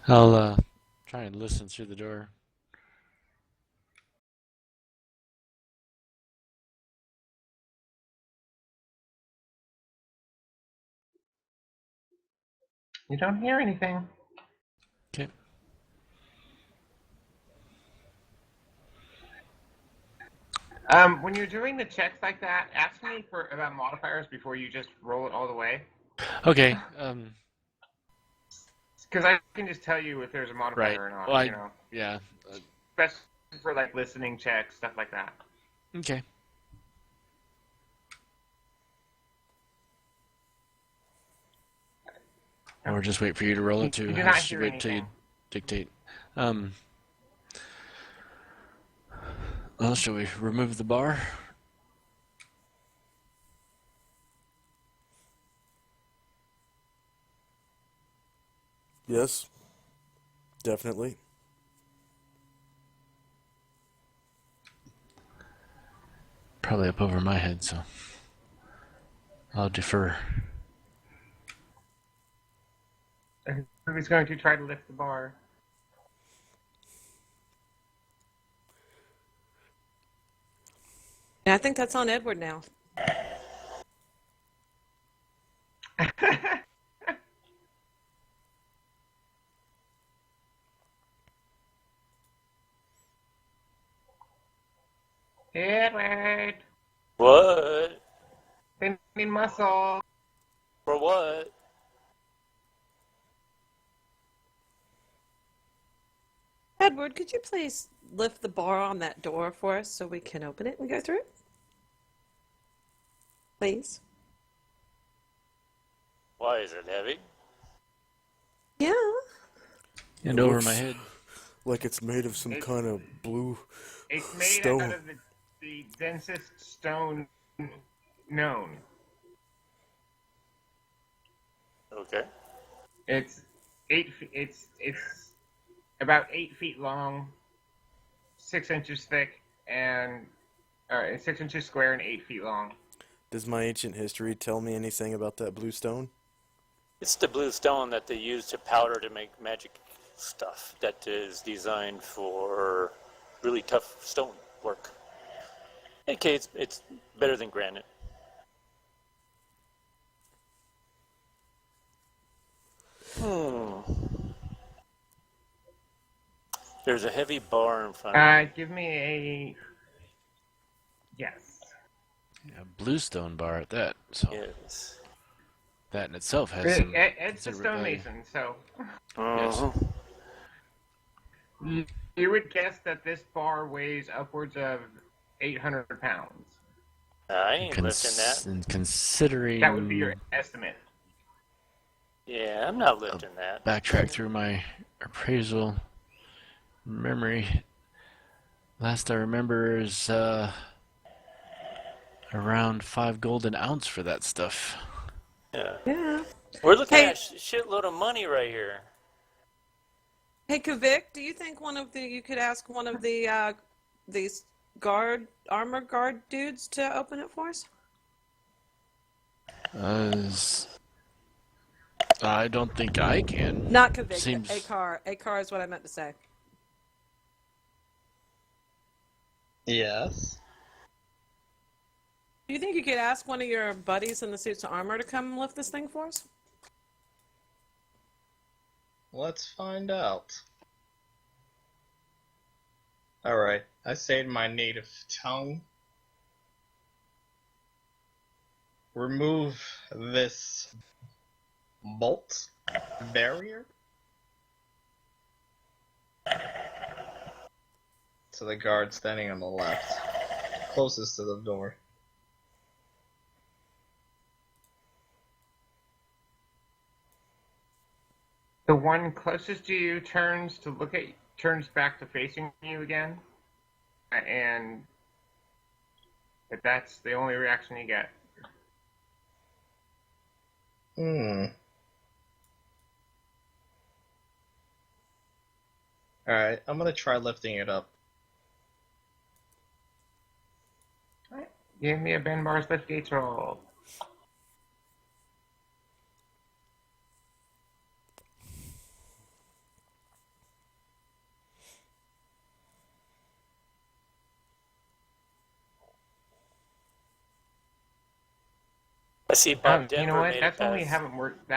I'll try and listen through the door. You don't hear anything. Okay. When you're doing the checks like that, ask me about modifiers before you just roll it all the way. Okay. Because I can just tell you if there's a modifier Right. or not, Well, you know. yeah. Especially for like listening checks, stuff like that. Okay. Or just wait for you to roll it too. You do I'll not just hear wait till you anything. dictate. Well, shall we remove the bar? Yes, definitely. Probably up over my head, so I'll defer. Who's going to try to lift the bar? Yeah, I think that's on Edward now. Edward! What? Thinning muscle! For what? Edward, could you please lift the bar on that door for us so we can open it and go through it? Please. Why is it heavy? Yeah. And It over my looks head. like it's made of some kind of blue It's made stone. out of the densest stone known. Okay. It's it's about 8 feet long, 6 inches thick, and 6 inches square and 8 feet long. Does my ancient history tell me anything about that blue stone? It's the blue stone that they use to powder to make magic stuff that is designed for really tough stone work. Okay, it's better than granite. There's a heavy bar in front of me. Give me a yes. Yeah, bluestone bar at that. So Yes. That in itself has Ed's some a considerable value. stonemason, so Yes. Uh-huh. you would guess that this bar weighs upwards of 800 pounds. I ain't lifting that. And That would be your considering estimate. Yeah, I'm not lifting that. backtrack through my appraisal memory, last I remember is around 5 gold an ounce for that stuff. Yeah. Yeah. We're looking Hey, at shitload of money right here. hey, Kavik, do you think you could ask one of the these armor guard dudes to open it for us? I don't think I can. Not Kavik, Seems Akar. Akar is what I meant to say. Yes. Do you think you could ask one of your buddies in the suits of armor to come lift this thing for us? Let's find out. Alright, I say in my native tongue. Remove this bolt barrier. To the guard standing on the left, closest to the door. The one closest to you turns back to facing you again, and that's the only reaction you get. Alright, I'm gonna try lifting it up. Alright, give me a Ben Bar's lift gates roll. I see Bob Denver You know what? made That's it when we past. haven't worked.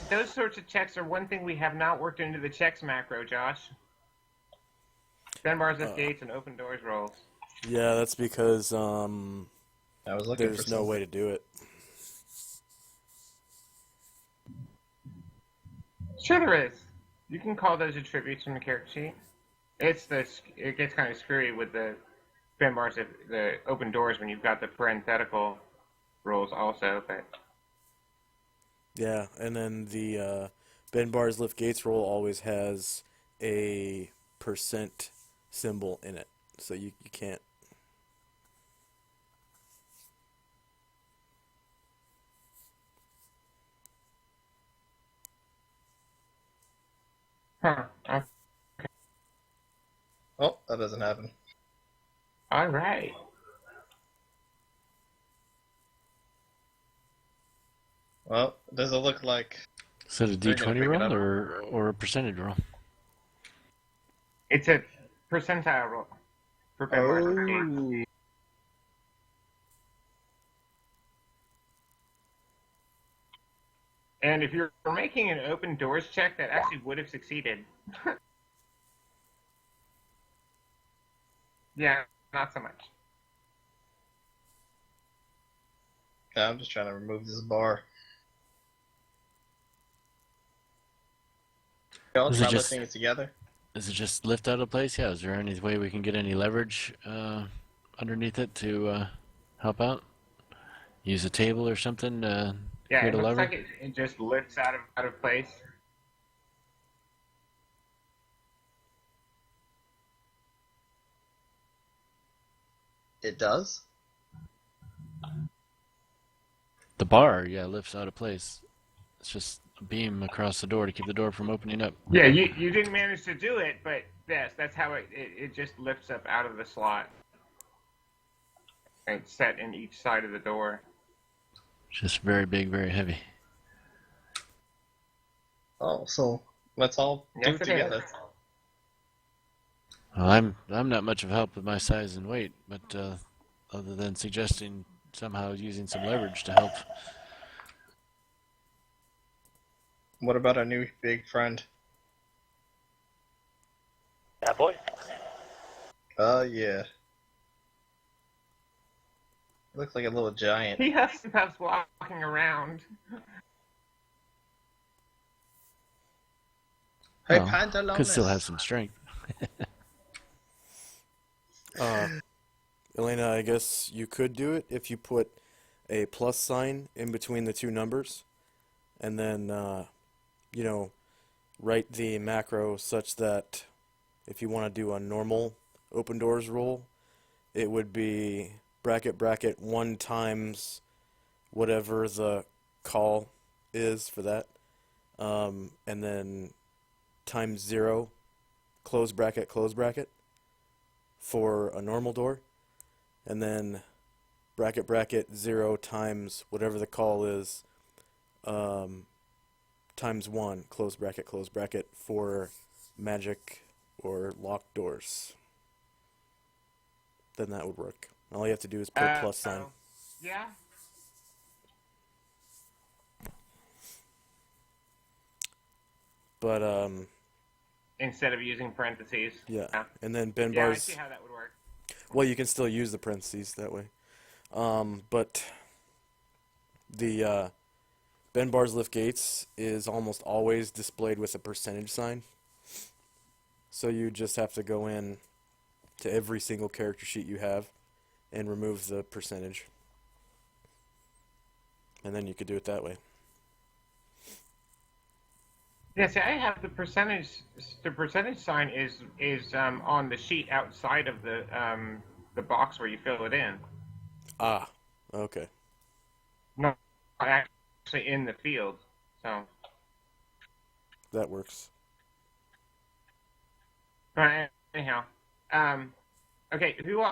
Those sorts of checks are one thing we have not worked into the checks macro, Josh. Ben Bar's lift gates and open doors rolls. Yeah, that's because I was looking for there's no something. way to do it. Sure, there is. You can call those attributes from the character sheet. It gets kind of screwy with the Ben Bar's the open doors when you've got the parenthetical rolls also, but. Yeah, and then the Ben Bar's lift gates roll always has a percent symbol in it, so you can't. Huh. Okay. Oh, that doesn't happen. All right. Well, does it look like is that a they're gonna D20 pick it roll up? or a percentage roll? It's a percentile roll for Ben Bar's lift gates. Oh. And if you're making an open doors check, that actually would have succeeded. Yeah, not so much. Yeah, I'm just trying to remove this bar. Y'all Is it try just- lifting it together? Is it just lift out of place? Yeah. Is there any way we can get any leverage underneath it to help out? Use a table or something? Yeah, Create it a looks lever? like it just lifts out of place. It does? The bar, yeah, lifts out of place. It's just a beam across the door to keep the door from opening up. Yeah, you didn't manage to do it, but yes, that's how it just lifts up out of the slot. And it's set in each side of the door. It's just very big, very heavy. Oh, so let's all do Yes, it it together. is. Well, I'm not much of help with my size and weight, but other than suggesting somehow using some leverage to help. What about our new big friend? Yeah, boy. Yeah. Looks like a little giant. He has us walking around. Hey, Well, could still have pantalones. some strength. Elena, I guess you could do it if you put a plus sign in between the two numbers, and then, you know, write the macro such that if you want to do a normal open doors roll, it would be bracket bracket 1 times whatever the call is for that, and then times 0, close bracket for a normal door, and then bracket bracket 0 times whatever the call is, times 1, close bracket for magic or locked doors. Then that would work. All you have to do is put a plus sign. Yeah. But Instead of using parentheses. yeah. And then Ben Yeah, I bars. see how that would work. Well, you can still use the parentheses that way. But the Ben bars lift gates is almost always displayed with a percentage sign. So you just have to go in to every single character sheet you have and remove the percentage. And then you could do it that way. Yeah, see, I have the percentage. The percentage sign is on the sheet outside of the box where you fill it in. Ah, okay. Not actually in the field. So. That works. Right. Anyhow, okay. Who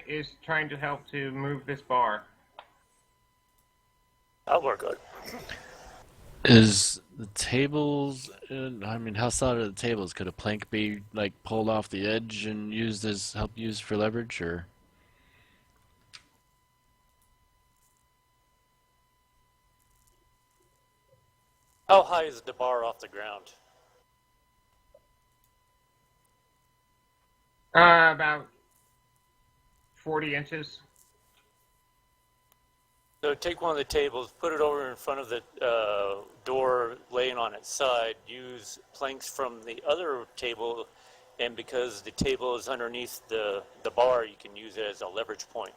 is trying to help to move this bar? I'll work on it. Is the tables? I mean, how solid are the tables? Could a plank be like pulled off the edge and used for leverage, or? How high is the bar off the ground? About 40 inches. So take one of the tables, put it over in front of the door laying on its side, use planks from the other table, and because the table is underneath the bar, you can use it as a leverage point.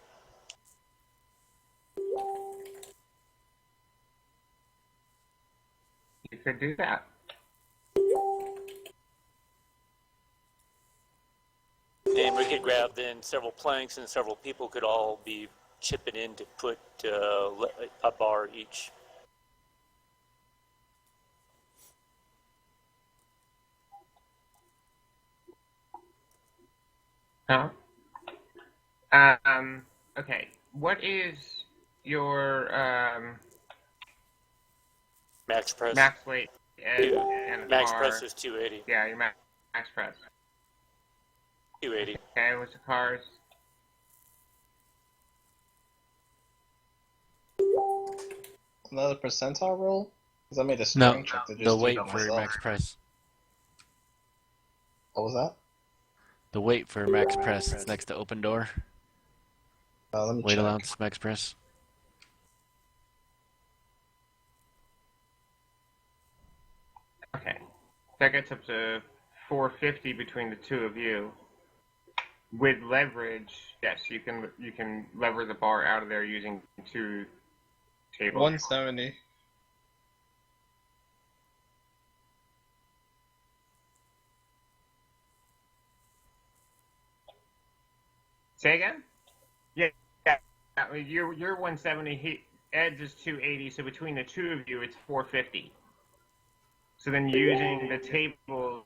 You could do that. And we could grab then several planks, and several people could all be chipping in to put a bar each. Huh? Okay. What is your Max press. max weight and a Max car? press is 280. Yeah, your max press. 280. Okay, what's the cars? Another percentile roll? Because I made a No, strength check to just the do weight it for myself. max press. What was that? The weight for max press. It's next to open door. Let me Weight check. allowance, max press. Okay. That gets up to 450 between the two of you. With leverage, yes, you can lever the bar out of there using 2 tables. 170. Say again? Yeah. You're 170. Ed's is 280. So between the two of you, it's 450. So then using the tables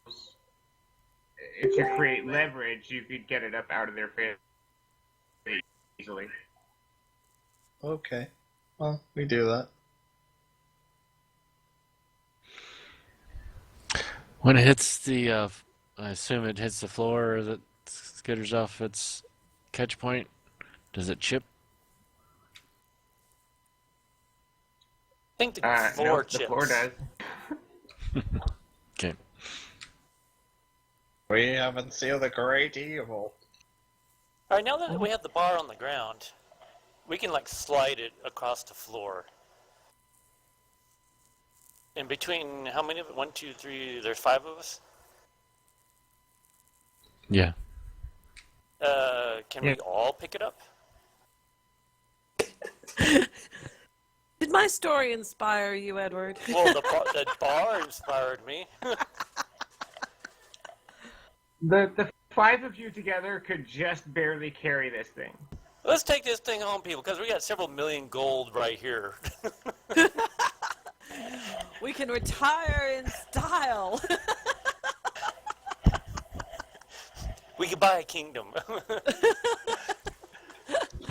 to create leverage, you could get it up out of their face easily. Okay. Well, we do that. When it hits the, I assume it hits the floor or that skitters off its catch point. Does it chip? I think the floor No, chips. the floor does. Okay. We haven't sealed the great evil. All right, now that we have the bar on the ground, We can like slide it across the floor. In between, how many of it? 1, 2, 3. There's 5 of us. Yeah. Can Yeah. we all pick it up? Did my story inspire you, Edward? Well, the bar inspired me. The 5 of you together could just barely carry this thing. Let's take this thing home, people, because we got several million gold right here. We can retire in style. We could buy a kingdom.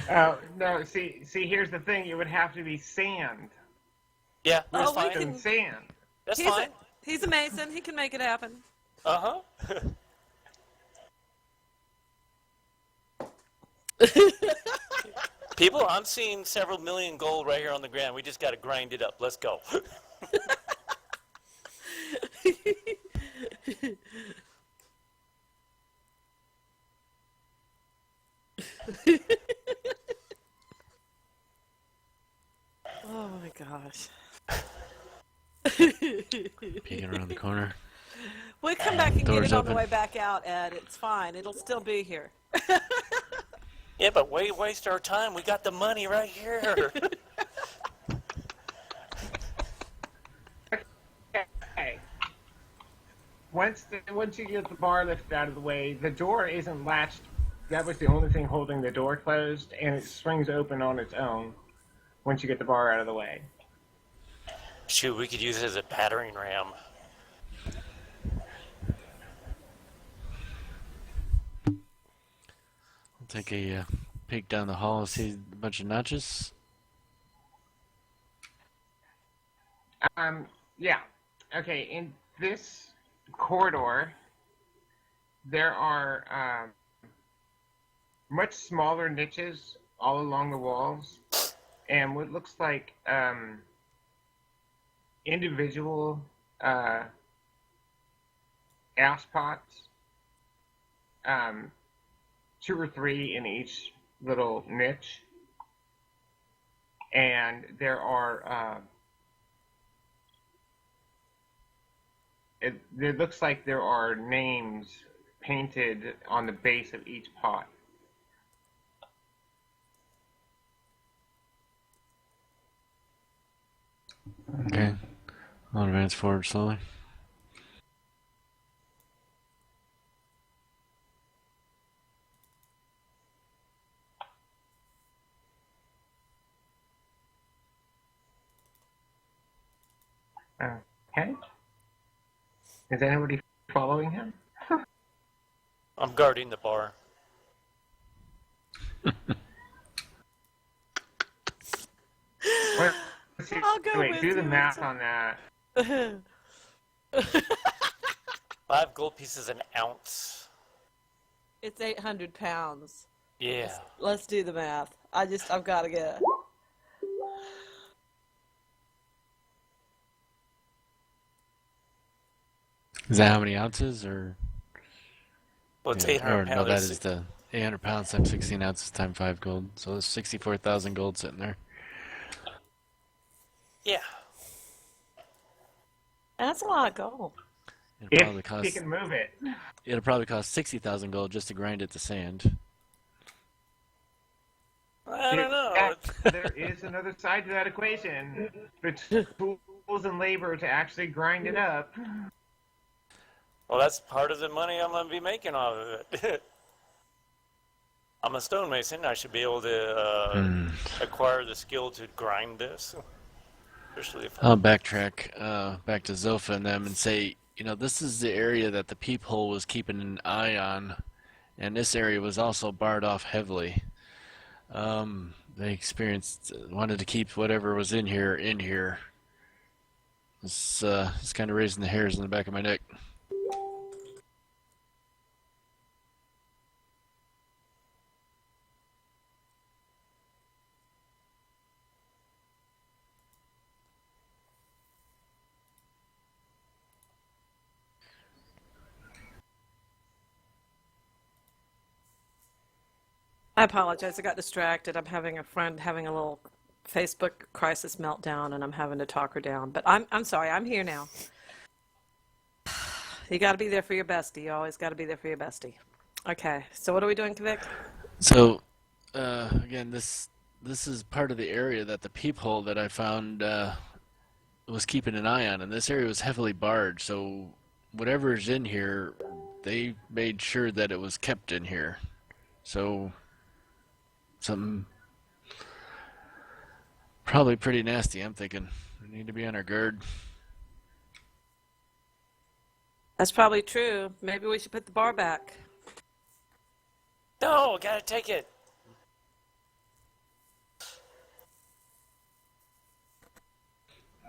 Oh no! See, here's the thing. It would have to be sand. Yeah, that's Oh, we fine. can- Sand. That's he's fine. He's a mason. He can make it happen. Uh-huh. People, I'm seeing several million gold right here on the ground. We just got to grind it up. Let's go. Oh my gosh. Peeking around the corner. We'll come back and get Doors it on the open. way back out, Ed. It's fine. It'll still be here. Yeah, but waste our time. We got the money right here. Okay. Once you get the bar lifted out of the way, the door isn't latched. That was the only thing holding the door closed, and it swings open on its own once you get the bar out of the way. Shoot, we could use it as a battering ram. I'll take a peek down the hall and see a bunch of notches. Yeah. Okay, in this corridor, there are much smaller niches all along the walls, and what looks like individual ash pots, 2 or 3 in each little niche, and there are it looks like there are names painted on the base of each pot. Okay. I'll advance forward slowly. Okay. Is anybody following him? I'm guarding the bar. Wait, I'll go with do the you. math on that. 5 gold pieces an ounce. It's 800 pounds. Yeah. Let's do the math. I've got to get. Is that how many ounces, or? Well, it's Yeah, 800 or pounds. no, that is the 800 pounds times 16 ounces times 5 gold. So there's 64,000 gold sitting there. Yeah. That's a lot of gold. It'll If he can move it. probably cost 60,000 gold just to grind it to sand. I don't know. There is another side to that equation. The tools and labor to actually grind it up. Well, that's part of the money I'm going to be making off of it. I'm a stonemason. I should be able to acquire the skill to grind this. Especially if I'll backtrack back to Zofa and them and say, this is the area that the peephole was keeping an eye on, and this area was also barred off heavily. They wanted to keep whatever was in here in here. It's kind of raising the hairs in the back of my neck. I apologize. I got distracted. I'm having a friend having a little Facebook crisis meltdown, and I'm having to talk her down. But I'm sorry. I'm here now. You got to be there for your bestie. You always got to be there for your bestie. Okay. So what are we doing, Vic? So, again, this is part of the area that the peephole that I found was keeping an eye on, and this area was heavily barred. So, whatever's in here, they made sure that it was kept in here. So, something probably pretty nasty. I'm thinking we need to be on our guard. That's probably true. Maybe we should put the bar back. No, gotta take it.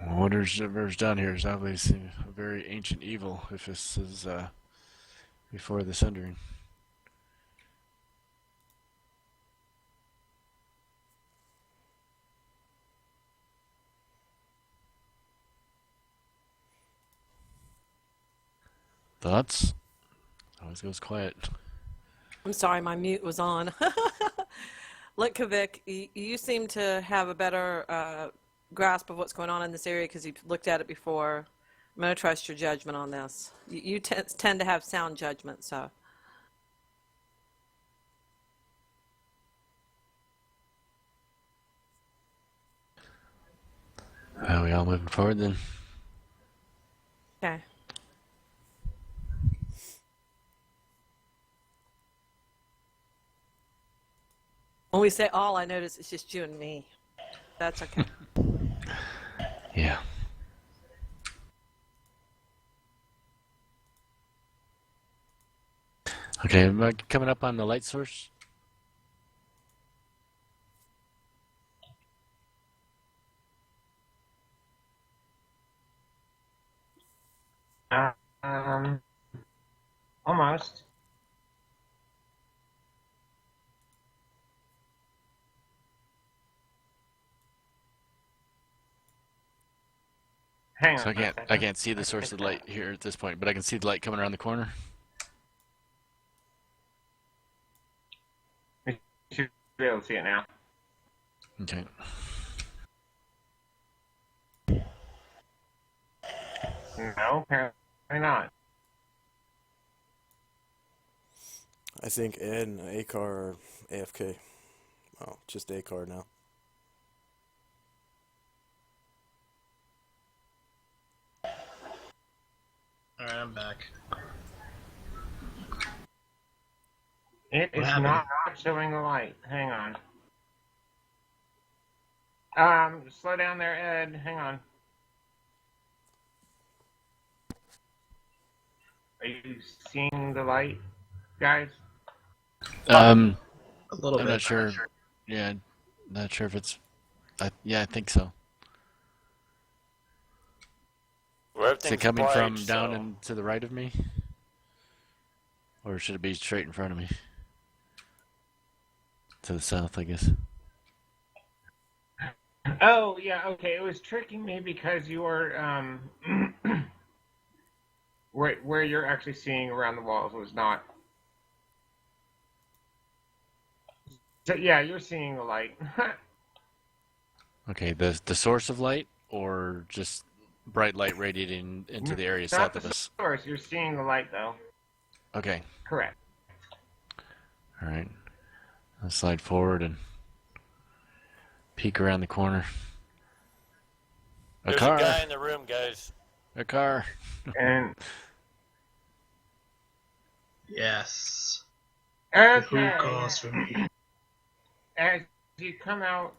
Whatever's down here is obviously a very ancient evil. If this is before the Sundering. Thoughts? Always goes quiet. I'm sorry, my mute was on. Look, Kavik, you seem to have a better grasp of what's going on in this area because you've looked at it before. I'm going to trust your judgment on this. You tend to have sound judgment, so. Are we all moving forward then? Okay. When we say all, I notice it's just you and me. That's okay. Yeah. Okay, am I coming up on the light source? Um, almost. Hang So on. I can't see the source of the light here at this point, but I can see the light coming around the corner. You should be able to see it now. Okay. No, apparently not. I think Ed and Acar are AFK. Oh, just Acar now. Alright, I'm back. It What is happened? not showing the light. Hang on. Slow down there, Ed. Hang on. Are you seeing the light, guys? A little I'm bit. not sure. Yeah, not sure if it's. Yeah, I think so. Well, Is it everything's coming bright, from so down and to the right of me? Or should it be straight in front of me? To the south, I guess. Oh, yeah, okay. It was tricking me because you were where you're actually seeing around the walls was not. So yeah, you're seeing the light. Okay, the source of light, or just bright light radiating into the area Not south the of us? source. You're seeing the light though. Okay, Correct. all right. I'll slide forward and peek around the corner. A there's car! a guy in the room, guys. A car! And Yes. Who okay, calls for me? as you come out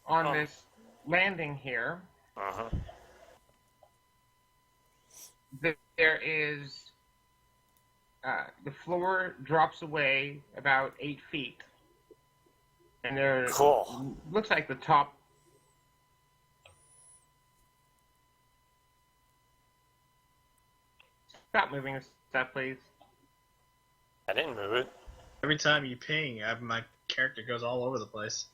on Oh. this landing here, Uh-huh. there is the floor drops away about 8 feet, and there Cool. looks like the top. Stop moving this stuff, please. I didn't move it. Every time you ping, my character goes all over the place.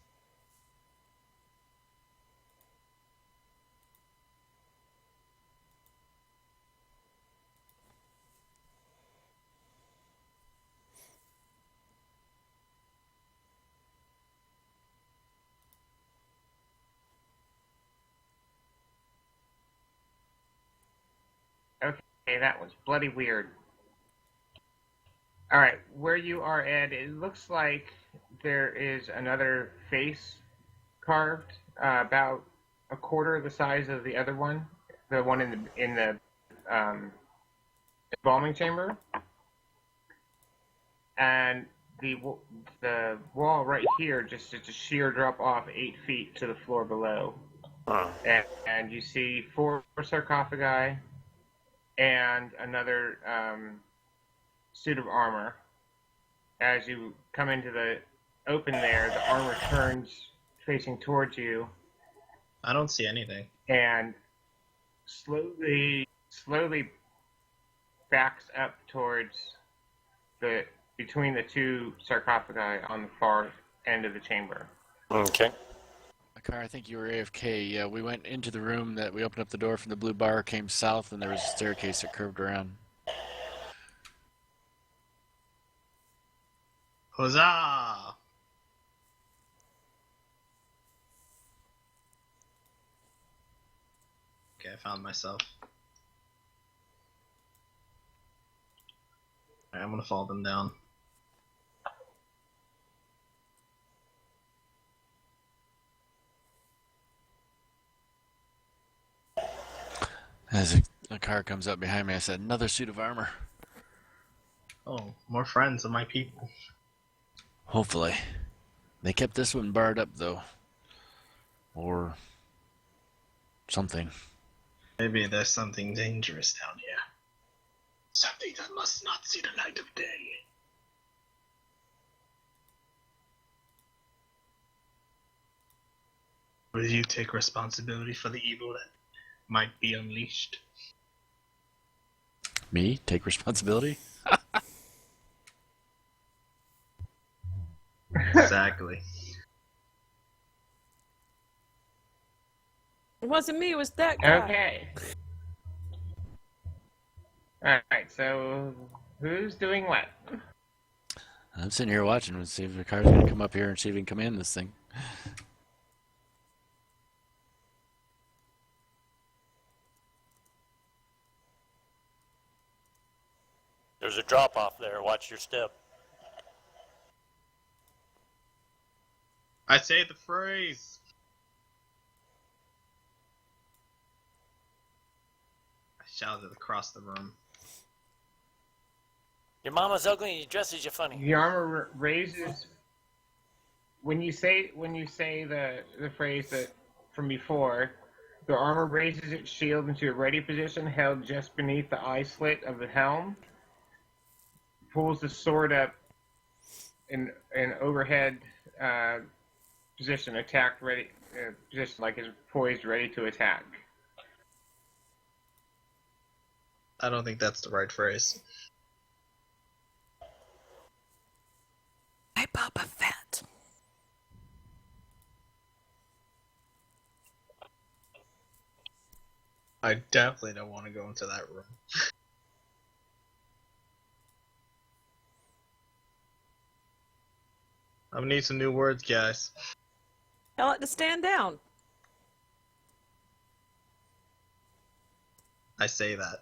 that was bloody weird. All right, where you are, Ed, it looks like there is another face carved, about a quarter the size of the other one, the one in the embalming chamber, and the wall right here just is a sheer drop off 8 feet to the floor below, and you see 4 sarcophagi and another suit of armor. As you come into the open there, the armor turns facing towards you I don't see anything. and slowly backs up towards the between the 2 sarcophagi on the far end of the chamber. Okay. Akar, I think you were AFK. Yeah, we went into the room that we opened up the door from the blue bar, came south, and there was a staircase that curved around. Huzzah! Okay, I found myself. Alright, I'm gonna fall them down. As a car comes up behind me, I said, "Another suit of armor." Oh, more friends of my people. Hopefully. They kept this one barred up, though. Or something. Maybe there's something dangerous down here. Something that must not see the light of day. Will you take responsibility for the evil that might be unleashed? Me? Take responsibility? Exactly. It wasn't me, it was that guy. Okay. Alright, so who's doing what? I'm sitting here watching and see if the car's going to come up here and see if he can come in this thing. There's a drop off there. Watch your step. I say the phrase. I shouted across the room. Your mama's ugly and your dresses you funny. The armor raises when you say the phrase that from before. The armor raises its shield into a ready position, held just beneath the eye slit of the helm. Pulls the sword up in an overhead position, attack ready position, like it's poised, ready to attack. I don't think that's the right phrase. Hey, Boba Fett. I definitely don't want to go into that room. I'm gonna need some new words, guys. Tell it to stand down. I say that.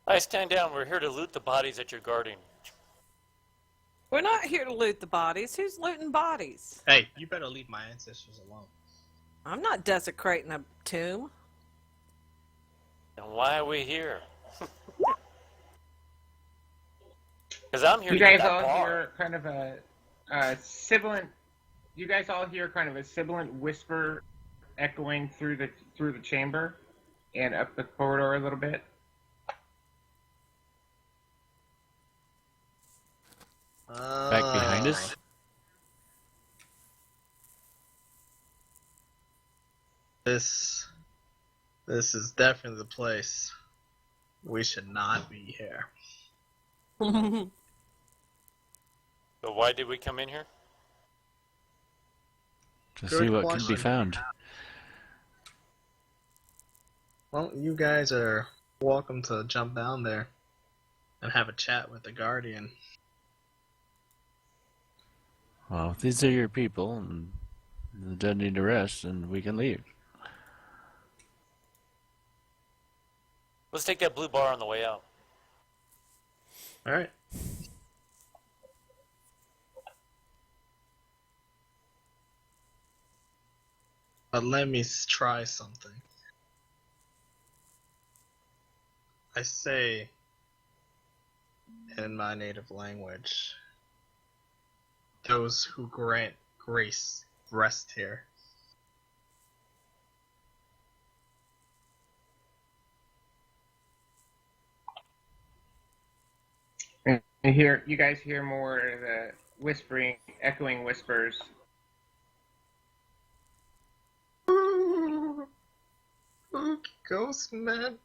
I stand down. We're here to loot the bodies that you're guarding. We're not here to loot the bodies. Who's looting bodies? Hey, you better leave my ancestors alone. I'm not desecrating a tomb. And why are we here? Because I'm here You to get guys that all bar. hear kind of a sibilant. You guys all hear kind of a sibilant whisper echoing through the chamber and up the corridor a little bit. Back behind us? This is definitely the place. We should not be here. So why did we come in here? To Good see what can be question. found. Well, you guys are welcome to jump down there and have a chat with the Guardian. Well, if these are your people and they don't need to rest, then we can leave. Let's take that blue bar on the way out. All right. But let me try something. I say in my native language, those who grant grace rest here. And you guys hear more of the whispering, echoing whispers. Ooh, ghost man.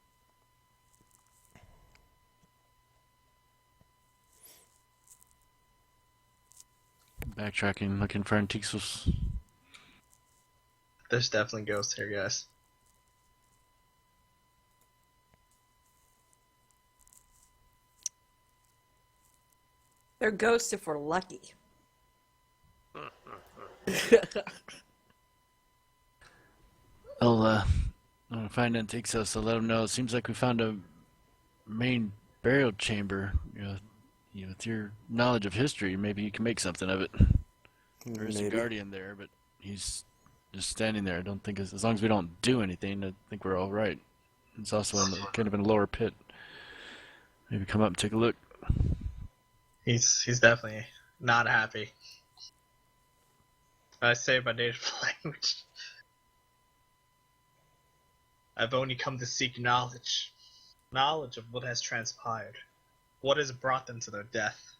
Backtracking, looking for Antixos. There's definitely ghosts here, guys. They're ghosts if we're lucky. I'll find Antixos. I'll let him know. It seems like we found a main burial chamber. With your knowledge of history, maybe you can make something of it. There is a Maybe. guardian there, but he's just standing there. I don't think, as long as we don't do anything, I think we're all right. It's also kind of in a lower pit. Maybe come up and take a look. He's definitely not happy. I say my native language. I've only come to seek knowledge. Knowledge of what has transpired. What has brought them to their death.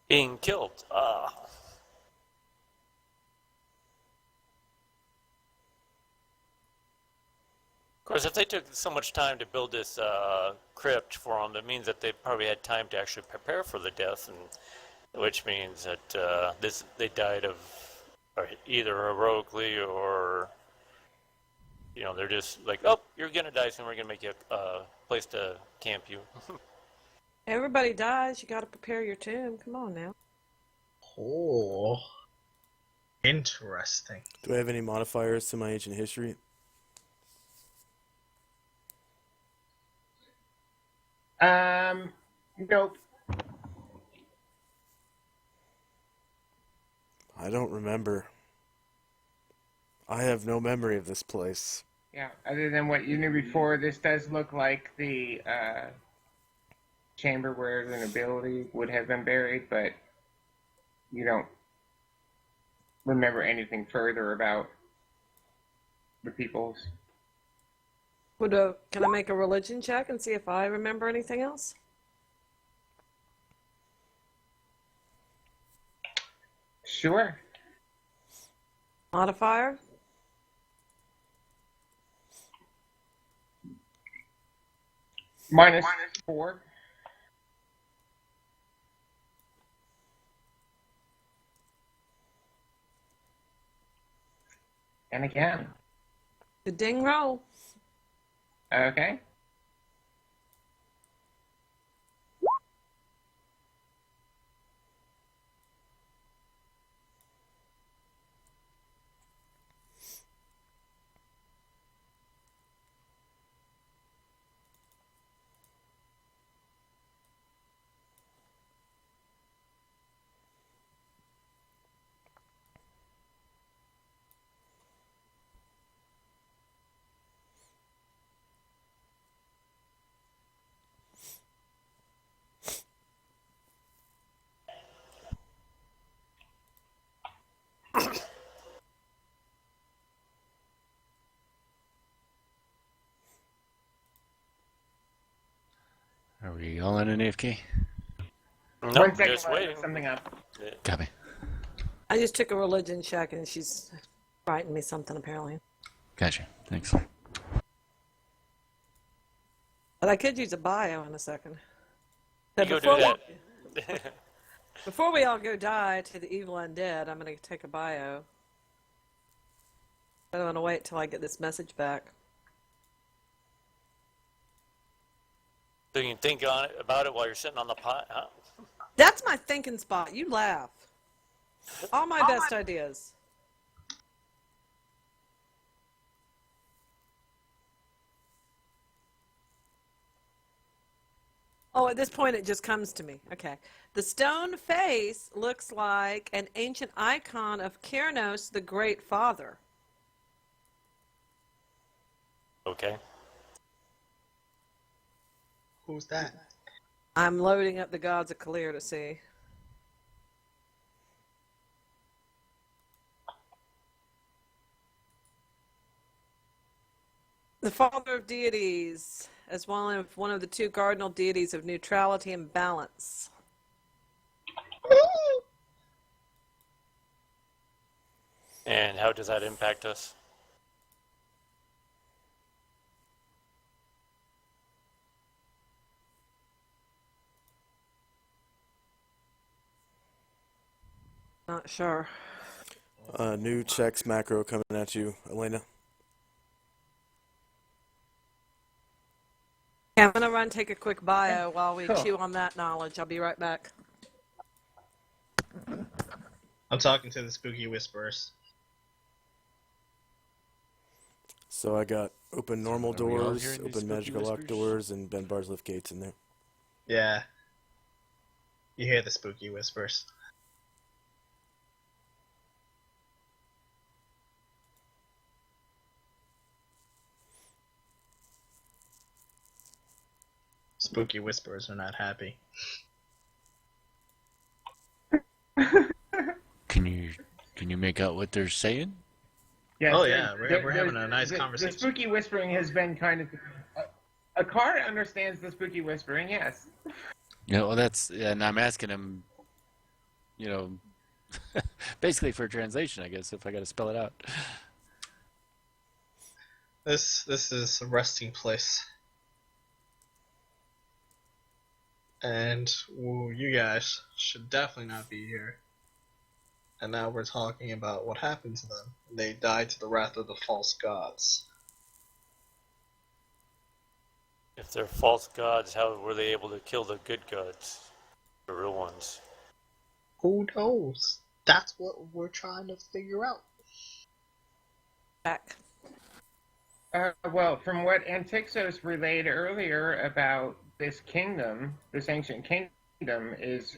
Being killed. Of course, if they took so much time to build this crypt for them, that means that they probably had time to actually prepare for the death, and which means that they died of either heroically or they're just like, oh, you're gonna die soon. We're gonna make you a place to camp you. Everybody dies. You got to prepare your tomb. Come on now. Oh. Interesting. Do I have any modifiers to my ancient history? Nope. I don't remember. I have no memory of this place. Yeah, other than what you knew before, this does look like the chamber where the nobility would have been buried, but you don't remember anything further about the peoples. Can I make a religion check and see if I remember anything else? Sure. Modifier? Minus 4. And again. The ding roll. Okay. Are we all in an AFK? Nope, One second just while I waiting. look something up. Copy. I just took a religion check and she's writing me something apparently. Gotcha. Thanks. But I could use a bio in a second. You So go do that. before we all go die to the evil undead, I'm going to take a bio. I don't want to wait till I get this message back. So you can think about it while you're sitting on the pot, huh? That's my thinking spot. You laugh. All my best ideas. Oh, at this point, it just comes to me. Okay. The stone face looks like an ancient icon of Kyrnos, the Great Father. Okay. Who's that? I'm loading up the gods of Kalir to see. The father of deities, as one of the two cardinal deities of neutrality and balance. And how does that impact us? Not sure. New checks macro coming at you, Elena. Okay, I'm gonna run take a quick bio while we Cool. chew on that knowledge. I'll be right back. I'm talking to the spooky whisperers. So I got open normal Are we all doors, hearing these open spooky magical lock whispers? doors, and Ben Bar's lift gates in there. Yeah. You hear the spooky whispers. Spooky whisperers are not happy. Can you make out what they're saying? Yeah, Oh, yeah, we're having a nice the conversation. The spooky whispering has been kind of. A car understands the spooky whispering, yes. Yeah, well, and I'm asking him, basically for a translation, I guess, if I got to spell it out. This is a resting place. And you guys should definitely not be here. And now we're talking about what happened to them. They died to the wrath of the false gods. If they're false gods, how were they able to kill the good gods? The real ones. Who knows? That's what we're trying to figure out. Back. Well, from what Antixos relayed earlier about this kingdom, this ancient kingdom, is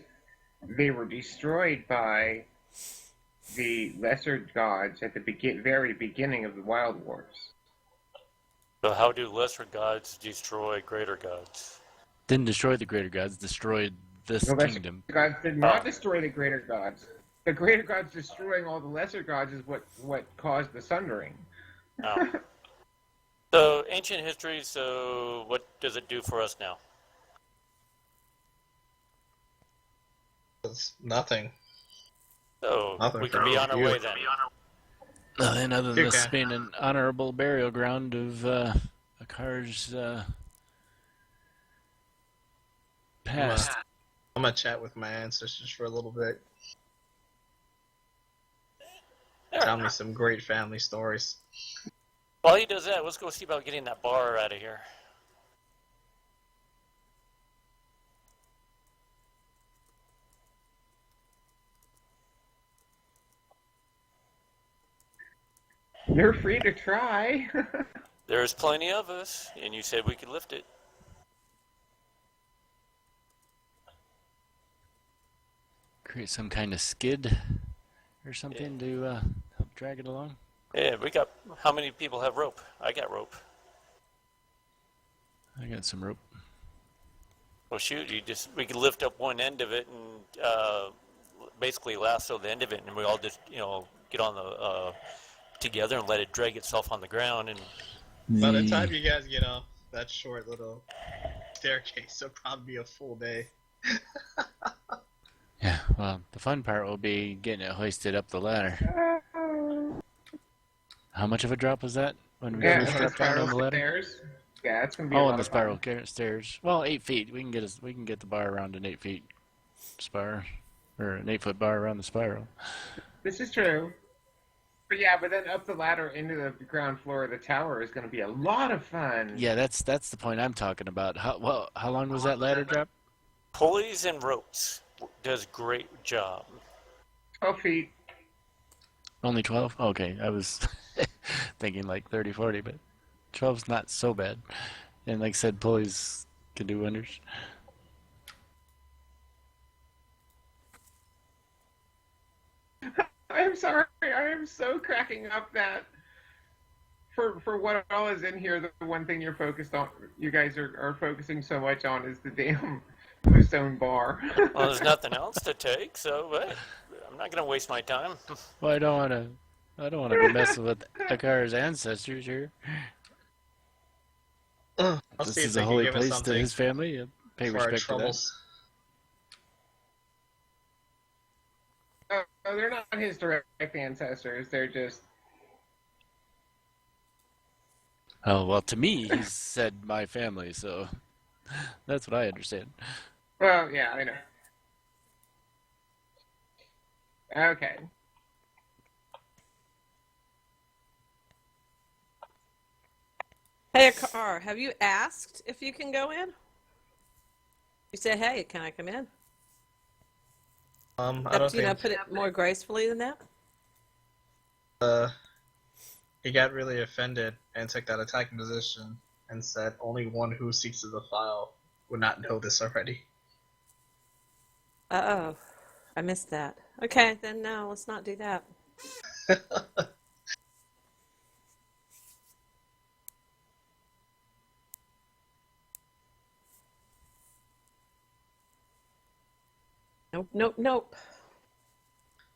they were destroyed by the lesser gods at the very beginning of the Wild Wars. So how do lesser gods destroy greater gods? Didn't destroy the greater gods, destroyed this The lesser kingdom. gods did not destroy the greater gods. The greater gods destroying all the lesser gods is what caused the Sundering. Oh. So ancient history. So what does it do for us now? It's nothing. So Nothing we for can be on our you. way then. And other than this Okay. being an honorable burial ground of Akar's past. I'm gonna chat with my ancestors for a little bit. Tell me some great family stories. While he does that, let's go see about getting that bar out of here. You're free to try. There's plenty of us, and you said we could lift it. Create some kind of skid or something to help drag it along. Yeah, we got. How many people have rope? I got rope. I got some rope. Well, shoot, we could lift up one end of it and basically lasso the end of it, and we all just get on the together and let it drag itself on the ground. And By the time you guys get off that short little staircase, it'll probably be a full day. Yeah, well, the fun part will be getting it hoisted up the ladder. How much of a drop was that when we Yeah, first the dropped down spiral on the ladder? stairs. Yeah, it's gonna be a Oh, lot and the of fun. spiral stairs. Well, 8 feet. We can get the bar around an 8 feet spire, or an 8-foot bar around the spiral. This is true. But yeah, but then up the ladder into the ground floor of the tower is going to be a lot of fun. Yeah, that's the point I'm talking about. How long was that ladder drop? pulleys and ropes does great job. 12 feet. Only 12? Okay, I was thinking like 30, 40, but 12's not so bad. And like I said, pulleys can do wonders. I'm sorry. I am so cracking up that for what all is in here, the one thing you're focused on, you guys are focusing so much on, is the damn bluestone bar. Well, there's nothing else to take, so hey, I'm not gonna waste my time. Well, I don't want to go messing with Akar's ancestors here. I'll This see if is a they can holy give us place to something his family. And pay for our respect to that. troubles. Oh, they're not his direct ancestors. They're just. Oh well, to me, he said my family, so that's what I understand. Well, yeah, I know. Okay. Hey, Akar, have you asked if you can go in? You say, hey, can I come in? I Except, don't think put it more gracefully than that. he got really offended and took that attacking position and said only one who seeks to defile would not know this already. Uh-oh, I missed that. Okay, then no, let's not do that. Nope, nope, nope.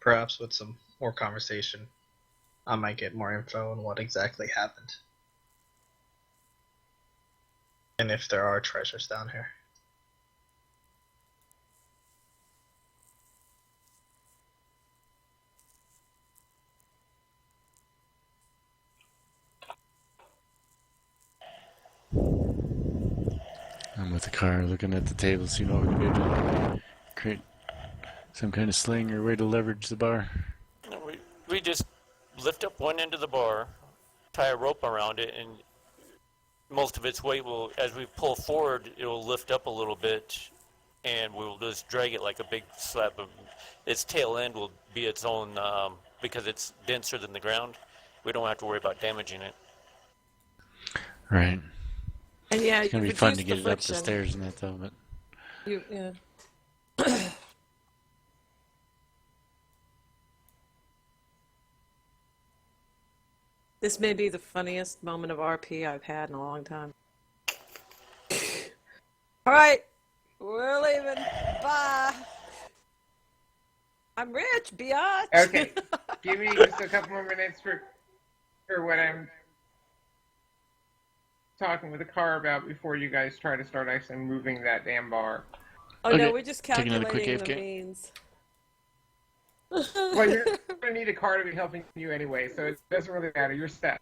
Perhaps with some more conversation, I might get more info on what exactly happened. And if there are treasures down here. I'm with the car, looking at the table, seeing what we can do to create some kind of sling or way to leverage the bar. We just lift up one end of the bar, tie a rope around it, and most of its weight will, as we pull forward, it will lift up a little bit, and we'll just drag it like a big slab of. Its tail end will be its own, because it's denser than the ground. We don't have to worry about damaging it. Right. And yeah, It's you gonna be fun to reduce get the it up the friction. stairs and that though, but Yeah. This may be the funniest moment of RP I've had in a long time. All right, we're leaving. Bye. I'm rich, biatch. Okay. Give me just a couple more minutes for what I'm talking with the car about before you guys try to start actually moving that damn bar. Oh Okay. no, we're just Take another quick calculating the AFK. means. Well, you're going to need a car to be helping you anyway, so it doesn't really matter. You're stuck.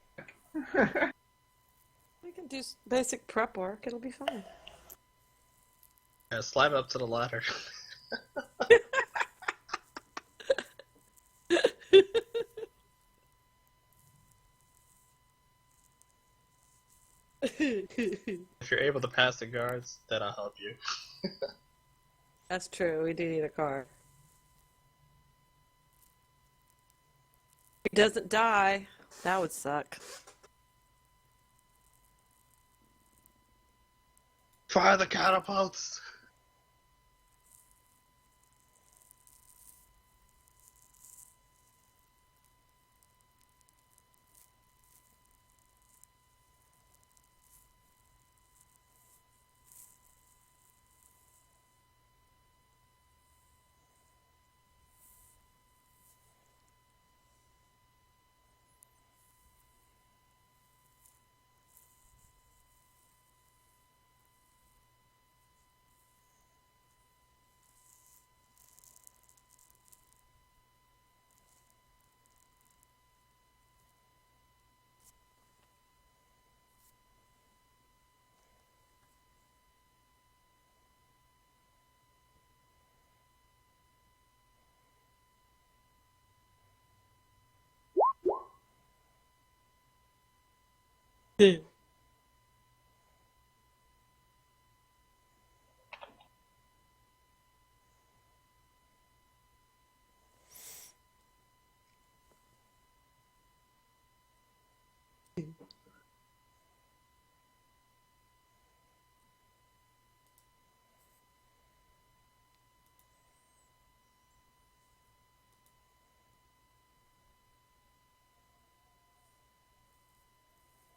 We can do basic prep work. It'll be fine. Yeah, slide up to the ladder. If you're able to pass the guards, then I'll help you. That's true. We do need a car. If he doesn't die, that would suck. Fire the catapults!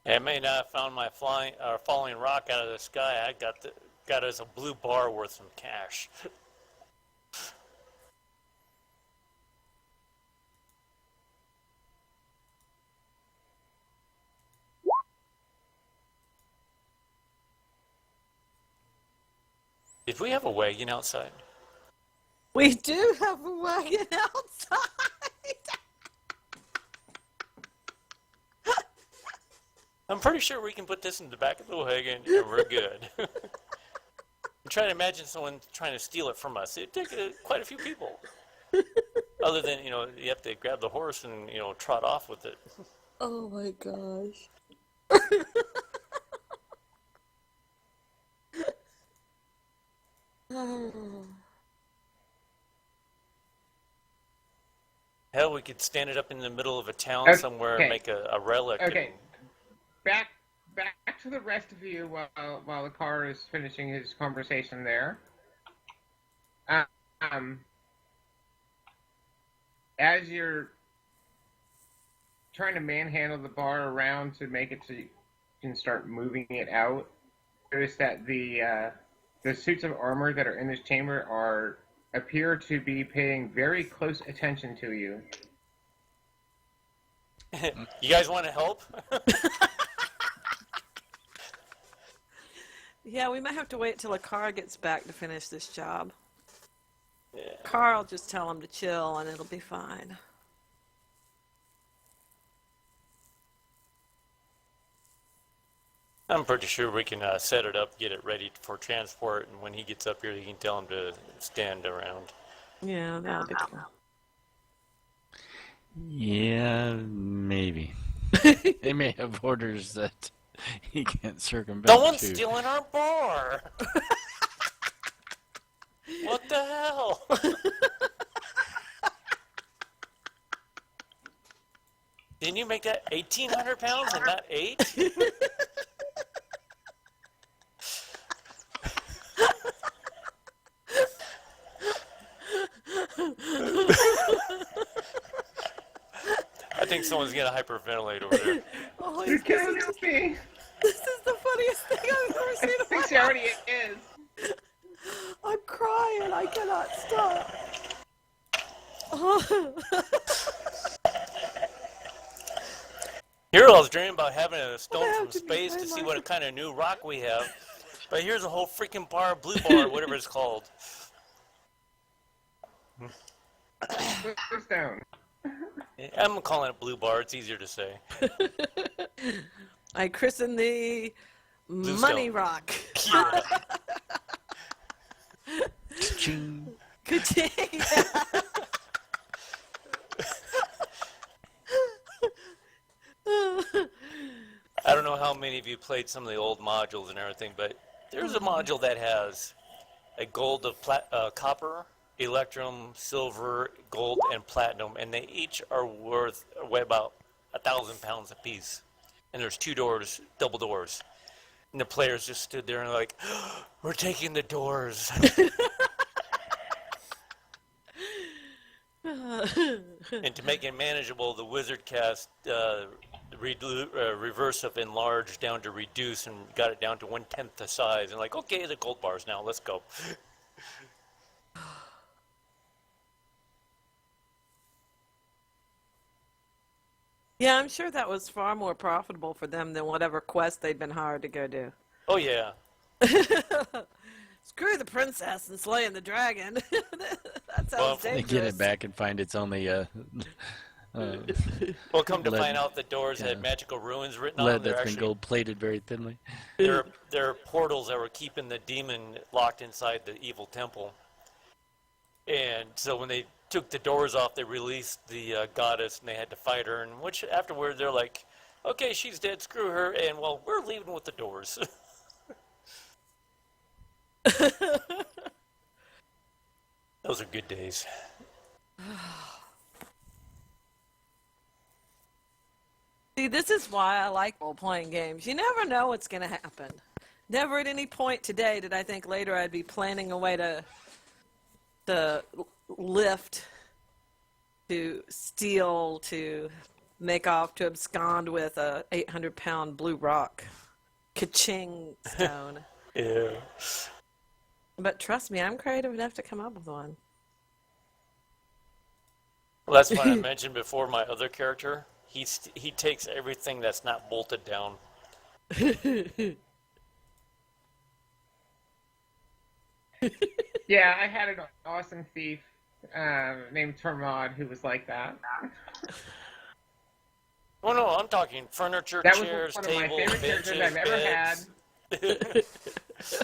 I may not have found my falling rock out of the sky. I got us a blue bar worth some cash. Did we have a wagon outside? We do have a wagon outside. I'm pretty sure we can put this in the back of the wagon and we're good. I'm trying to imagine someone trying to steal it from us. It'd take quite a few people. Other than, you have to grab the horse and, trot off with it. Oh my gosh. Hell, we could stand it up in the middle of a town somewhere and make a relic. Okay. Back to the rest of you while the car is finishing his conversation there. As you're trying to manhandle the bar around to make it so you can start moving it out, notice that the suits of armor that are in this chamber appear to be paying very close attention to you. You guys want to help? Yeah, we might have to wait till the car gets back to finish this job. Yeah. Carl, just tell him to chill and it'll be fine. I'm pretty sure we can set it up, get it ready for transport, and when he gets up here, you can tell him to stand around. Yeah, that'll be cool. Yeah, maybe. They may have orders that he can't circumvent. Someone's too. stealing our bar! What the hell? Didn't you make that 1,800 pounds and not 8? I think someone's gonna hyperventilate over there. Oh, You're killing me! This is the funniest thing I've ever seen I in my think she already is. I'm crying. I cannot stop. Oh. Here I was dreaming about having a stone I from have to be space my to see marker. what kind of new rock we have. But here's a whole freaking bar, blue bar, whatever it's called. Put this down. I'm calling it blue bar, it's easier to say. I christen the Blue money stone. rock. Yeah. Ching. Ka-ching. I don't know how many of you played some of the old modules and everything, but there's a module that has a gold of copper, electrum, silver, gold, and platinum, and they each are weigh about 1,000 pounds apiece. And there's 2 doors, double doors. And the players just stood there and like, we're taking the doors. And to make it manageable, the wizard cast reverse of enlarge down to reduce and got it down to 1/10 the size. And like, okay, the gold bars now, let's go. Yeah, I'm sure that was far more profitable for them than whatever quest they'd been hired to go do. Oh yeah. Screw the princess and slaying the dragon. That Well, sounds They dangerous. get it back and find it's only Well, come to lead- find out, the doors yeah. had magical ruins written on lead them. They're that's been actually gold plated very thinly. they're portals that were keeping the demon locked inside the evil temple. And so when they took the doors off, they released the goddess, and they had to fight her. And which afterward, they're like, "Okay, she's dead. Screw her." And well, we're leaving with the doors. Those are good days. See, this is why I like role-playing games. You never know what's going to happen. Never at any point today did I think later I'd be planning a way to lift, to steal, to make off to abscond with a 800-pound blue rock. Ka-ching stone. Yeah. But trust me, I'm creative enough to come up with one. Well, that's why I mentioned before my other character. He takes everything that's not bolted down. Yeah, I had an awesome thief named Tormod who was like that. Oh no, I'm talking furniture, That was chairs, one of my tables, favorite benches, characters I've ever had. beds.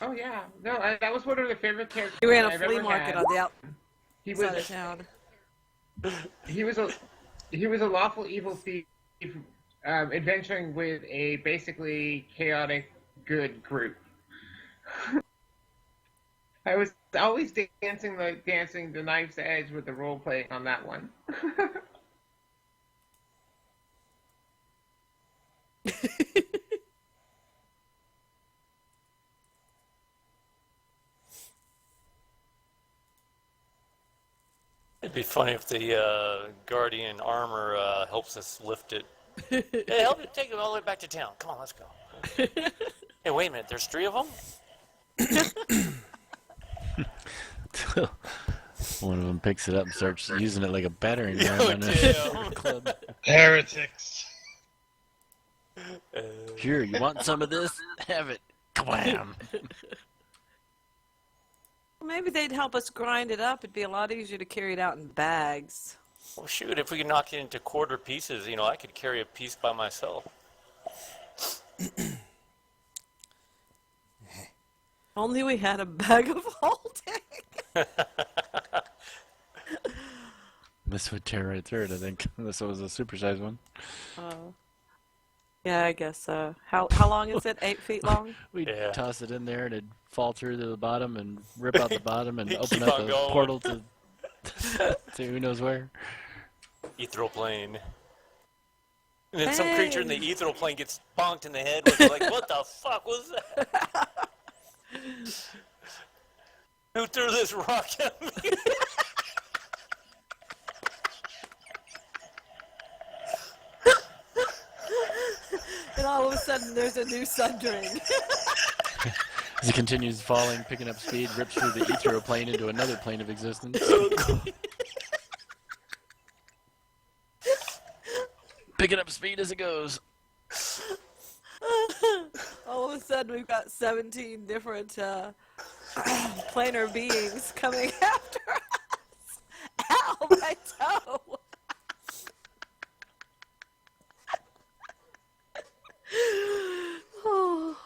Oh yeah, no, that was one of the favorite characters He ran a I've flea ever market had. on the He outside was of town. he was a lawful evil thief, adventuring with a basically chaotic good group. I was always dancing the knife's edge with the role playing on that one. It'd be funny if the Guardian armor helps us lift it. Hey, help me take it all the way back to town. Come on, let's go. Hey, wait a minute. There's 3 of them? One of them picks it up and starts using it like a battering ram Oh, on a damn. club. Heretics. Here, you want some of this? Have it. Kablam. Maybe they'd help us grind it up. It'd be a lot easier to carry it out in bags. Well, shoot, if we could knock it into quarter pieces, I could carry a piece by myself. Only we had a bag of holding. This would tear right through it, I think. Unless it was a supersized one. Oh. Yeah, I guess so. How long is it? 8 feet long? We'd Yeah. toss it in there and it'd fall through to the bottom and rip out the bottom and open Keep up on a going. portal to who knows where. Ethereal plane. And then some Hey. creature in the ethereal plane gets bonked in the head with like, what the fuck was that? Who threw this rock at me? And all of a sudden, there's a new Sundering. As it continues falling, picking up speed, rips through the ethereal plane into another plane of existence. Picking up speed as it goes. All of a sudden, we've got 17 different planar beings coming after us. Ow, my toe! Oh.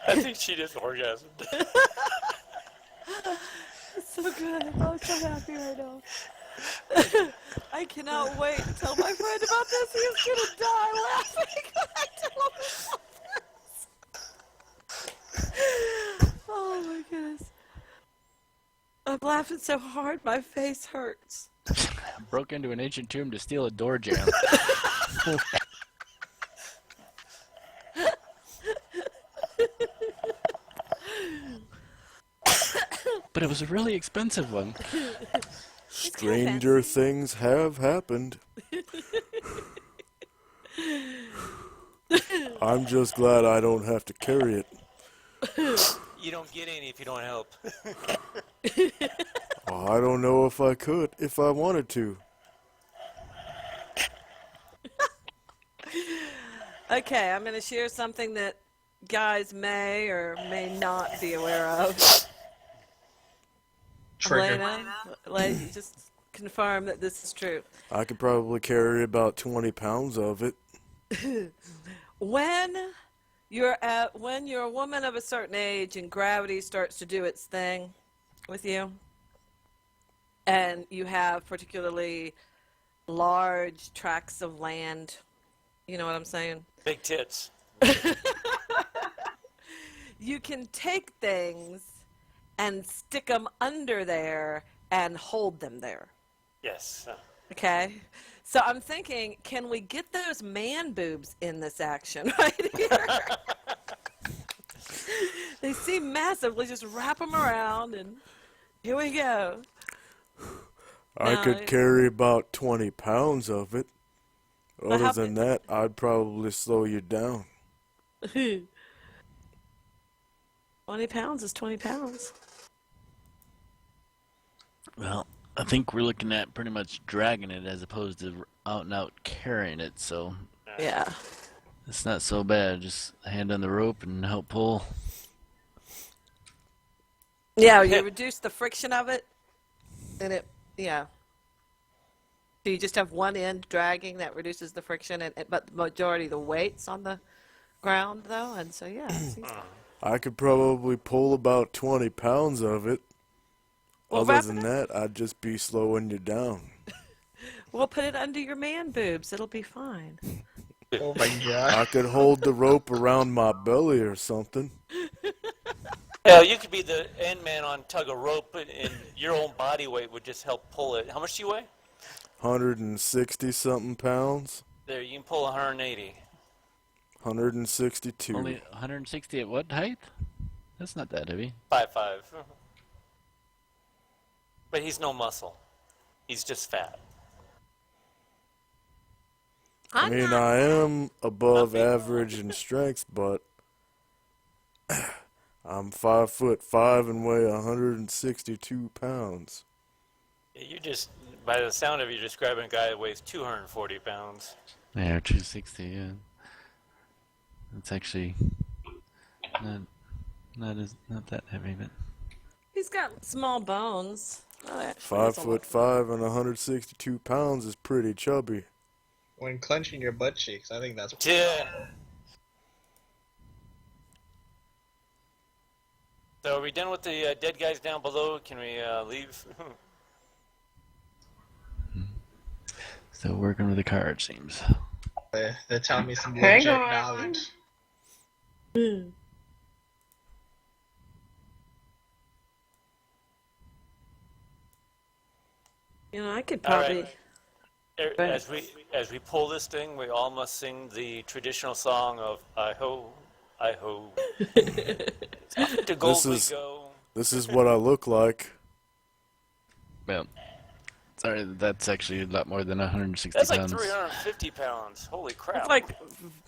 I think she just orgasmed. It's so good. I'm so happy right now. I cannot wait to tell my friend about this. He is going to die laughing when I tell him about this. Oh my goodness. I'm laughing so hard my face hurts. Broke into an ancient tomb to steal a door jamb. But it was a really expensive one. Stranger things have happened. I'm just glad I don't have to carry it. You don't get any if you don't help. Oh, I don't know if I could, if I wanted to. Okay, I'm going to share something that guys may or may not be aware of. Trigger. Elena, just confirm that this is true. I could probably carry about 20 pounds of it. When you're a woman of a certain age and gravity starts to do its thing with you, and you have particularly large tracts of land, you know what I'm saying? Big tits. You can take things and stick them under there and hold them there. Yes. Okay? So I'm thinking, can we get those man boobs in this action right here? They seem massive. Let's just wrap them around and here we go. I No, could carry about 20 pounds of it. but Other than that, I'd probably slow you down. 20 pounds is 20 pounds. Well, I think we're looking at pretty much dragging it as opposed to out and out carrying it, so Yeah. it's not so bad. Just hand on the rope and help pull. Yeah, you reduce the friction of it, and yeah. So you just have one end dragging that reduces the friction, but the majority of the weight's on the ground, though, and so, yeah. I could probably pull about 20 pounds of it. Well, Other wrap than it up. that, I'd just be slowing you down. We'll put it under your man boobs. It'll be fine. Oh my god. I could hold the rope around my belly or something. Yeah, you could be the end man on tug of rope, and your own body weight would just help pull it. How much do you weigh? 160 something pounds. There, you can pull 180. 162. Only 160 at what height? That's not that heavy. 5'5". But he's no muscle. He's just fat. I mean, I am above average in strength, but I'm 5'5" and weigh 162 pounds. You just, by the sound of you, describing a guy that weighs 240 pounds. Yeah, 260. Yeah, that's actually not that heavy, but He's got small bones. Oh, actually, that's a lot. 5'5" and 162 pounds is pretty chubby. When clenching your butt cheeks, I think that's. Yeah. So are we done with the dead guys down below? Can we leave? still working with the car, it seems. They're telling me some Hang legit on. knowledge. You know, I could All right. probably. As we pull this thing, we all must sing the traditional song of I ho, I ho. To gold we go. This is what I look like. Well, sorry, that's actually a lot more than 160 That's like pounds. 350 pounds. Holy crap! It's like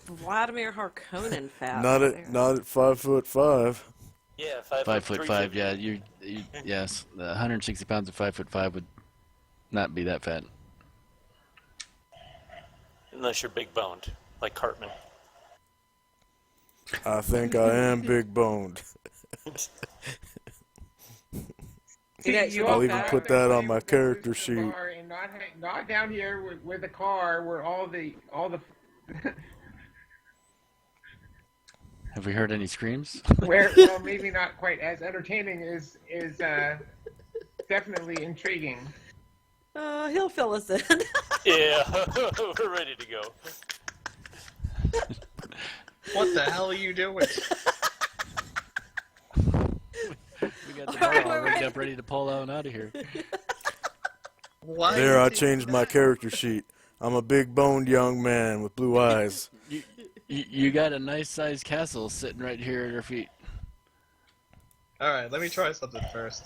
Vladimir Harkonnen fat. Not out at there. 5'5". Yeah, 5'5". Yeah, you yes, the 160 pounds of 5'5" would not be that fat. Unless you're big boned, like Cartman. I think I am big boned. I'll even put that on my character sheet. And not down here with the car where all the Have we heard any screams? where well maybe not quite as entertaining is definitely intriguing. He'll fill us in. Yeah, we're ready to go. What the hell are you doing? We got the bar all rigged up, ready to pull out and out of here. Why? There, I changed my character sheet. I'm a big boned young man with blue eyes. You got a nice sized castle sitting right here at our feet. Alright, let me try something first.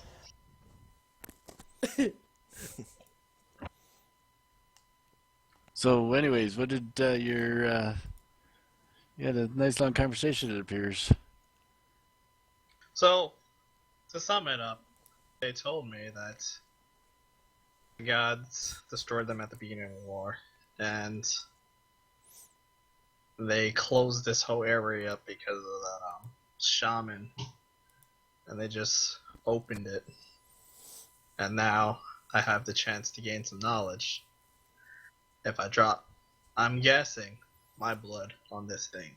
So, anyways, what did you had a nice long conversation, it appears. So, to sum it up, they told me that the gods destroyed them at the beginning of the war, and they closed this whole area up because of that shaman, and they just opened it, and now I have the chance to gain some knowledge if I drop, I'm guessing, my blood on this thing.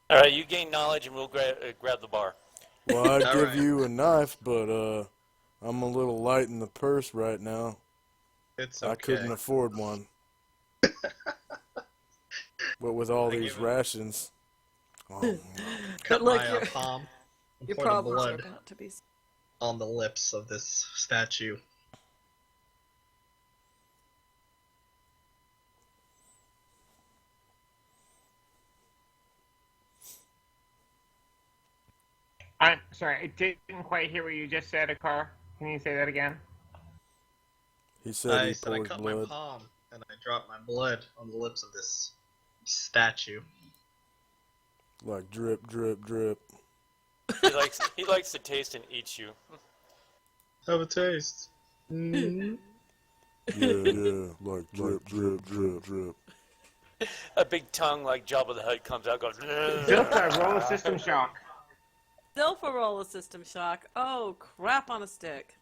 All right, you gain knowledge, and we'll grab the bar. Well, I'd give Alright. you a knife, but I'm a little light in the purse right now. It's okay. I couldn't afford one. But with all I these give it- rations, Cut But look, my your- palm and Your pour the problems are blood about to be. on the lips of this statue. I'm sorry, I didn't quite hear what you just said, Akar. Can you say that again? He said I he said I pours cut my blood. palm and I dropped my blood on the lips of this statue. Like drip, drip, drip. He likes to taste and eat you. Have a taste. Yeah, yeah, like drip, drip, drip, drip. A big tongue like Jabba the Hutt comes out, goes. Zilka, roll a system shock. Zilpha roll a system shock. Oh, crap on a stick.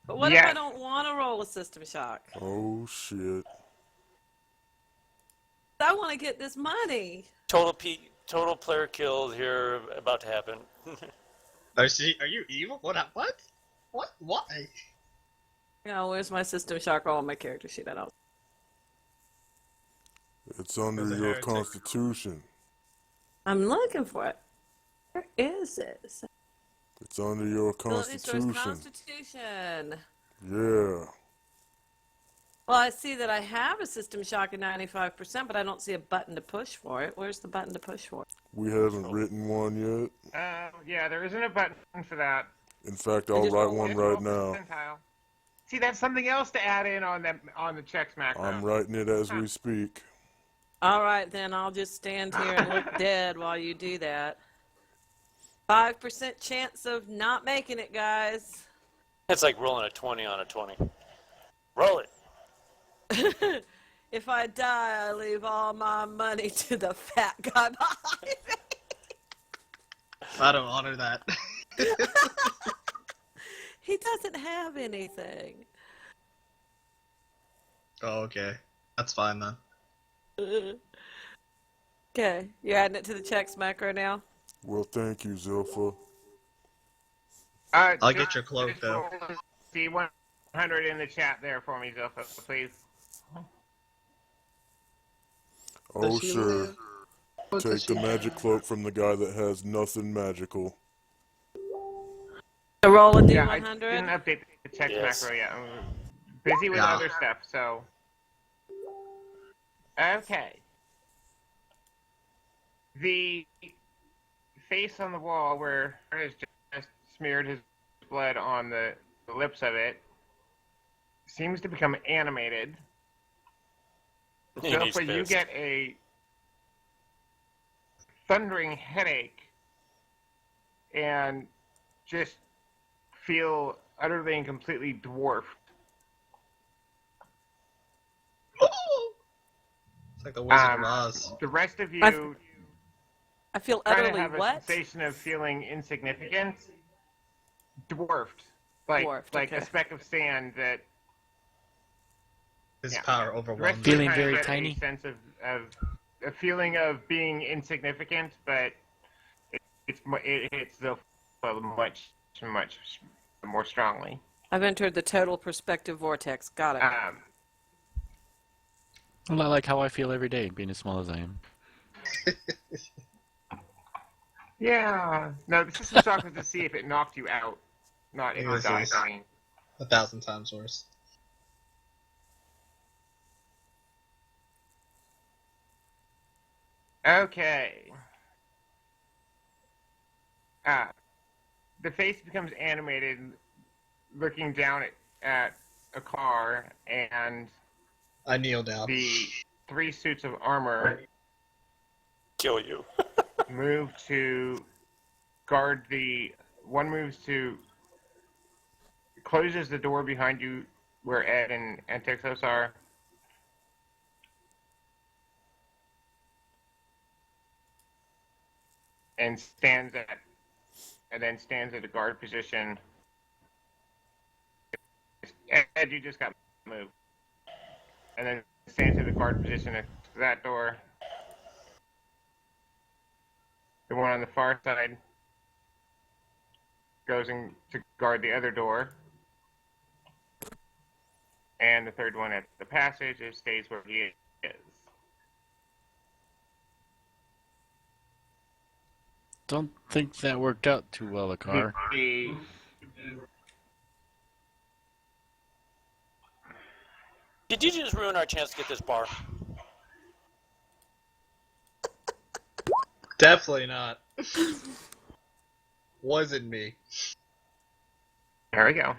But what if I Yes. don't want to roll a system shock? Oh shit. I want to get this money. Total player kills here about to happen. Are you evil? What? What? Why? Where's my system shock roll on my character sheet? I don't. It's under As a your heretic. constitution. I'm looking for it. Where is it? It's under your Ability source constitution. Constitution. Yeah. Well, I see that I have a system shock at 95%, but I don't see a button to push for it. Where's the button to push for it? We haven't written one yet. Yeah, there isn't a button for that. In fact, I'll write one right now. Percentile. See, that's something else to add in on the checks macro. I'm writing it as we speak. All right, then I'll just stand here and look dead while you do that. 5% chance of not making it, guys. It's like rolling a 20 on a 20. Roll it. If I die, I leave all my money to the fat guy behind me. I don't honor that. He doesn't have anything. Oh, okay. That's fine then. Okay, you're adding it to the checks macro now? Well, thank you, Zilpha. I'll get your cloak, though. See 100 in the chat there for me, Zilpha, please. Oh, Does she sure. live? What Take does the she magic have? cloak from the guy that has nothing magical. So roll a Yeah, I D100? didn't update the checks Yes. macro yet. I'm busy with Yeah. other stuff, so. Okay. The face on the wall where has just smeared his blood on the lips of it seems to become animated. And he's So you pissed. get a thundering headache and just feel utterly and completely dwarfed. It's like the Wizard of Oz. The rest of you I feel kind of utterly have a what? sensation of feeling insignificant, dwarfed, like Dwarfed, like okay. a speck of sand that. His Yeah. power The rest overwhelms of you him. Feeling kind of very get tiny? A sense of a feeling of being insignificant, but it hits the much more strongly. I've entered the total perspective vortex. Got it. Well, I like how I feel every day, being as small as I am. Yeah. No, the system shock was to see if it knocked you out, not if Yes, you died. yes. 1,000 times worse. Okay. The face becomes animated, looking down at a car, and I kneel down. the 3 suits of armor Kill you. move to guard one moves to closes the door behind you where Ed and Texos are. And stands at a guard position. Ed, you just got moved. And then stands at the guard position next to that door. The one on the far side goes in to guard the other door. And the third one at the passage stays where he is. Don't think that worked out too well, Akar. Did you just ruin our chance to get this bar? Definitely not. Wasn't me. There we go.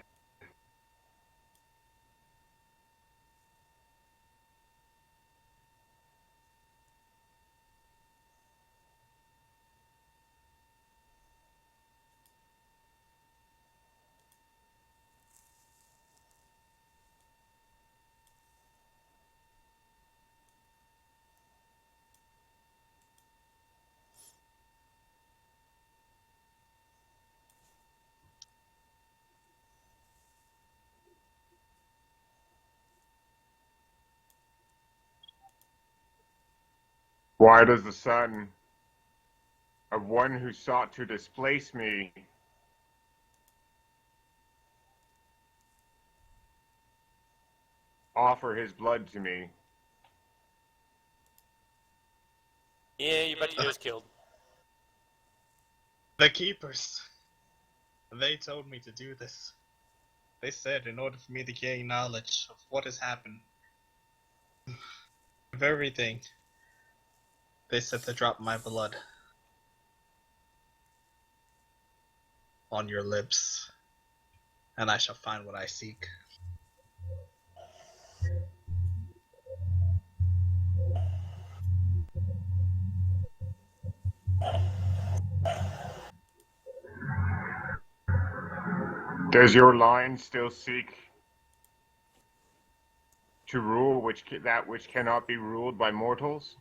Why does the son of one who sought to displace me offer his blood to me? Yeah, you're about to get us killed. The keepers. They told me to do this. They said in order for me to gain knowledge of what has happened, of everything, they said to drop my blood on your lips, and I shall find what I seek. Does your line still seek to rule that which cannot be ruled by mortals?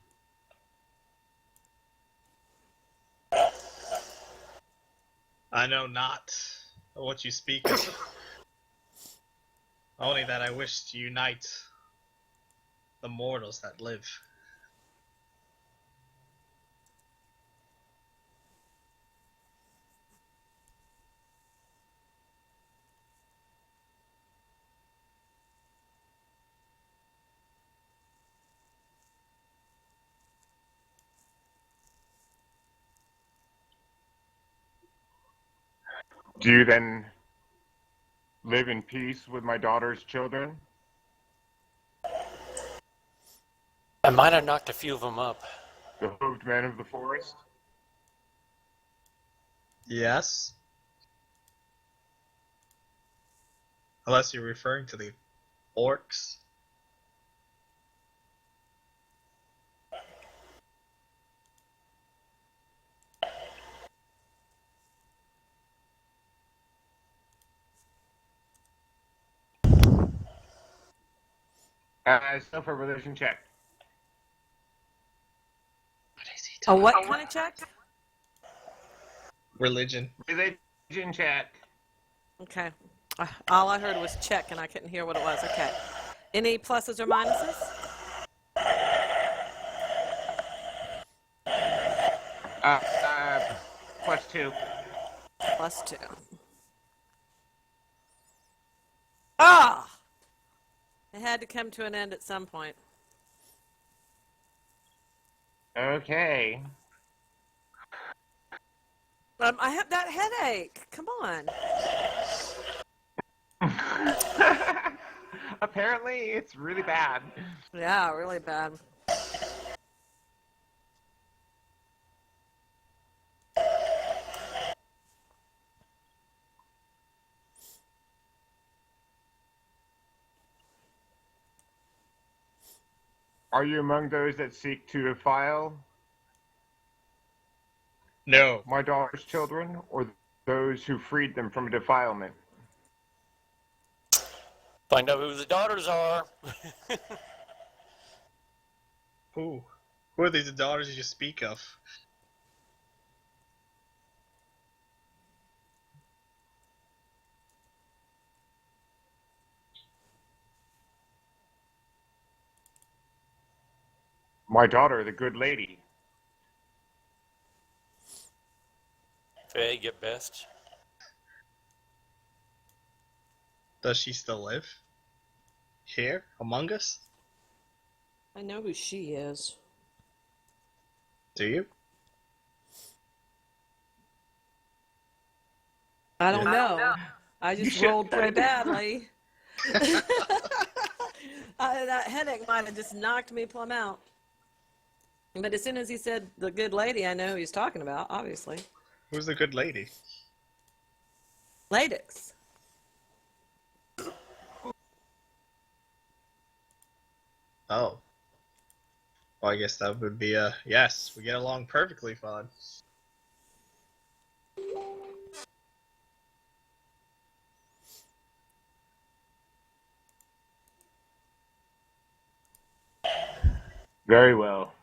I know not what you speak of, only that I wish to unite the mortals that live. Do you then live in peace with my daughter's children? I might have knocked a few of them up. The hooved men of the forest? Yes? Unless you're referring to the orcs. Still for religion check. A what kind of check? Religion. Religion check. Okay. All I heard was check, and I couldn't hear what it was. Okay. Any pluses or minuses? +2. +2. Ah! It had to come to an end at some point. Okay. I have that headache. Come on. Apparently, it's really bad. Yeah, really bad. Are you among those that seek to defile No. my daughter's children, or those who freed them from defilement? Find out who the daughters are. Who? Who are these daughters you speak of? My daughter, the good lady. Fag at best. Does she still live? Here? Among us? I know who she is. Do you? I don't know. I just rolled pretty badly. That headache might have just knocked me plumb out. But as soon as he said the good lady, I know who he's talking about, obviously. Who's the good lady? Latex. Oh. Well, I guess that would be a yes. We get along perfectly fine. Very well.